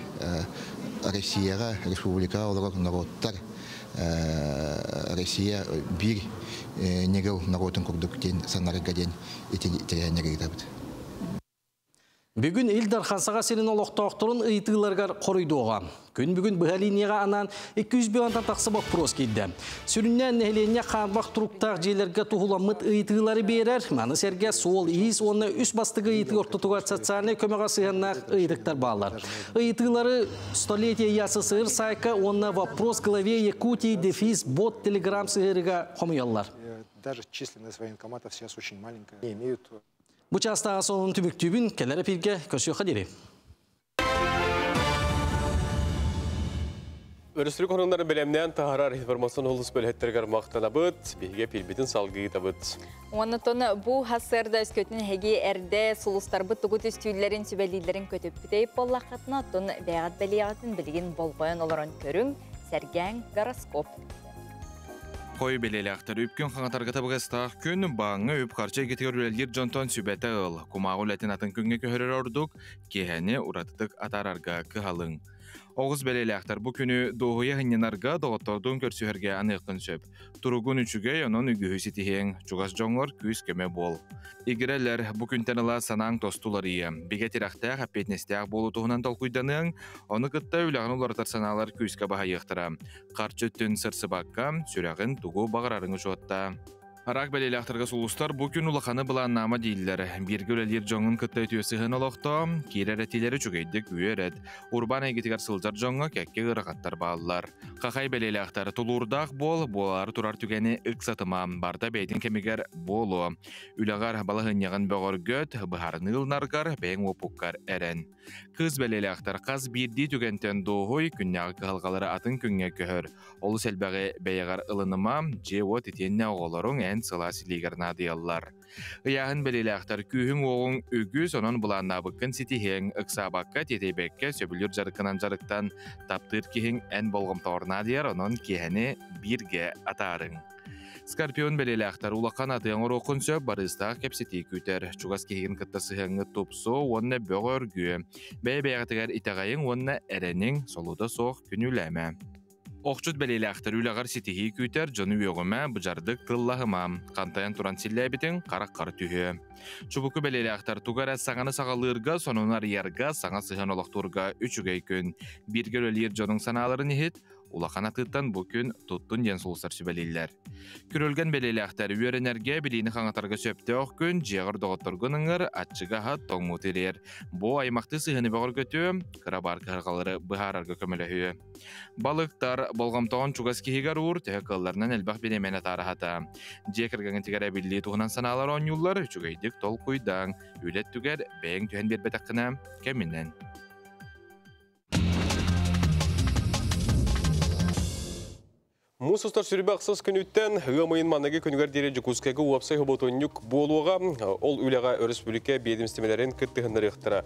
S7: Россияға, республика олар народтар Россия bir негел народын күрдік ден санарыға ден етерәнері етабыд.
S6: Бүгін Илдар Хансаға сенің олықтауқтырын ұйтығыларғар қорыйды оған. Күн бүгін бұғалинеға анан 200 бейонтан тақсы бақ прос кейді. Сүріннен нәхлене қанбақ тұруқтақ жейлерге тұғыламыд ұйтығылары берер. Маны сәрге сол иіс, оны үс бастығы ұйтығы ортытуға социальный көмеға сығаннақ ұйтықтар бағалар. Ұйтығылары столетия ясы сығыр сайқа, оны вопрос главе Якутии дефис бот телеграм сығырыға қомыялар.
S8: Даже численность военкоматов сейчас очень маленькая. Не имеют...
S6: Bu çasta sonun tümüktübün kellere pirge köşüyor kadiri.
S1: Örüstürük onunların bilemden taharar informasyon olus bölhetlerger maqtanabıt, bilge pilbitin salgıyı tabıt.
S2: Ondan bu hasırda üskөtün hegi erde sulustarбыт tugut üstüylerin sübelilerin kötüp biteyip bollaqatına ton beğat beliyatın bilgin bolgoyan olaran körün sergen goroskop.
S11: Koy belelekter üpkün xangatarga tabıgastaq gün bağını üp qarça getirülelgir jonton sübete ıl. Kumağul etin atın künge köhörür orduk, keheni uratıtık atararga kıhalın. Oğuz belelekter bu günü doğuya hınyanarga doğuttordun körsüherge anıqın söp. Turugun üçüge onun ügühü sitihen, çugas jongur küs köme bol. İgireller bu güntenila sanang tostularıyı. Bigetiraqtaq apetnestaq bolu tuğunan tolkuydanın, onu kıtta ülağın ulartar sanalar küske baha yıqtıra. Qarçı tün sırsı bakka, sürağın tuğu bağırarını şotta. Arak belelekterge sulustar bu gün ulaqanı bulan nama değiller. Bir gölelir jongun kıtta ötüyösühün oloqta, kirer etileri çögeydik üyeret. Urban egitigar sılcar jonga kekke ıraqattar bağlılar. Qaqay belelekter tulurdaq bol, bolar turar tügeni ıqsatıma, barda beydin kemiger bolu. Ülağar balahın yağın böğür göt, bıharını ılnargar, beyin opukkar eren. Kız belelekter qaz birdi tügenten doğuy, künnağı kıhalgaları atın künge köhör. Olu selbeği beyagar ılınıma, jevo titenne oğularun en sılasiligar nadiyallar. Iyağın belelekter kühün oğun ügü sonon bulanna bıkkın sitihen ıqsabakka tetebekke söbülür jarıkınan jarıktan taptır kihin en bolğum tornadiyar onun kiheni birge atarın. Skorpion belelekter ulaqan atığın orokun söp barıstaq kepseti küter. Çugas kihin kıttasıhını topso onna böğürgü. Bey-beyğatigar itağayın onna erenin soluda soğuk günüleme. Oqçut belelekter ülağar sitihi küter jonu üyögüme bıjardık kıllahıma. Kantayan turan sillebitin qarak-qar tühü. Çubuku belelekter tugara sağanı sağalırga sonunar yarga sağa sıhan olaqturga üçügey gün. Bir gölölyer jonun sanaları nihit, ulaqan atıttan bu gün tuttun yen sulusar sübeliller. Kürölgen belelekter üyerenerge bilini xangatarga söpte oq gün jeğir doğutturgun ыңыр atçıga hat toğmutiler. Bu aymaqtı sıhını bağır götü, kırabar kırgaları bıhararga kömülehü. Balıktar bolgamtoğun çugas kihigar uğur tühekıllarından elbaq benemene tarahata. Jekirgen tigara billi tuğunan sanalar on yullar üçügeydik tol kuydan. Ület tüger beğen tühen bir betakına keminden.
S1: Мусустар сүрбе ақсыз күніттен ғымайын маннағы күнігер дере жүкізкегі уапсай ғыботонюк болуға ол үліға өріспүліке бейдімстемелерін күттігінлер еқтіра.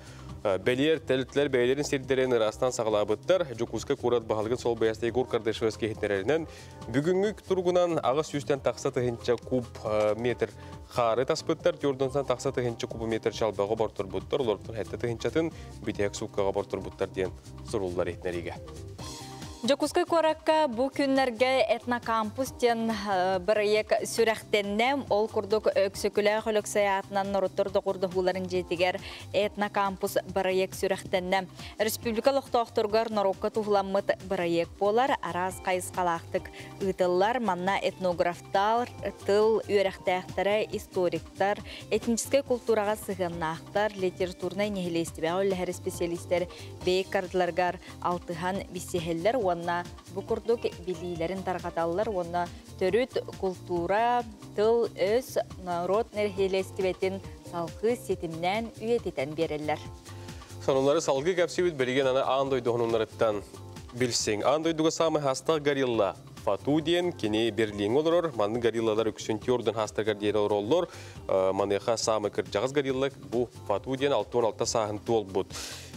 S1: Бәлер, тәлітлер бәйлерін сердерін ырастан сағылабыттар, жүкізкі құрат бағалығын сол бәястай ғор қардашығыз кейтнерерінен бүгінгі тұрғынан ағыз үстен тақса тұхынча куб метр қары таспыттар, жордонсан тақса тұхынча куб метр шалбаға бортыр бұттар, олардың әтті тұхынчатын бітек суққаға бортыр бұттар ден сұрулар етнериге.
S2: Жокускай коракка бу күннерге этнокампустен проект сүрәхтеннем ол курдук өксөкүлә холок саятынан норотторды курдугуларын жетигер этнокампус проект сүрәхтеннем республика лохтоохторгар норокка тухламмыт проект болар араз кайыскалактык ытыллар манна этнографтар тыл үйрәхтәхтәре историктар этнический культурага сыгыннактар литературный нехилестибә специалисттер бейкардларгар алтыхан бисехеллер онна букурдук билилерин таргаталлар онна төрүт культура тыл өс народ нерхелестибетин салкы сетимнен үйетитен берелер.
S1: Сонунлары салгы кәпсибит берген аны андойду хонунларыттан билсең. Андойдуга самы хаста горилла Фату диен кини Берлин олорор, манны гориллалар үксүн тиордун хастагар дейер олороллор, маныха самы кыр жағыз гориллак бу Фату диен 6-16 сағын туол бұд.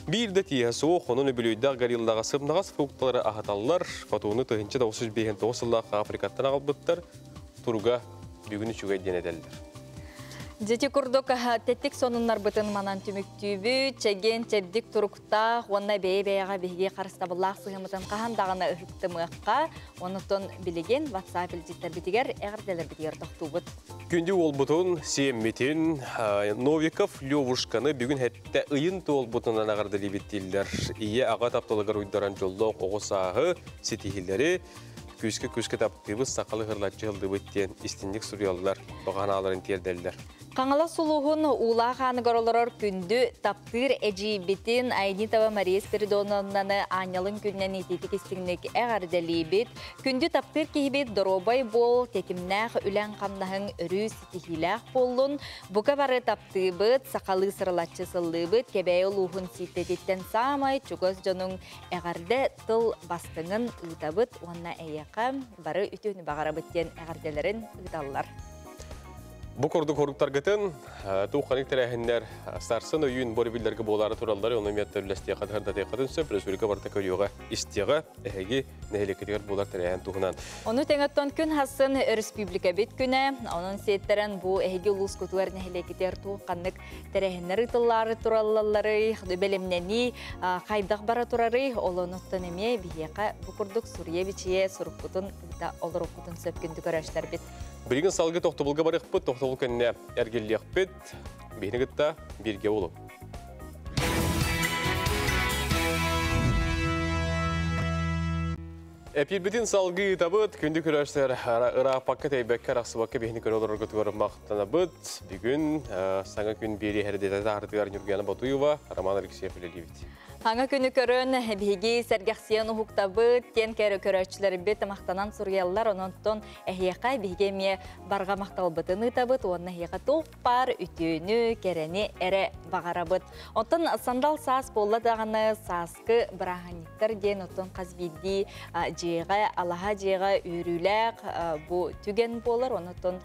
S1: Бирді тие соқ, оның өбілуйда гориллаға сымнағас фрукталары ағаталылар, Фатуны тұхынчы 95 жыллақ Африкаттан ағалбыттар, тұруға бүгіні чүгай ден әдәлдер.
S2: Дети курдук теттик сонуннар бытын манан түмүктүүбү, чеген чебдик туруктаа, онна бей-бейга биге карыстабыллах сыгымытын кахандагына ыхыктымыкка, онутон билеген WhatsApp илжиттер битигер, эгерделер битигер токтубут.
S1: Күнді ол бұтын Семмитин, Новиков, Левушканы бүгін әтті ұйын туол бұтынан ағардылы біттелдер. Ие аға таптылығыр ұйдаран жоллық оғысағы сетихілері күскі таптыбыз сақалы ғырлатчы ғылды бүттен істіндік сүриялылар бұғаналарын терделдер.
S2: Қаңала сұлуғын ұла қанығыр олар күнді таптыр әжейбетін Айнитова Мария Спиридоновнаны анялын күннен ететік істігінік әғардәлі бет. Күнді таптыр кейбет доробай бол, текімнәқ үлән қамнағын үрі сетихиләқ болын. Бұқа бары тапты бұд, сақалы сырылатчы сылды бұд, кебәй ұлуғын сетететтен самай, чүгіз жонын әғарды тыл бастыңын ұйтабыд, онына әйеқа бары үтіні бағара бұттен әғарделерін ұйталылар.
S1: Бұл көрді көріктар ғытын, туққаник тәрәхіндер сарсын өйін борибілдергі болары туралары, оның метті үлістеге қадығырда тейқатын сөп, республика барта көріуға істеға әйгі нәхелекетігер болар тәрәхін туғынан.
S2: Оны тәңіттон күн хасын республика бет күні, оның сеттерін бұл әйгі ұлыс көтуар нәхелекетер туққанық тәрәхіндер ұтылары туралалары, бәлемнені қайдақ бара турары, олонуттан әме бейеқа бұл күрдік Сурия бечие сұрықпытын олар оқытын сөп күнді көрәштер бет.
S1: Бірігін салғы тоқтыбылға барық бұд, тоқтыбыл кәніне әргелі әқпет, бейіні ғытта бірге олып. Әпелбетін салғы табыд, күнді көрәштер ұрақ паққа тәйбәккә рақсы баққа бейіні көрі олар ғытығыр мақтана бұд. Бүгін саңа күн бері әрдеті ағыртығар Нюргияны Батуева, Роман Алексеев үлелейбет.
S2: Аңа күні көрін бігі сәргәқсиян ұхықтабы, тен кәрі көрәтшілері бет мақтанан сұрғалылар, онынтон әйеқа бігі ме барға мақталбытын ұтабыд, оны әйеқа тоқ бар, үтіні, кәрәне әрі бағарабыд. Онтын сандал саас болладағаны саасқы бірағаниттар ден, онтын қазбейді жеға, алаға жеға үйріләқ бұ түген болыр, онтын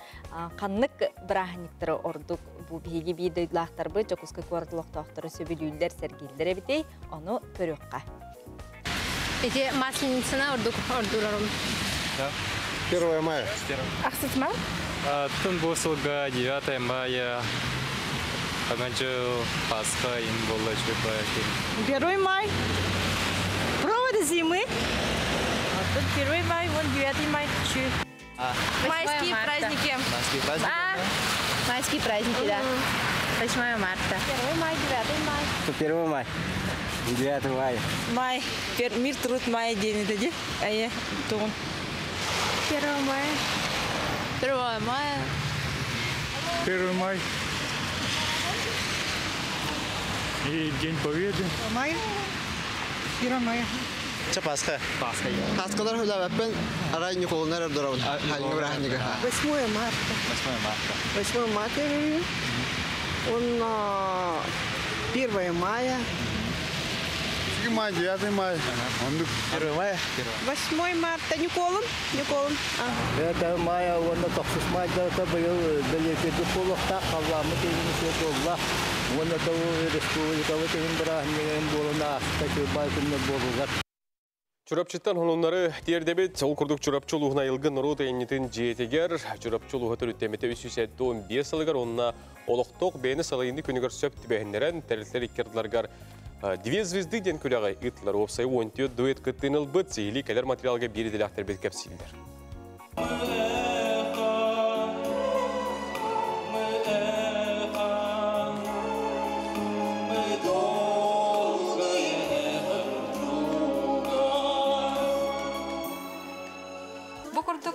S2: қаннық бірағаниттары ордық. Бұл бігі бейді ұйлақтар бұд, жоқызқы көрділіқтақтары сөбілілдер сәргелдер әбітей, оны көріққа.
S22: Эти масленицына ордурарым.
S8: 1 мая.
S22: Ақсыз ма?
S13: Тун босылға 9 мая. Ағанчы Пасха ин болла чөпа.
S22: 1 май. Проводы зимы. Тут 1 май, вон 9 май. Майские праздники.
S3: Майские праздники?
S22: Майские праздники, да. 8 марта. 1 май, 9 май.
S15: 1 май. 9 мая.
S22: Май. Мир, труд, май, день это где? А я тон. 1 мая. 1 мая.
S13: 1 май. И День Победы.
S22: Май. 1 мая.
S15: Че Пасха?
S13: Пасха.
S15: Пасхалар хулабаппен арай николнар ордорон.
S22: 8 марта. 8 марта. Он 1 мая.
S17: май, 9 май.
S15: 1 мая.
S10: 8 марта Николын.
S15: Это мая, он на 9 мая, это был далеко до полоста, қаламы тегін сөз он это республикалы тегін бірағын болына, такой байкынны болуғар.
S1: Чурапчыттан хонуннары тердебет, ол күрдік чурапчылуғына илгін ұру тәйінетін жетегер, чурапчылуғы түріттеметі 315 сылығар, онына олықтық бәйіні салайынды күнігер сөп тібәхіндерін тәрілтер иккерділарғар 2 звезды ден көліғай ұйттылар опсайы 14 дуэт күттіңіл бұд сейілі кәлер материалға береділі ақтар бет кәпсейлер.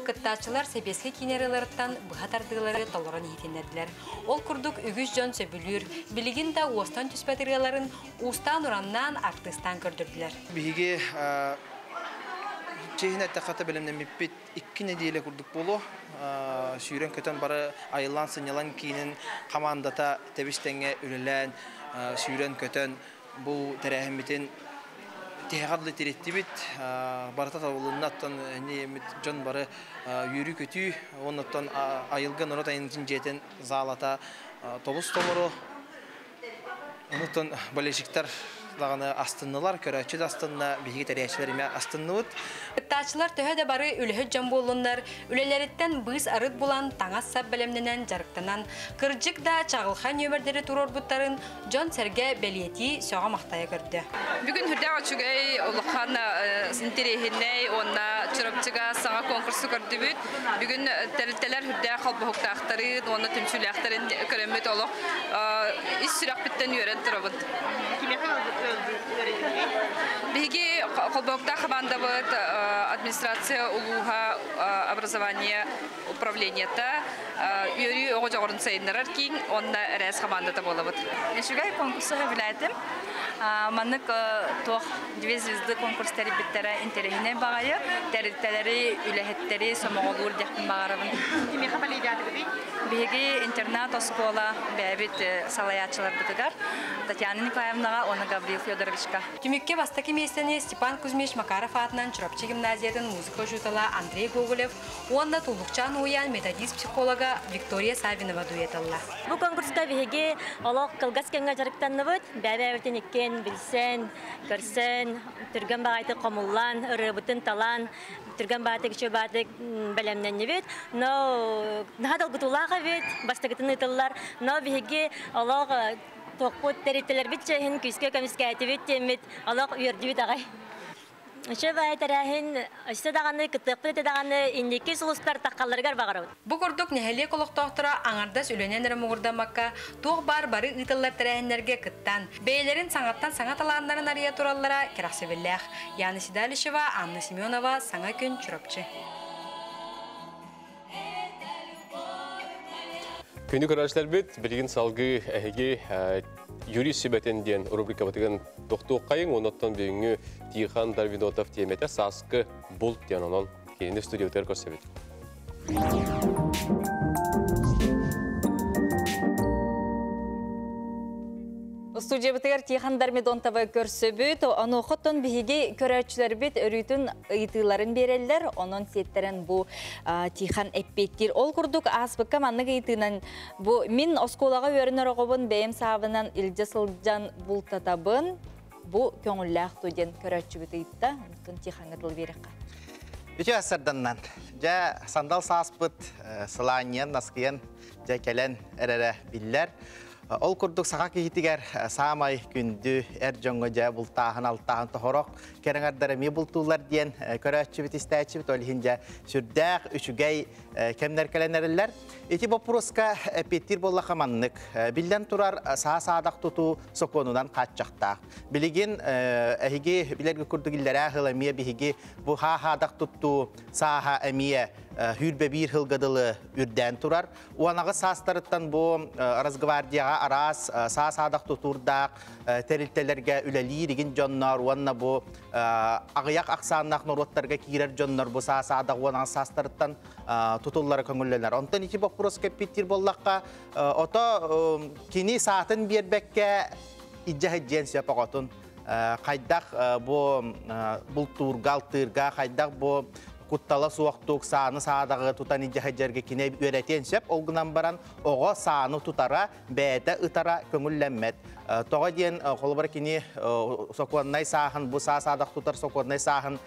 S9: Кыттачылар себеске кинерелерттан бұғатардығылары толырын етенеділер. Ол күрдік үгіз жон сөбілір, білігін да уостан түспәтірелерін ұстан ұраннан артыстан көрдірділер.
S14: Бігі чейін әтті қата білімнен меппет 2 неделе күрдік болу. Сүйрен көтен бары айылан сынялан кейінін қамандата тәбістенге үлілән сүйрен көтен бұл тәрәхімбетін Tehadlı teretti bit, barata tavulunun attan neyemit can barı yürü kötü, ondan ayılgan orada incincetin zalata tobus tomuru, ondan baleşikler dağını astınlılar, körəçi astınla bilgi tereyişlerime astınlıvıd.
S9: Kıttaçılar töhədə barı ülühü can bolunlar, üleleritten bız arıd bulan taŋas sab bələmnenen jarıqtanan, kırcık da çağılxan yömerderi turorbutların John Serge beliyeti soğa maqtaya gördü.
S10: Bugün hürde açıgay oluqan sintirehiney, ona çırapçıga sağa konkursu gördübüt. Bugün terilteler hürde qalbı hoqtaqtarı, ona tümsülü aqtarın körəmmet oluq. İş süraq bitten yören turabıd. Kime qaldı? Беги Колбокта командовать администрация улуга образования управления-та Юрий Огожорн Сейнерар Кинг он рез командата болабыт.
S16: Шугай конкурсы хавлайтым. Маннык тох 2 звезды конкурстары биттера интерегине багайы, терителери, үлехеттери, сомоголур дяхтын багарабын. Кими хабали дядыгы? Беги интернат оскола бәбит салаячылар битигар. Татьяна Николаевнага, оны Гавриил Федоровичка.
S9: Тюмекке бастаки местене Степан Кузьмич Макаров атынан Чурапчы гимназиятын музыка жутала Андрей Гоголев, онда Тулукчан уян методист психолога Виктория Савинова дуэталла.
S16: Бу конкурска беги олох кылгаскенга жарыктаныбыт, бәбәбитен иккен билсен, көрсен, түргөн багайты комуллан, ырыбытын талан, түргөн багайты кичи багайты белемненнебит, но нахадал гутулага бит, бастагытын ытыллар, но беги олох тоқпот терителер битчехин күскө комиссия бит темит алак үйөрдүбүт агай. Шебай тарахин истедаганы кытыкпыт даганы индики сулустар таккалларга багарабыт.
S9: Бу көрдүк нехеле колоктоктора аңардас үлененер мугурдамакка туг бары ытыллар тарахинерге кыттан бейлерин саңаттан саңат алаандарын арыя тураллара кераксебеллях. Яны Сидалишева, Анна Семенова, Саңа күн Чурапчы.
S1: Күні көрәшілер бет, білген салғы әйге Юрий Сибетенден рубрика батыган тоқтуық қайын, онаттан бүйіңі Тихан Дарвинотов теметі сасқы бұлт ден онын кейінді студия өтер көрсебет.
S2: Студия бітігер Тихан Дарвинотовы көрсөбіт, оны оқыттын бігі көрәтшілер бет өрүйтін ұйтыларын берелдер, оның сеттерін бұл Тихан әппеттер. Ол күрдік аспыққа маннығы ұйтынан бұл мен осколаға өрінер оғыбын бәйім сабынан үлде сылжан бұлтатабын бұл көңілләқ студент көрәтші біті ұйтта, ұнтын Тихан ғыдыл беріққа.
S15: Үті асырданнан, жа сандал саспыт, сыланиян, наскиян, жа кәлен әрәрі биллер. Ол күрдік саға кейтігер самай күнді әр жоңғы жа бұлтағын алтағын тұхырық керіңардары ме бұлтулар дейін көрәтші біт істәтші біт олығын жа сүрдәқ үшігей кәмдер кәленерілер. Эти вопроска петтір болла қаманнық. Білден тұрар саға-сағадақ тұту соқонудан қатчақтақ. Білеген әйге білергі күрдігілері ғыламия бігі бұл ха-хадақ тұту саға әмия хүрбе bir hılgadılı ürden turar. Uanağı sastırıttan bu razgvardiyağa aras sağ-sağdaq tuturdaq teriltelerge üleliyirigin jonlar. Uanna bu ağıyak aksanlaq norotlarga kirer jonlar bu sağ-sağdaq uanağı sastırıttan tutulları köngüllerler. Ondan iki boproska pittir bollaqqa oto kini saatın bir bekke icca heccensiya paqotun Қайдақ бұл турға, алтырға, қайдақ бұл Kuttala suaqtuq saanı sağdağı tutan icahıcarga kine öğreten söp, olgunan baran oğa saanı tutara, bəyədə ıtara köngüllənmət. Toğa diyen kolubara kini sokuannay sağın, bu sağdaq tutar sokuannay sağın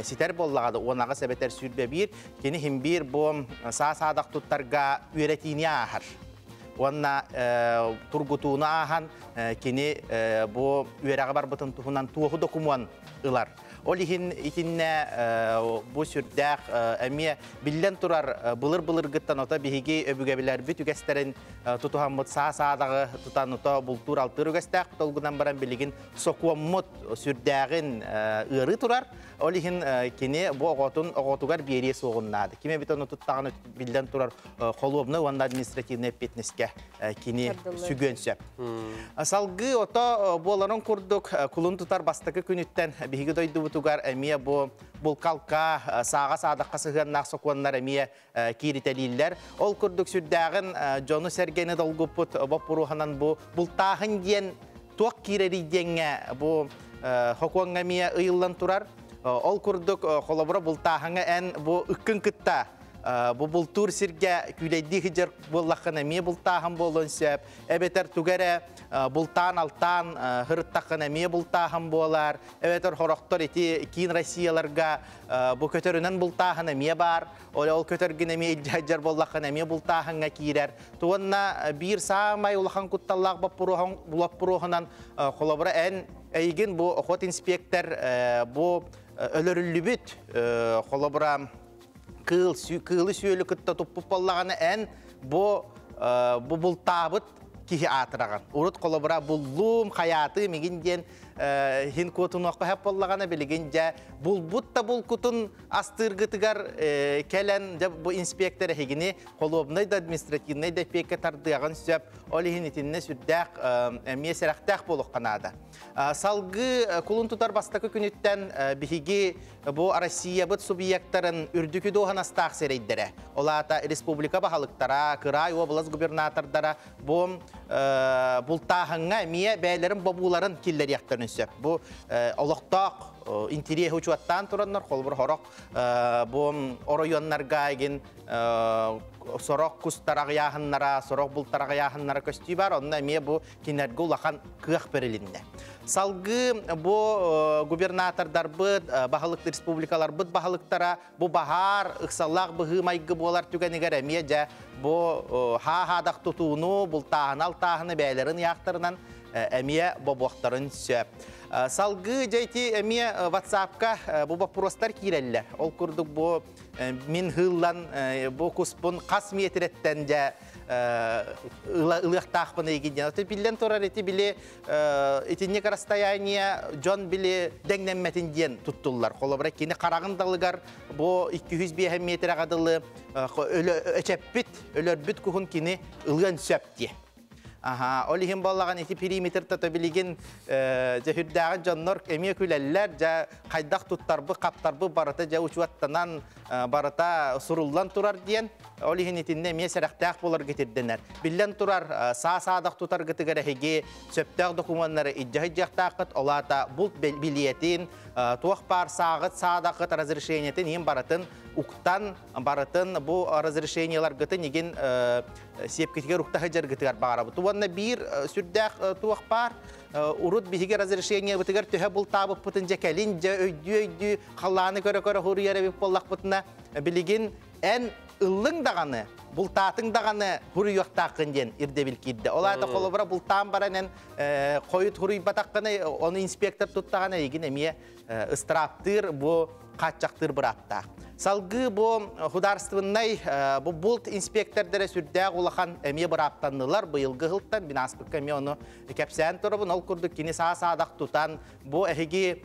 S15: siter bollağadı, onağa sebeter sürbe bir, kini himbir bu sağdaq tutarga öğretini ahar. Onna turgutuğunu ahan, kini bu öğreği bar bıtın tuğunan tuğu dokumuan ılar. Olihin itinne bu sürdək əmiyə bilən turar bılır gıttan ota bihigi öbügebiler büt ügəstərin tutuhammut sağdağı tutan ota bultur altır ügəstək tutulgunan baran biligin sokuammut sürdəğin ırı turar. Olihin kini bu oğotugar beriye soğunnadı. Kime bit onu tuttağını bilən turar kolubnu onda administrativne petniske kini sügön söp. Salgı ota bu oların kurduk kulun tutar bastakı günütten bihigi doydu tugar emiye bu kalka sağa sağdaqqa sığannaq sokuanlar emiye kiriteliler. Ol kurduk sürdağın Jonu Sergeni dolguput bopuruhanan bu bultağın diyen tuaq kireri diyenge bu hokuan emiye ıyıllan turar. Ol kurduk kolabora bultağına en bu ıkkın kıtta. Bu bultur sirge küleydi hıcar bollaqın emiye bultağın bolun söp. Ebeter tugere bultağın altan hırıttaqın emiye bultağın bolar. Ebeter horoktor eti kiin Rossiyalarga bu kötörünen bultağın emiye bar. Ol kötörgün emiye ilcajar bollaqın emiye bultağına kirer. Tuğunna bir samay ulaqan kuttallaq bulappuruğunan kolabora en eygin bu okot inspektor bu ölörüllü büt kolabora kılı süylü kıtta toppup bollağını en bu bultabıt kihi atırağın. Urut kolabora bullum hayatı migin diyen hin kutun oqqa hep bollağını biligince bulbut da bul kutun astırgıtıgar kelen bu inspektör hegini kolobnay da administrativnay da peke tardığın söp olihin itinne sürdaq emiye seraqtaq boluq kanada. Salgı kulun tutar bastakı günütten bihigi bu Rossiya bıt subyektların ürdükü doğan astaq sereydere. Olata Respublika bahalıktara, kıray oblast gubernatordara bu bultağına emiye beylerin babuların killeri yaktarın söp. Bu oloqtaq interiye huçuattan turanlar kolbur horok bu oroyonlar gaygin sorok kustaraq yahınlara, sorok bultaraq yahınlara köstü var. Onunla emiye bu kinerge ulaqan kıyaq berilinde. Salgı bu gubernatordar bıd, bahalık respublikalar bıd bahalıktara bu bahar ıqsallaq bıhı maygı bolar tügeniger emiye bu ha-hadaq tutuğunu, bultağın altağını beylerin yaqtırınan emiye boboqtarın söp. Salgı jayti emiye WhatsApp'ka bu baprostar kirelle. Ol kurduk bu min hıllan bu kuspun qasmiyetiretten ılıq taqpını egin. Bilden torar eti bile etinlik rastoyaniya John bile dengnenmetin diyen tuttular. Kolabra kini qarağın dalıgar bu 200 metre qadılı öçepbit, ölörbüt kuhun kini ılığın söp diye. Aha, olihin bollağın eti perimeter tatabiligin hüddağın canlar emiye küleller, qaydaq tuttarбы, qaptarбы barata uçuattanan barata surullan turar diyen, olihin etinde emiye seraqtaq bolar getirdiler. Billen turar sağdaq tutar gıtıgara hege söptaq dokumanları icahıcaqtaqıt, olata bult biliyetin, tuaq par sağdaqıt razрешениятын ем баратын, uqtan baratın bu razрешениялар gıtı negin sepketiger uqtağı jar gıtıgar bağırabı. Tuvanna bir sürdaq tuaq par, urut bihiger razрешение bıtıgar tühe bultabı pıtınca kelince öydü qallanı köre huriyere bir bollaq pıtına biligin en ıllın dağını, bultatın dağını huriyuqtaqın den irdebil kidde. Olayda kolobra bultağın baranen koyut huriy bataqını onu inspektor tuttağına egin emiye ıstraptır bu qaçaqtır bıraptaq. Salgı bu hudarstvenay bu bult inspektörlere sürdəq ulaqan emiye bıraptandılar. Bu yılgı hılttan binaspık emiye onu kepsen torabın ol kurduk kini sağdaq tutan bu ehigi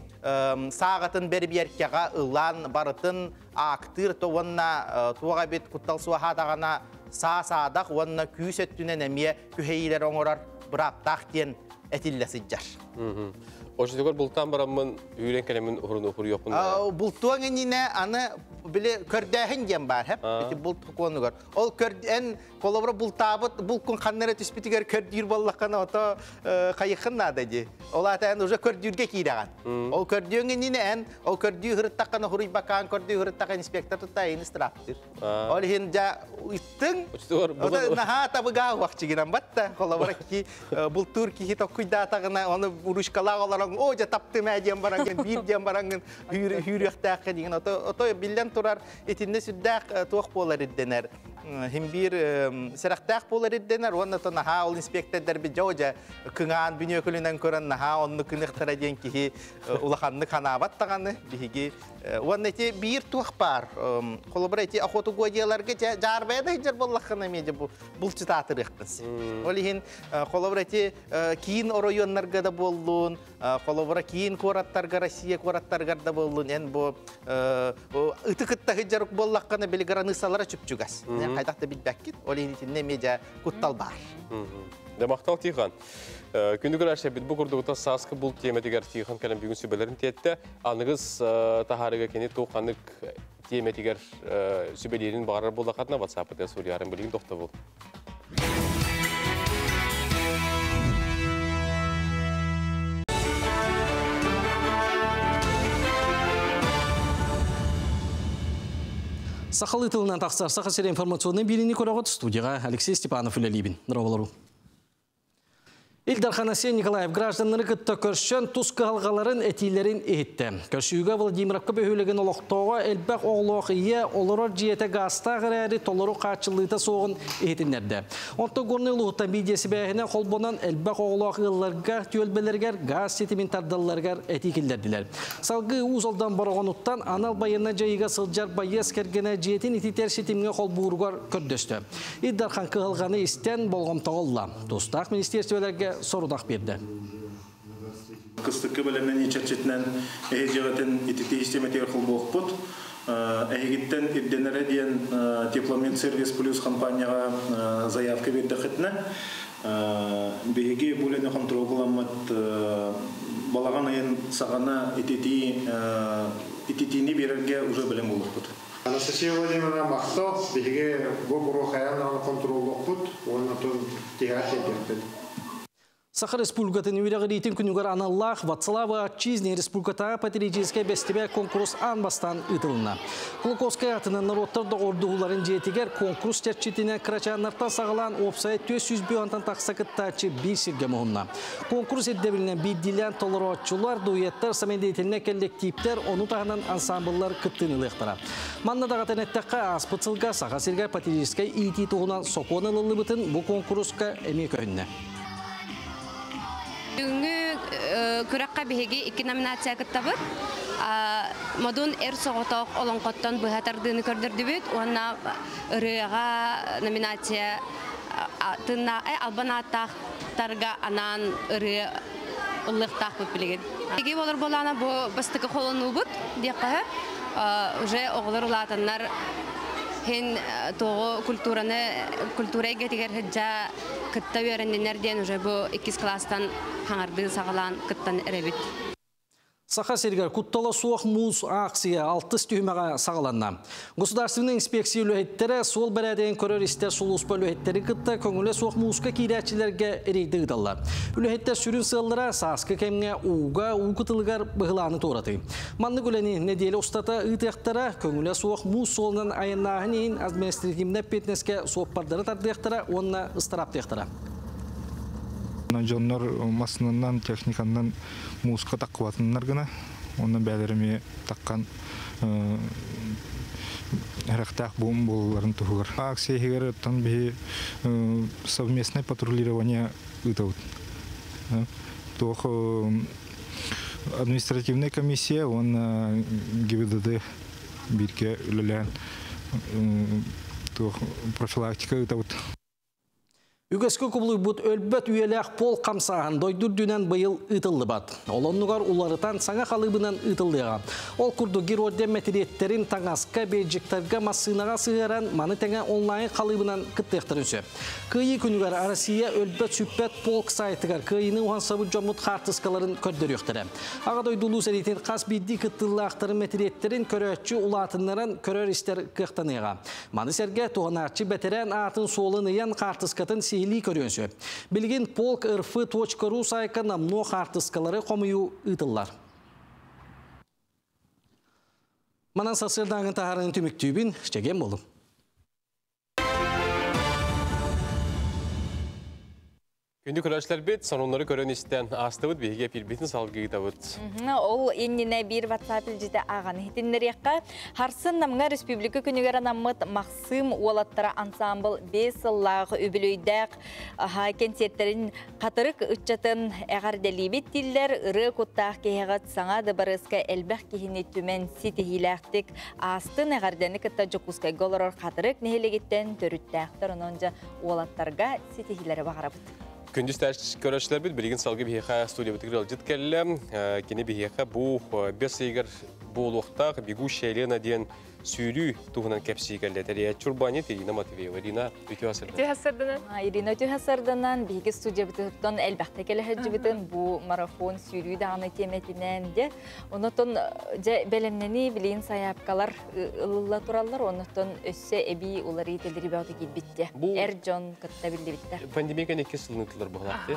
S15: sağatın beri yerkeğa ılan barıtın aktır toğanna tuğa bit kuttal suahadağına sağdaq onunla küyüs öttünen emiye küheyler oğurar bıraptaq diyen etillesi jar.
S1: Oşuduğlar bultan baramın üyren kalemin uhuru yokun.
S15: Bultuğun enine ana bile kördehin gen var hep. Peki bultuğu konular. Ol körden kolabora bultabıt bulkun kanlara tüspitiger kördür ballakana ota kayıkın nadadı. Olatan uca kördürge kidagan. Ol kördüğün enine en ol kördüğü hırtakana huri bakan kördüğü hırtakan inspektör tutayın instruktör. Ol hinca ittin. Ota naha tabaga vakti giren batta kolabora ki bultur ki hito kuidatagana onu uruşkala olarak oja taptı mecem barangın bir cem barangın hürüyakta kadın oto bilden turar etinde süddak tuğ polar dener hem bir seraktak polar dener onu to naha ol inspektör derbi joja kıngan bünyökülünden kören naha onu kınıktara den ki ulakanlı kanabat taganı bihigi onu eti bir tuğ par kolaborati ahotu gojalarga jarbeda hicer bollakana mece bu bulçutatı rıhtınız olihin kolaborati kiin oroyonlarga da bollun kolobora kiin korattarga Россия korattarga da bollun en bu ıtıkıtta hiceruk bollakana belgaranı salara çüpçügas kaydakta bilbekit olihin içinde mece kuttal bar
S1: Demaktal Tihan. Kündükür aşağı bu kurduğuta saskı bul tiyemetiger Tihan kalem bugün sübelerin tiyette anıgız taharıga keni toğanık tiyemetiger sübelerin bağırar bollakatına WhatsApp'ta soruyorum bilgin dokta bul.
S6: Сахалы тылынан тақсар сақасыр информационный биrini көрағыт студияға Алексей Степанов үлелейбін. Нұрабалару. Илдарханасы Николаев гражданлары күтті көршін тұсқы алғаларын әтейлерін ехетті. Көршіуге Владимировка бөхілеген олықтауға әлбәқ оғылуақ ие олырар жиеті ғаста ғырәрі толыру қачылыйта соғын ехетінерді. Онты көрні ұлғыттан бейдесі бәйіне қолбонан әлбәқ оғылуақ ғылларға, түйелбелергер, ғаз сетімін тардалларғар әтекілдерділер. Салғы ұзалдан бараған ұттан анал байына жайыға сылжар байы әскергені жиетін ититер сетімге қол бұғырғар көрдісті. Илдархан қығылғаны істен болғамтағылла. Достақ министерствелерге sorudaq berdi.
S18: Kıstıkı bölümden içerçetinden eheceğetin ititi istemetir kılboğuput. Ehegitten iddenere diyen Teplomет Servis Plus kompanyaga zayavka verdi xitne. Behegi bulene kontrol kılamat balağan ayın sağana ititini bererge uca bölüm oluput.
S8: Анастасия Владимировна Махто, беге гобро хаянна контрол лопут, оны тон тигате берди.
S6: Саха Республикатын үйрегі рейтін күнігер аналлах Вацлава Отчизне Республиката патрiotiske бестебе конкурс анбастан ұтылына. Кулковская атынан народтарды ордуғыларын жетігер конкурс терчетіне крачаннартан сағылан опсай 400 бүйантан тақсақыттачы бір сирге мұғынна. Конкурс еддебілінен биддилен толыруатчылар, дуеттер, самендейтіліне коллективтер, оны тағынан ансамбллар күттініліқтіра. Маннадағы тәнеттіққа аспыцылға саха сирге патрiotiske ити туғынан соқуанылылы бұтын бұл конкурска әмек өйінне.
S19: Бүгінгі күраққа бігеге 2 номинация күттабыд. Модун әр соғытақ олонқоттан бұхатардыны көрдірді бүд. Онна ұрыға номинация албанаттақтарға анан ұры ұлықтақ бүд білеген. Бігей болыр болана бұл бастықы қолыну бүд. Деқі уже оғылыр ұлатынлар Хен тоғы культурайға тегер хыджа кытта үйерінденерден уже бұл 2 класстан хаңарды сағылан кыттан әребет.
S6: Саха сергер куттала суақ муз акция 6 түймеға сағыланна. Государственный инспекция үліхеттері сол бәрәден көрер істер сұлуспа үліхеттері кытта көңілі суақ музға кейдәтчілерге әрейді ғыдалла. Үліхеттер сүрін сыллыра сасқы кәмге уға уқытылығар бұғыланы тораты. Манны көлені неделі ұстата ұйтықтара көңілі суақ муз солынан айыннағын ең административне петнеске соқпардары тардықтара, онына ыстараптықтара.
S20: Jonlar masınından, teknikandan muska takıvatınlar gına. Onun bəlirimi takkan heraqtaq bombaların tuğur. Aksiyalar tan bir совместное патрулирование ытаут. Тох административная комиссия, он ГИБДД бирке үлелен тох профилактика ытаут.
S6: Үгескі күбілі бұд өлбөт үйелек пол қамсаған дойдур дүнен бұйыл ұтылды бат. Олоннығар уларытан саңа қалыбынан ұтылдыға. Ол күрді героден мәтіреттерін таңасқа бейджіктерге массынаға сығаран маны тәңе онлайн қалыбынан күттектірінсі. Күйі күнігер Россия өлбөт сүппет полк сайтығар күйінің оған сабы жомут қартысқаларын көрдір өқтірі. Аға дойдулу сәретін қас бидді күттілі ақтырын мәтіреттерін көрөтчі улатынларын көрөр істер қықтаныға. Маны сәрге туғанарчы бәтерен атын солын ұян қартысқатын сихили көрөнсө. Билген полк rf.ru сайқа намно қартысқалары қомыю ұтылар. Манан сасырдаңын тағарының түміктүйбін шеген болым.
S1: Күнді көрәшілер бет, сононлары көрін істен астығыд бейге пилбетін салғы ғытавыд.
S2: Ол еніне бір WhatsApp үлжеті ағаны хетінлер еққа. Харсын намға республика күнігер анамыд мақсым олаттара ансамбл 5 сыллағы өбілөйдәк концерттерін қатырық үтчатын әғарделейбет диллер ұры көттақ кейғат саңа дыбарысқа әлбәқ кейіне түмен сетихиләқтік астын әғардені кітта жүкускай голорор қатырық нехелегеттен төріттәқтір онынжа олаттарға сетихилері бағарабыд.
S1: Күндіз тәш көрәшілер біт, білген салғы бейхе студия бітігір алжыт кәлі. Кені бейхе бұл бес егер бұл оқтақ бігу шәйлена ден сүйрі туғынан кәпсі кәлі. Тәрия Чурбанет, Ирина Матвеева. Ирина өте
S2: ғасырданан. Ирина өте ғасырданан бейге студия бітігірден әлбәқті кәлі әджі бітін бұл марафон сүйрі дағаны теметінен де. Онытын бәлемнені білейін саяпқалар ұлыла тұралар, онытын өсі әбей олары етелері бәуді келбетті. Әр жон күтті білді бітті.
S1: Пандемияға неке сылынытылар бұғалақты?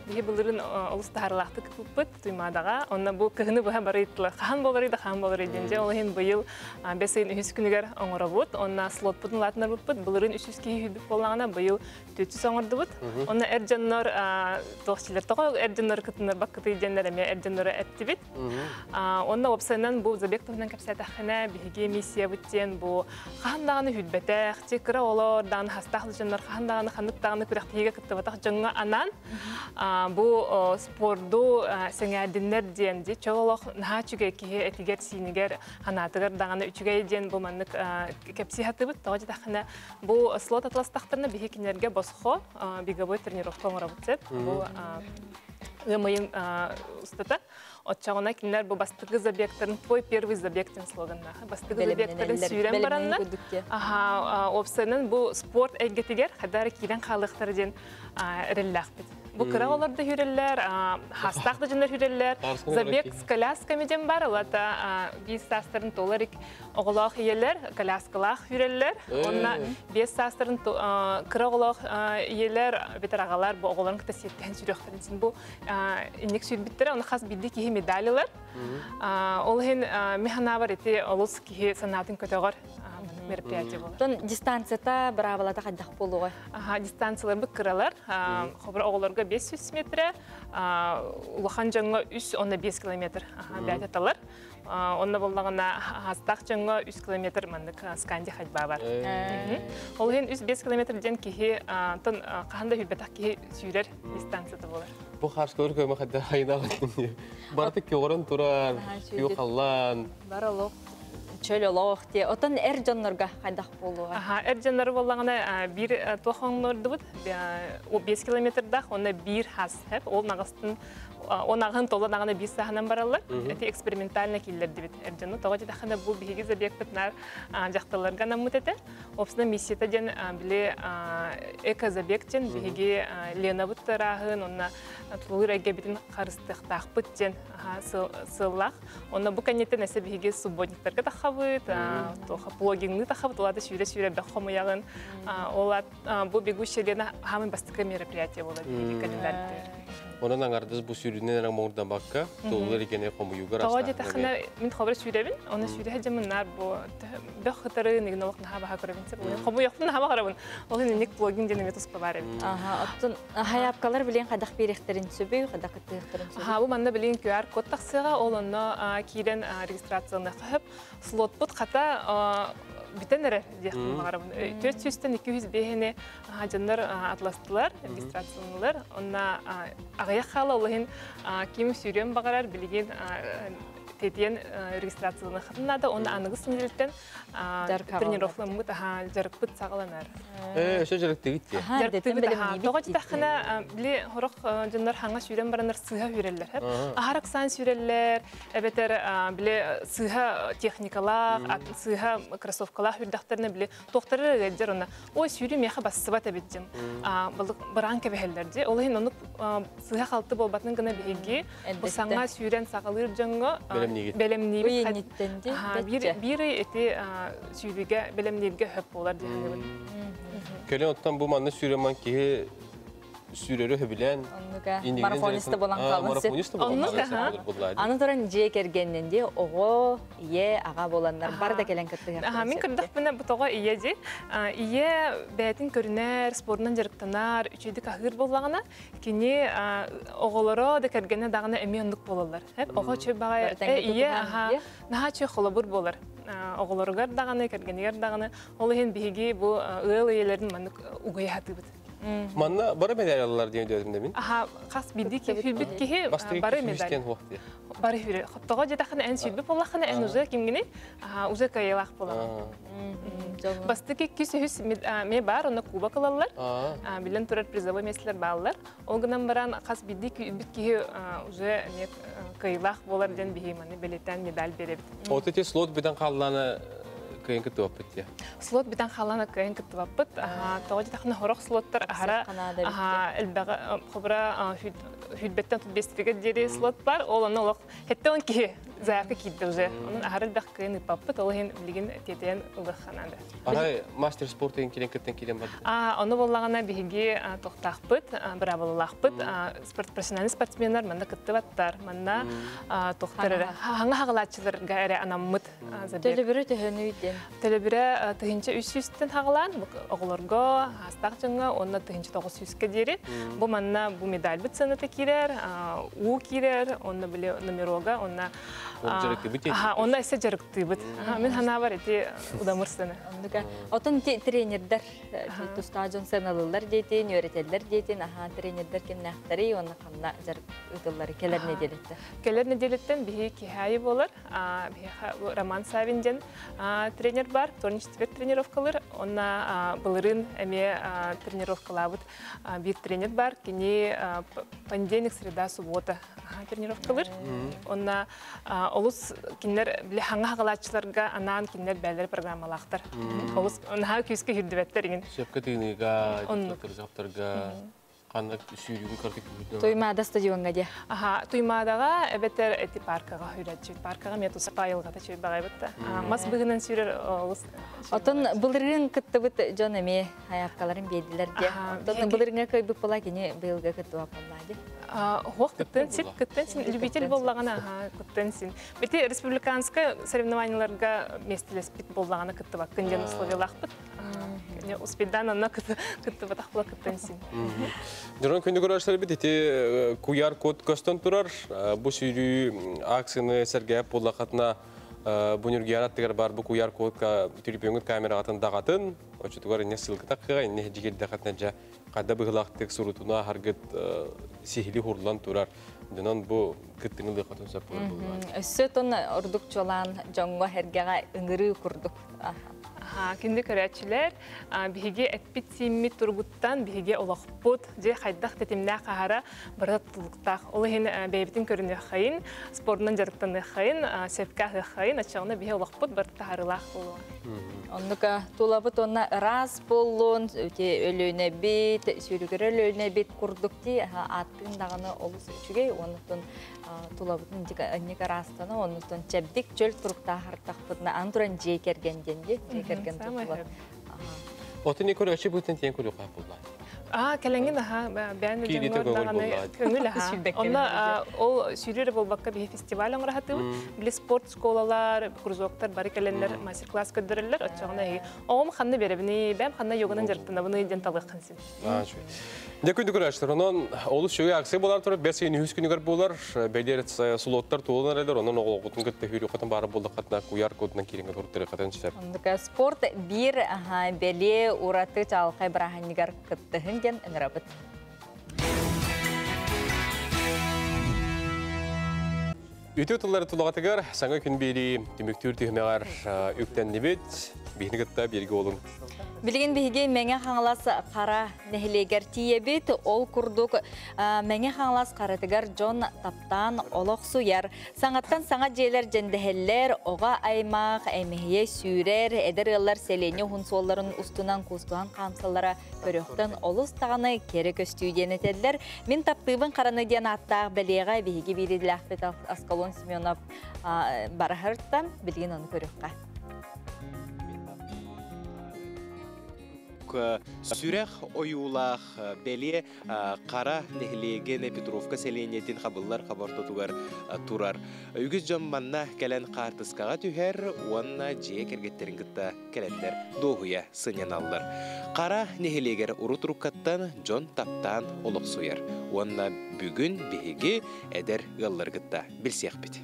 S12: Бейге бұлырын ұлыстағарлақты күппіт тұймадаға. Онна бұл күхіні бұға бары етілі. Қан болар еденде. Ол ең бұйыл бәсейін үхіз күнігер оңыра бұд. Онна слот бұдын латынар бұд. Бұлырын 300 кейі хүбіп болағына бұйыл 400 оңырды бұд. Онна әржаннар тоқшылар тоғы әржаннар күтінар баққыты едендер әме әржаннары әтті бет. Онна опсайынан бұл Забектовнан кәпсәтәқіне бейге миссия бұттен бұл қағандағыны хүтбәтәқ, текірі олардан хастақлы жандар қағандағыны қандықтағыны күрәқтіге күтті батақ жаңға анан бұл спорду сәңәдінлер дейінді чоғылық наға чүге кейі әтігер синігер қанатығыр дағаны үчіге дейін бұл мәнік кәпсі хаты бұд. Тоғы жетақына бұл слот атыластақтарына бейге кенерге босқо бегабой тренировка оңыра бұтсеп. Бұл ғымайын ұстата. Отчағына келінер бұл бастығы забектерін, твой первый забектен слоганна. Бастығы забектерін сүйрен баранна. Опсайынан бұл спорт әйгетігер, қадары кейден қалықтар ден әрелләқ бет. Бұл қыра оларды хүрелер, хастақты жындар хүрелер. Забек с колясками ден бар, олата 5 састарын толарик оғылақ иелер, коляскалақ хүрелер. Онна 5 састарын қыра оғылақ иелер, бетер ағалар бұл оғыларын күті сеттен сүректірінсін. Бұл инек сүрбіттері, оны қас білді кейі медалилар. Ол хен механавар еті олыс кейі санатын көтеғар мероприятие болды.
S2: Тон дистанцията бравалата қаддақ болуға?
S12: Дистанциялар бұл қыралар. Қобыр оғыларға 500 метрі, ұлыған жаңға 3-5 километр бәйт аталар. Онна болдағына хастақ жаңға 3 километр мәндік сканди қадба бар. Ол хен 3-5 километрден кейі қағанда хүрбетақ кейі сүйрер дистанцияты болар.
S1: Бұл қаршылар көмі қадда қайнағын. Бартық кеғырын тұрар, кеу қалан.
S2: Баралық. Чөл олақ де. Отын әр жонларға қайдақ болуға?
S12: Әр жонлары болағына бір тоқаңларды бұд. 5 километрдақ, оны бір хас. Ол нағыстың онағын толы нағына 5 сағынан баралар. Әті эксперименталына келдерді бет. Әр жоны тоға жетақында бұл бейгі забекпіт нар жақталарға намыт әті. Опсына миссията ден біле эко-забектен бейге лена бұттырағын, онына тұлғыр әге бетін қарыстықтақ бұттен сыллақ. Онына бұл кәнеттен әсі бейге субботниктарға тақабыт, блогингні тақабыт, олады сүйре-сүйре бәқ қомыяғын. Бұл бейгі шелена хамын бастықы мероприятие болады бейге календарды.
S1: Онан аңардыз бұл сүйрінен әрің маңырдан баққа, толылар екені қомыюғыр
S12: астағын. Тоға жетақына мен қобыр сүйребін, оны сүйре әжімінар бұл бәқ қытары неген олық наға баға көребінсіп. Қомыяқтың наға бағарабын. Ол енек блогин денеме тұспа бар ебін.
S2: Оттын хаяпқалар білен қадақ беректерін сөбей, қадақ қытықтырын сөбей?
S12: Бұл манда білен QR код тақсыға, ол оны кейден регистрацияны қығып, слот бұд қата бітенері дектің бағарабын. 400-200 бейіне жандар атластылар, регистрациялылар. Онна ағаяқ қалы олығын кемі сүйрен бағарар, білеген тетен регистрацияны хатынады, оны анығыз сендерден тренировкаламы жарықпыт сағаланар.
S1: Өші жарықты бітті?
S12: Жарықты бітті. Тоға жетақына біле хорақ жындар хаңа сүйрен баранар сыға хүрелер. Ахарақсан сүйрелер, әбетер біле сыға техникалар, сыға кроссовкалар хүрдақтарына біле тоқтары рәддер оны. Ой, сүйрі меха бассыбат әбетден. Баран кәбәхелдерде. Олығын оны сыға қалты болбатының гына бейге, бұсаңа сүйрен сағалыр жаңға бәлемнейбі. Бірі әте сүйріге бәлемнейбіге хөп болар дейін.
S1: Көлен оттан бұл манны сүйреман кейі сүйрері хөбілен
S2: марафонисті болан қалын. Аны тұрын жек ергенненде оғы, ие, аға боландар бар да келен кіттігер.
S12: Мен кірдік бұны бұтоға ие де. Ие бәйтін көрінер, спорынан жарықтанар, үшейді қағыр болағына, кене оғылары да кәргені дағына әме ондық болалар. Оғы чөй бағай, ие, наға чөй қолабыр болар. Оғыларығар дағаны, кәргенегер дағаны, олы хен бейге бұл ұғыл иелерін мәнік ұғай хаты бұд.
S1: Манна бары медалялар дейін дөдімді мен?
S12: Қас білді ке, хүлбіт кеге бары медаль. Бары хүрі. Қоптоға жетақына ән сүйбі болақына ән ұзы кемгені ұзы кайылақ болағын. Басты ке күсі ме бар, оны куба қылалар. Білін тұрар призовой меселер балылар. Олғынан баран қас білді хүлбіт кеге ұзы кайылақ болар ден беймені белеттен медаль беребді.
S1: Оты те слот бідан қалыланы кайын күтті ваппыт я?
S12: Слот бідан қаланы кайын күтті ваппыт. Тоғы жетақына хорақ слоттар ағара әлбәға қобыра хүлбеттен тұтбестігі дері слот бар. Ол оны олық хетті он ке заявка кейді уже. Оның ағара әлбәқ кайын үпаппыт. Ол ең білген тетен ұлық қанады.
S1: Арай мастер спорттың келен күттен келен бады?
S12: Оны болағына бейге тоқтақпыт, бір абылылақпыт. Профессиональный спортсменлар манда күтті баттар. Манда тоқтары. Хаңа хағылатшыларға әрі анаммыт забер. Телебире тыгынча 300-тен хағылан, оғылырға, астақ жаңа, онна тыгынча 900-ке дері. Бұл манна бұл медаль бұт сынаты керер, у керер, онна біле номерога, онна... Онна әсе жарықты бұт. Мен хана бар әте ұдамыр сыны.
S2: Отын тренердер, стадион сыналылар дейтін, өретелдер дейтін, тренердер кеннәқтары, онна қамна жарық ұтылары келеріне делетті.
S12: Келеріне делеттен бігі кехайы болар, Роман Савинден тренер бар, вторник четверг тренировкалар, онна былырын әме тренировкалабыт бір тренер бар, кене понедельник, среда, суббота тренировкалар. Онна олыс кенлер біле хаңа хағалатшыларға анан кенлер бәлер программалақтар. Олыс онна көзге хүрдібәттер еген.
S1: Шепкі тыйныға, жақтарға, қанық сүйрігін қырқып көрді.
S2: Туймада стадионға де?
S12: Туймадаға әбеттер әті паркаға хүрәт. Паркаға метусы пайылға да чөй бағай бұтта. Мас бұғынан сүйрер олыс.
S2: Отын бұлырын күтті бұт жон әме аяққаларын бейділер де. Отын бұлырынға көйбік бола кені бұйылға күтті вапалла де?
S12: Хоқ күттен сен, любитель болағана күттен сен. Бәте республиканская соревнованияларға местелес бит болағана күтті бақ. Күнден условиялақ бұт. Успедан анна күтті бәтақ бола күттен сен.
S1: Жұрын күнді көрәшілер бит, QR код көстен тұрар. Бұл сүйрі акцияны сәргәп болға қатына бұнырге араттығар бар бұл QR кодқа түріпеңіт камера атын дағатын. Очытығар не сылғы таққыға, не жегелді қатына жа қада бұғылақтық сұрутына харгыт сихили хурлан тұрар. Дынан бұл күттіңілді қатын сәп болар.
S2: Өссі тон ұрдық жолан жоңға әргеға үңірі күрдік.
S12: Күнді көрәтшілер бігі әтпет сеймет тұрғыттан бігі олақпыт, же қайдақ тетімді қағара бұрат тұлықтақ. Олы хен бәйбітін көріне қайын, спорынан жарықтаны қайын, сәпкі қайын, атшағына бігі олақпыт бұртта арылақ болуға.
S2: Онныға тұлабыт онна рас болуын, өте өліне бет, сүйрігір өліне бет күрдік де, аттың дағаны олыс үшіге, онықтың тұлабытын әнеге растаны, онықтың чәбдік жөл тұрықта ақтақ бұтына андыран жекергенден де, жекерген тұлабыт.
S1: Оты не көрі өші бұтын тен көрі қап болды?
S12: Кәләңген бән жаңғырдағаны көңіл. Онда ол сүйрері болбаққа бейі фестиваль оңырағаты бұд. Білі спорт школалар, крузоктар, бары кәлендер, мастер-класс көдірілер. Оғым қанны беребіні, бәм қанна йоғынан жарықтында бұны еден талық қансын.
S1: Ne күнді көрәштір? Онан олыс шөге ақсай болар тұрып, бәс ені үз күнігер болар, бәйлер сұлоттар туылын әрелер, онан оғыл құтын күтті хүрі құтын бары болды қатына QR кодынан керінгі тұрттыры қатын шәр.
S2: Спорт бір бәле ұраты чалқай бірағанегер күттіғын ден үңірабыт.
S1: Үтө тыллары тулағатыгар, саңа күн бейли түміктүр түймеғар үктенді бет, бейінігітті берге олың.
S2: Білген бігі мәңе қаңылас қара нәхілегер тие бет, ол күрдік мәңе қаңылас қаратыгар жон таптан олық суяр. Саңаттан саңа жейлер жендігелер, оға аймақ, әмейе сүйрер, әдір ғылар селені ғынсуолларын ұстынан күстуған қамсалара көріқтін олыс тағаны кері көстүйден етелдер. Мен таптығын қараны ден аттағы бәлеға бігі береді ләқпет Аскалон Семенов барахырттан білген оны көріққа.
S4: Сүрәх ойулах бәле қара нехлеген Петровка селенетін қабыллар қабартотуғар турар. Үгіз жамманна кәлін қартысқаға түхер, онна жие кергеттерін күтті кәлендер доғуя сынен алылар. Қара нехлегер ұрут-руккаттан жон таптан олық суяр. Онна бүгін беге әдер ғаллар күтті білсеқ біт.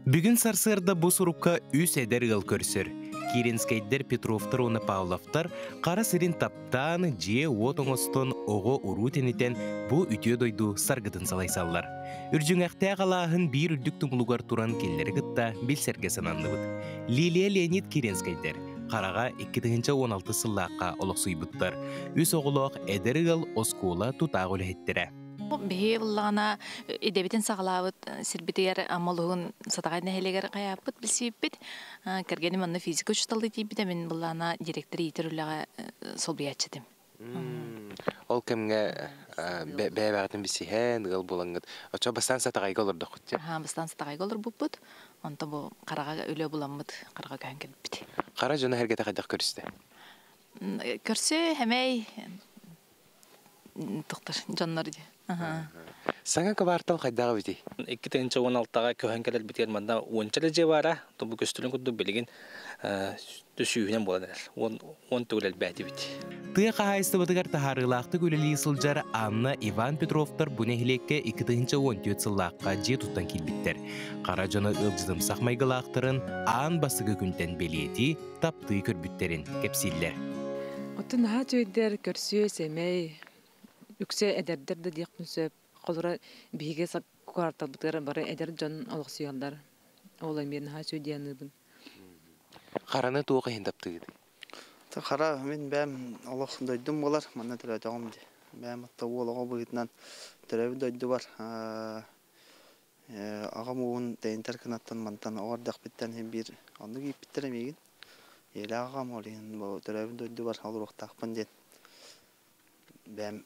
S21: Бүгін сарсырда бұс ұрукка үс әдер ғал көрсір. Киринскайдер Петровтар оны Павловтар қара сирин таптан же от оңостон оғы урутенетен бұ үте дойду саргытын салайсаллар. Үржің әқті ағалағын бір үрдік тұмылуғар туран келлері гытта білсерге сананды бұд. Лилия Леонид Киринскайдер қараға 2016 сыллаққа олық сұйбыттар. Үс оғылық әдері ғыл оскула тұтағы өлі хеттері.
S23: Бе буллана идебитен сагалабыт сирбитер амалугун сатагай нехелегер каяпыт билсиппит кергени манна физика учталды тибит мен буллана директор итерүлага солбиячтым.
S4: Ол кемге бәбәтен бисиһен гыл булангыт. Оча бастан сатагай голорды хутча.
S23: Бастан сатагай голор буппут. Онта бу карага өлө буламмыт, карага кәнгел бит.
S4: Кара жана хәргәтә кадак көрсте.
S23: Көрсө хәмәй доктор жаннар ди.
S4: Саңа кабартал қайдағы бити?
S24: 2016-ға көһен келер битер манда 10 же бара, тобу көстүлүн күдү билген төсүйүнөн болалар. 10 төлөл бәти бит.
S21: Тыя қағайысты бұтығар тахарылақты көлелі сылжар Анна Иван Петровтар бұнехілекке 2014 сыллаққа же тұттан келбіттер. Қара жаны ылжызым сақмайғылақтырын аң басығы күнтен белеті тапты көрбіттерін кепсиллер.
S25: Отын ха түйдер көрсүйе семей үксе әдердерді дейқпінсөп, қолыра бейге квартал бұтығар бары әдер жан олық сүйалдар. Олай мен ха сөйдейіні бұн.
S4: Қараны туғы хендапты еді?
S14: Қара, мен бәм олық дойдым болар, манна түрі өтіғым де. Бәм атта олығы бұғытынан түрі дойды бар. Ағам оғын дәйінтер кінаттан мантан оғардақ біттен бір анды кейіп біттер емеген. Елі ағам олығын түрі дойды бар, алыр оқтақпын ден. Бәм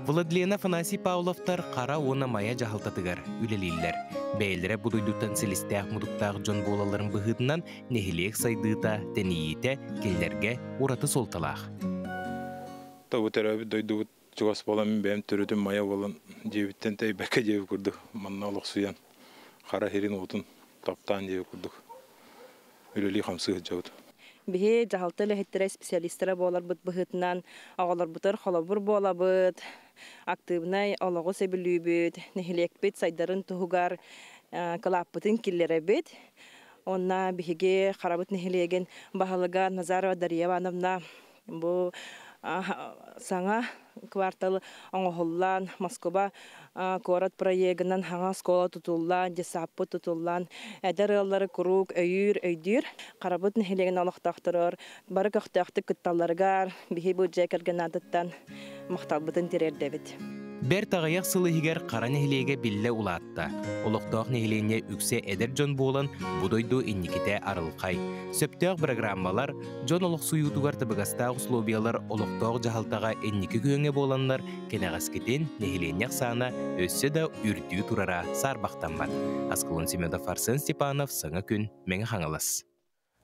S21: Владлена Афанасий Павловтар қара оны мая жағалтатығар үлелейлер. Бәйлері бұдойдуттан селістәқ мұдықтағы жон болаларын бұғыдынан нехилек сайдыта тәнейеті келлерге ораты солталақ.
S20: Табы тәрәбі дойдуғыт жүғас боламын бәйім түрідің мая болан жебіттен тәй бәкі жебі күрдік. Манна олық сұян қара херин отын таптан жебі күрдік. Үлелей қамсығы жауды.
S26: Бихе жахалты лехеттері специалистері болар бұд бұғытынан, ағалар бұтыр қолабыр бола бұд, активнай олығы сөбілі бұд, нехілек бұд, сайдарын тұғығар қылап бұтын келлері бұд. Онна бихеге қарабыт нехілеген бағалыға Назарова Дарья Ивановна бұл саңа кварталы оңғылан Москва корот проегінен хаңа скола тұтылан, десапы тұтылан, әдір аллары күрук, өйір, қарабыт нехелеген алықтақтырыр, бары қақтақты күтталарғар, бейі бұл жәкерген адыттан мақталбытын терер дәбет.
S21: Бәр тағаяқ сылы хигер қара нехилеге білі улатта. Олықтақ нехилене үксе әдір жон болан бұдойду инникете арылқай. Сөптеғ программалар, жон олық суютуғар табығастағы условиялар олықтақ жағалтаға инники күйіңе боланлар кенағаскетен нехиленеқ сана өсі да үрдүү турара сарбақтан бар. Аскалон Семенов, Арсен Степанов, Саңа күн, мәңі қаңылас.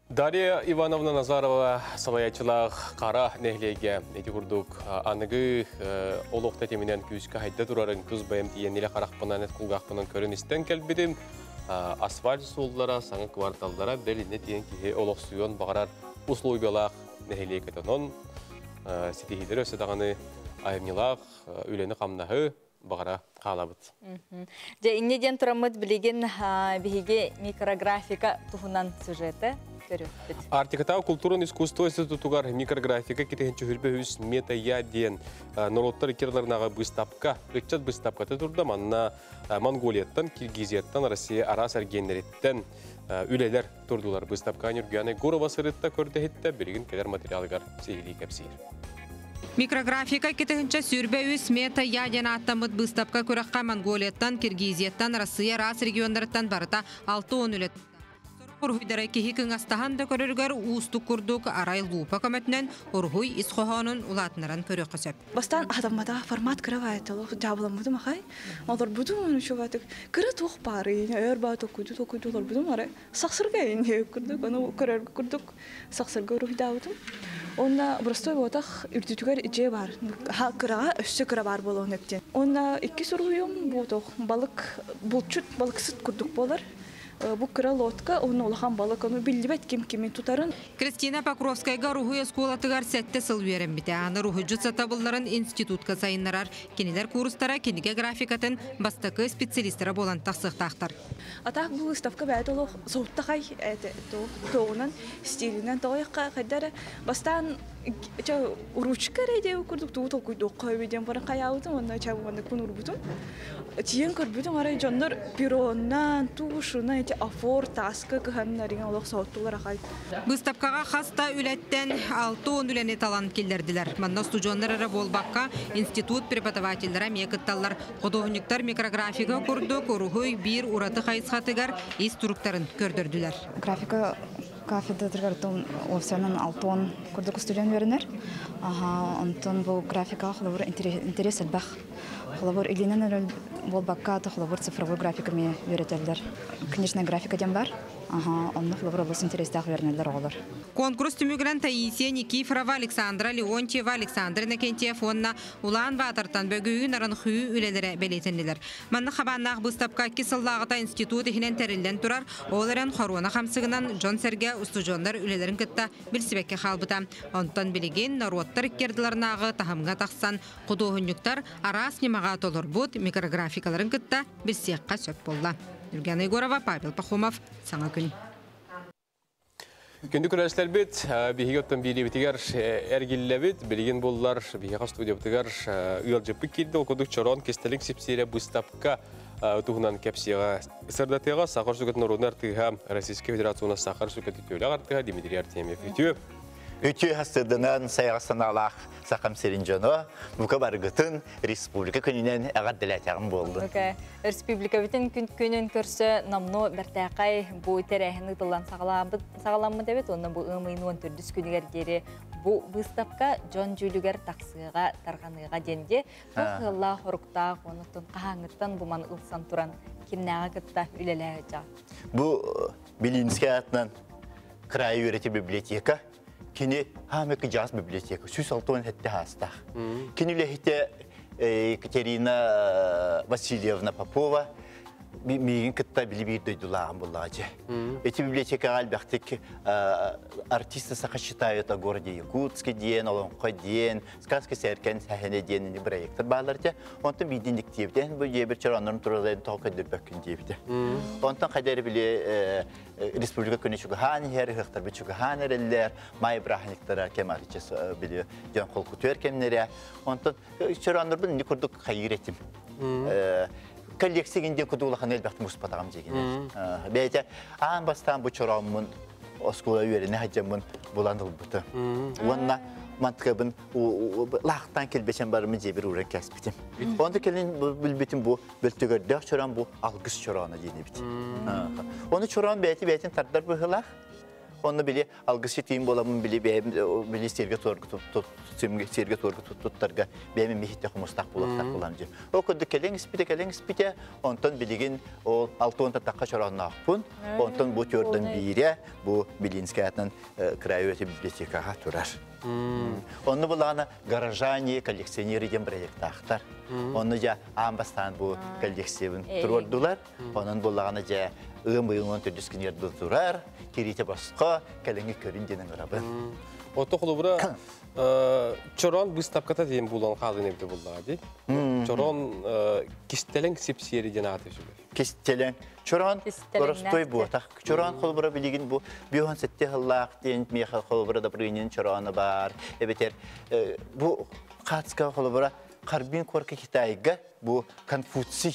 S1: Дарья Ивановна Назарова салаячылақ қара нәхлеге әті күрдік. Анығы олықта темінен күйіскі хайда тұрарын күз байым тиенелі қарақпынан әт құлғақпынан көрін істен кәлбедім. Асфальт солдылара, саңы кварталдара бәліне тиен кейі олық сүйон бағарар условиялақ нәхлеге тонон. Сетихидер өсі дағаны айымнилақ, үлені қамнағы бағара қалабыд.
S2: Иннеден тұрамыд білеген бігі микрографика тұхынан сюжеті.
S1: Артикатау культуран искусство институтугар микрографика кетенче хүрбөһүс мета я ден noloттар кирларнага быстапка, речат быстапката турда манна Монголияттан, Киргизияттан, Россия арас аргенлереттен үлелер турдулар быстапка нюргяны Гурова сырытта көрдехитте бирген келер материалыгар сейли кепсир.
S3: Микрографика кетенче сүрбөүс мета я ден аттамыт быстапка көрөкка Монголияттан, Киргизияттан, Россия арас региондарыттан барыта 6-10 үлет. Урхуйдара кихи кыңастахан да көрөргөр уустук курдук арай лупа көмөтүнөн урхуй исхохонун улатынаран көрөк көсөп.
S5: Бастан адамада формат кыравайт ол жабыламыды махай. Олар будун шугатык кыра тух бары, өрба токуйду олар будун ара. Саксырга эне курдук, аны көрөр курдук. Саксырга урхуйдабытым. Онна простой вотах үрдүтүгөр ije бар. Ха кырага өссө кыра бар болон эптен. Онна 2 сургуйум бутох балык булчут балыксыт курдук болар. Бу кыра лодка, оны улахан балык, оны билдибет ким-кимин тутарын.
S3: Кристина Покровскайга руху эсколатыгар сәтте сыл берен бите. Аны руху жүтса табылларын институтка сайыннарар. Кенелер курстара, кенеге графикатын бастакы специалистара болан тақсықтақтар.
S5: Атақ бұл выставка бәді олық соуттақай тоғынан, стилінен тоғайыққа қайдары. Бастан уручка рейдеу күрдік туғытыл күйді оқай беден барын қаяудым, онна чабуғанды күн ұрбутым. Тиен көрбүдім арай жондар бюронан, туғышынан, афор, таска кыханнарын олық соуттылар ақай.
S3: Выставкаға хаста үлеттен 6-10 үләне талант келдерділер. Манна студиондар әрі болбаққа институт преподавательдері мекітталар. Қодуғынықтар микрографика күрдік, ұрғой бір ұраты қайысқатығар инструктарын көрдірділер.
S7: Графика кафедралардан овсянан 6-10 күрдік студент вернер. Онтон бұл графика қылыбыр интерес әлбақ. Қылыбыр илинен болбаққа қылыбыр цифровой графиками веретелдер. Книжная графика дем бар. Онны қылыбыр облыс интерестақ вернелер олар.
S3: Конкурс түмігірін Таисия Никифорова, Александра Леонтьева, Александр Накентьев, онна Улан Батыртан бөгүйін арын хүйі үлелері бәлейтінлелер. Манны қабаннақ бұстапқа кесыллағыта институт ехінен тәрілден тұрар, оларын қоруына қамсығынан Джон Серге устужондар үлелерін күтті білсібекке қалбыта. Онтан білеген наруаттар керділернағы тахымға тақсан құдуғынюктар арас немаға толыр бұд микрографикаларын күтті білсеққа сөп болды. Юлиана Егорова, Павел Пахомов, Саңа күн.
S1: Күнді көрәшілер бет, бейгі өттен бейді бітігер әргелі бет, білген болылар, бейгі студия бітігер үйал жепі келді, оқыдық чорон кестелің сепсере бұстапқа тұғынан кәпсеға сырдатыға, сақар сүгетін ұрынар тұға Российская Федерацияна сақар сүгеті төлі ағартыға Дмитрий Артемьев үтіі.
S15: Үті хастырдынан саяғасын алақ сақам серін жоны, бұқа барғытын республика күнінен әғат діләтіғым болды.
S2: Республика бітін күнін көрсі намну бәртәқай бұ тәрәхіні тұлан сағаламы дәбет, оны бұ ұмайын 14 күнігер дері бұ бұстапқа жон жүлігер тақсыға тарғаныға денде, тұқылла қорықтақ, оны тұн қағаңыттан бұман ұлсан тұран кемнәға күтті үлеләгі жақ.
S15: Бұ Белинский атынан край өреті библиотека, Кини хамеки жаз библиотека, сүз алтуан хетте хастах. Кини лехите Екатерина Васильевна Попова, мигин кытта билибир дойдулағын бұллағачы. Эти библиотека албақтық артисты сақа считают о городе Якутске ден, Олонқо ден, сказка сәркен сәхене ден проекттар бағларда. Онтан бидіндік дейбден, бұл ебір чаранларын тұралайын тоқы дөбөккін дейбді. Онтан қайдары біле республика күні чүгіған ер, ғықтар бұл чүгіған әрелер, май брахниктара кемаричес біле ден қол күтер кемнері. Онтан чаранлар бұл не күрдік қайыр етім. Коллекцияңде күдулахан әлбәқті мұспатағам дегенер. Бәйте, аң бастан бұл чорамын, оскула үйеріне хаджамын бұландыл бұты. Онына мантықабын лақтан келбешен барымын жебір ұран кәспетім. Онда келін бүлбетім бұл бөлтігердіғ чорам бұл алғыз чораны дейіне бітім. Оны чорам бәйтін тардар бұғылақ. Onu bile algısı tiyim bolamın bile serge torgu tuttarga benim mihte kumustak bulaktak bulamcı. O kuduk kelen ispite ondan biligin o altında takka çoran nakpun ondan bu türden biri bu Bilinskayatın Krayöveti bibliotekaha turar. Onu bulana garajani koleksiyoneri dem proyektaktar. Onu ja ambastan bu koleksiyonu turdular. Onun bulana ja ığın türdüskün yerde durar. Kirite basqa, kalenge körün denen arabı.
S1: Oto xulubura Çorон bıstapkata diyeyim bulan kalın evde bullağı değil. Çorun kistelen sipsiyeri cenatı şöyle.
S10: Kistelen. Çorun gorostoy bu. Çorun kolbura bilgin bu. Biyon sette hallak diyen miha kolbura da birinin çorunu var. Evet bu katska kolbura karbin korku kitayga bu Konfutsi.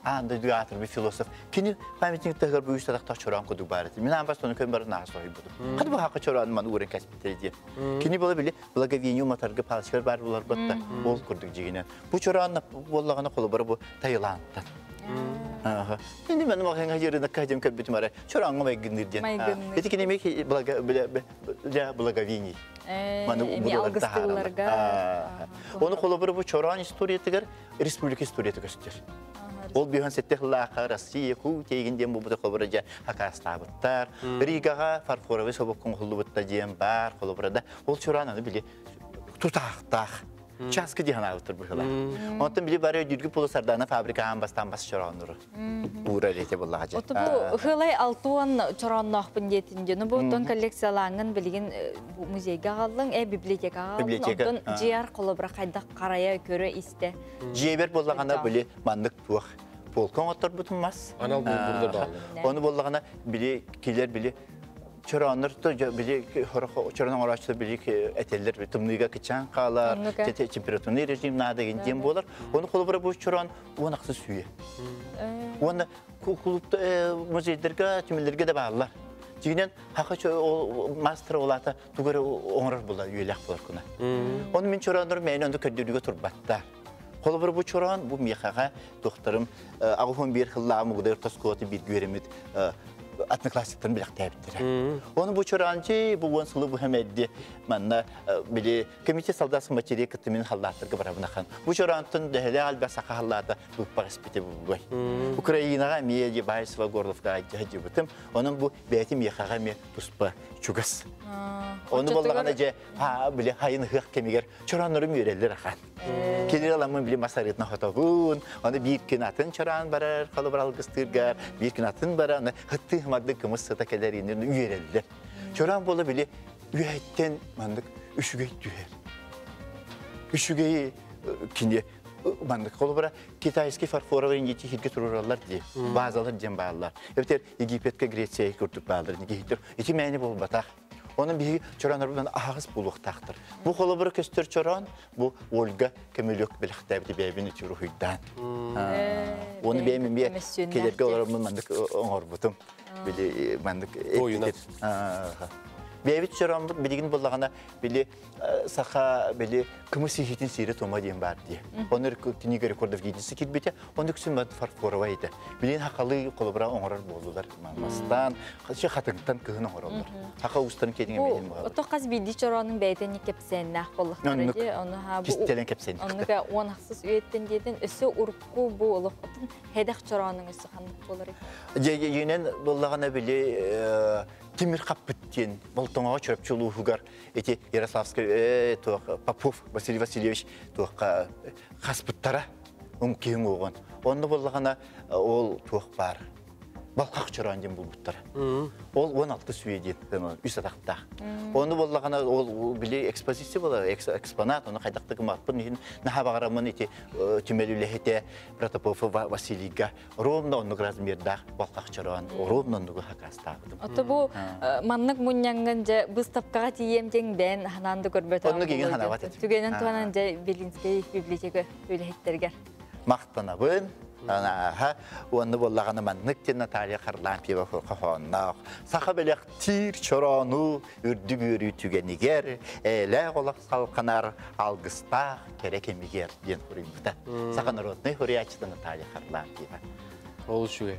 S10: Anda duyatır bir filosof. Kini pamitin tağır bu işe tak çorun kodu barati. Minan bastonu kömber nasoy budu. Hadi bu hakka çorun man uğren kasbitleri diye. Kini böyle bile blagavinyu matarga palşkar bar bular batta. Bol kurduk jigine. Bu çorun bollagana kolbura bu Tayland'dan. Şimdi benim bakın yerine kaçım köpütüm ara. Çorangı maygundur diye. Eti ki demek ki blagavini.
S2: Emi algıstırlarga.
S10: Onu kolabora bu çorağın istoriyetigar, Respublika istoriyeti gösterir. Ol bir hansette hıllaqa Rossiya ku teginden bu da kolabora hakastabıttar. Rigaga farfora ve sobokun hulubutta diyen bar kolaborada. Ol çorağını bile tutaqtaq. Çaskı diye anlatır bu hıla. Ondan bile bari dürgü pulu sardana fabrika bastan bas çorağınları. Uğra lete bullaca.
S2: Oto bu hılay altuan çorağın akbın yetince. Bu ton kolleksiyalanın bilgin bu müzeyge aldın, biblioteka aldın. Ondan ciğer kolabora kayda karaya göre iste.
S10: Ciğer bollağına böyle mandık tuğ. Polkon otur bütünmez.
S1: Anal burada bağlı.
S10: Onu bollağına bile kiler bile çorağınlar da bile çorağın araçta bile eteller ve tımnıga kıçan kalar, temperaturunu rejim nada gideceğim bolar. Onu kolabora bu çorağın o naksı suyu. Onu kulüpte müzeylerge, tümlerge de bağlılar. Çünkü hakikaten master olata tugara onar bular, üyelik bular kuna. Onu min çorağınlar meyne onda kördürüge turbattar. Kolabora bu çorağın bu mihaga doktorum ağın bir hıllağımı gıdar toskoti bir göremit atlı klasikten bilak tebittir. Onu bu çorağıncı bu vansılı bu hemeddi manna bile komite saldası materiye kıtımın hallattırgı barabına kan. Bu çorağın dehele albasaka hallata bu paraspite bu boy. Ukraynaga miye bayis ve Gorlovka hacıbıtım. Onun bu beyti mihaga mi puspa çugas. Onu bollağına ce ha bile hayın hık kemiger çorağınları müreller akan. Kelir alamın bile masaretna hotabun. Onu bir gün atın çorağın barar kalabra algıstırgar. Bir gün atın barar hıttı madde kımız satakeler indirin üyereller. Çorağın bolla bile üyetten mandık üşügey düher. Üşügeyi kindi mandık kolabra Kitayski farfora ve İngilizce hilki tururallar diye. Bazılar cembağlar. Evet Egipet'e Gresya'ya kurtup bağlar. İki meyni bol batak. Onun bir çorağınlarından ağız buluqtaqdır. Bu kolabora köstür çorağın, bu Olga Kemelyok bilaqtabdi beyabini çuruhuydan. Onu beyimin bir kelerge olarımın mandık oğurbutum. Bili mandık etiket. Beyabi çorağın bilgin bollağına bili sağa bili kımı sihitin siri toma diyen var diye. Onlar tiniga rekordov gidisi kilbete, onu küsün farforavaydı. Bilin hakalı kolabora oğurar boldular. Mastan, şey hatırlıktan kığın oğurlar. Haka ustanın kedine beyin bağlı.
S2: Oto qaz bildi çorağının beyteni kepsenlah bolluqları diye.
S10: Kistelen kepsen.
S2: Onunla on haksız üyetten diyeden ösü urku bu oluqtun hedek çorağının ösü kanlık bolar.
S10: Yenen bollağına bili Timir Kapıttin, Boltonağa çöpçülüğü hügar, eti Yaroslavski, Popov, Vasily Vasilyevich, Kaspıttara, kim oğun. Onu bollağına ol tuğ var. Balkaq çorağın bulbutlar. Ol 16 süyedin, üst adaqta. Onu bollağına ol bile ekspozisiya bolar, eksponat, onu qaydaqtı qımatpın. Naha bağıramın eti tümelülehete, Protopov, Vasilyga, Romda onu Grazmirda, Balkaq çorağın, Romda onu hakastağıdım.
S2: Oto bu manlık munyangınca bıstapkağa tiyemcen ben hanandı görbet
S10: ağabey. Onu gegen hanavat etim.
S2: Tügenen tuğanınca Belinskey biblioteka öylehetterger.
S10: Maqtanabın. Onu bollağına manlık Natalya Karlampiyeva hoqaqonaq. Saqa belek tir çorağını ürdügürü tügeniger, ele olaq salqanar algısta kerek emiger diyen huruyumda. Saqa narodnay huriyatçıda Natalya Karlampiyeva.
S1: Ol şuge.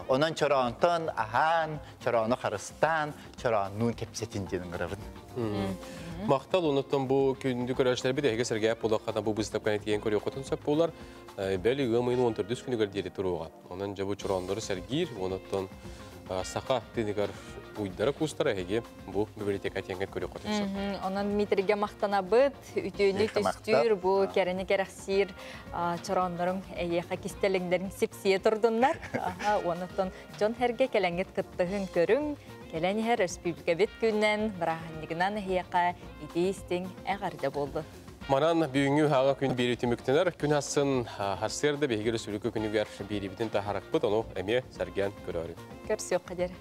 S10: Onun çorağından ahan, çorağını qarıstan, çorağının kepsetin diyen qırabın.
S1: Maqtal onuttan bu gündük araçlar bir de hege sergayap bolaqana bu bıstapkan etiyen körü qotun sap bolar. Beli ığmayın 14 günü gardiyeli turuğa. Onun bu çorağınları sergir, onuttan saqa denigar uydara kustara hege bu biblioteka etiyen körü qotun sap.
S2: Onun mitrige maqtana bıt, ütünü tüstür bu kereni kereksir çorağınların eyeqa kistelinglerin sipsiye turdunlar. Onuttan John herge kelenget kıttığın körün Келен ехер республика бет күннен бұрағынығынан хияқа идейістің әғарда болды.
S1: Манан бүгүнгү хага күн беритимиктенер күн хасын хастерде бегер сүрүкө күнүгөр берибитин тахаракпыт ону эме сарган көрөрү.
S2: Көрсөк қадер.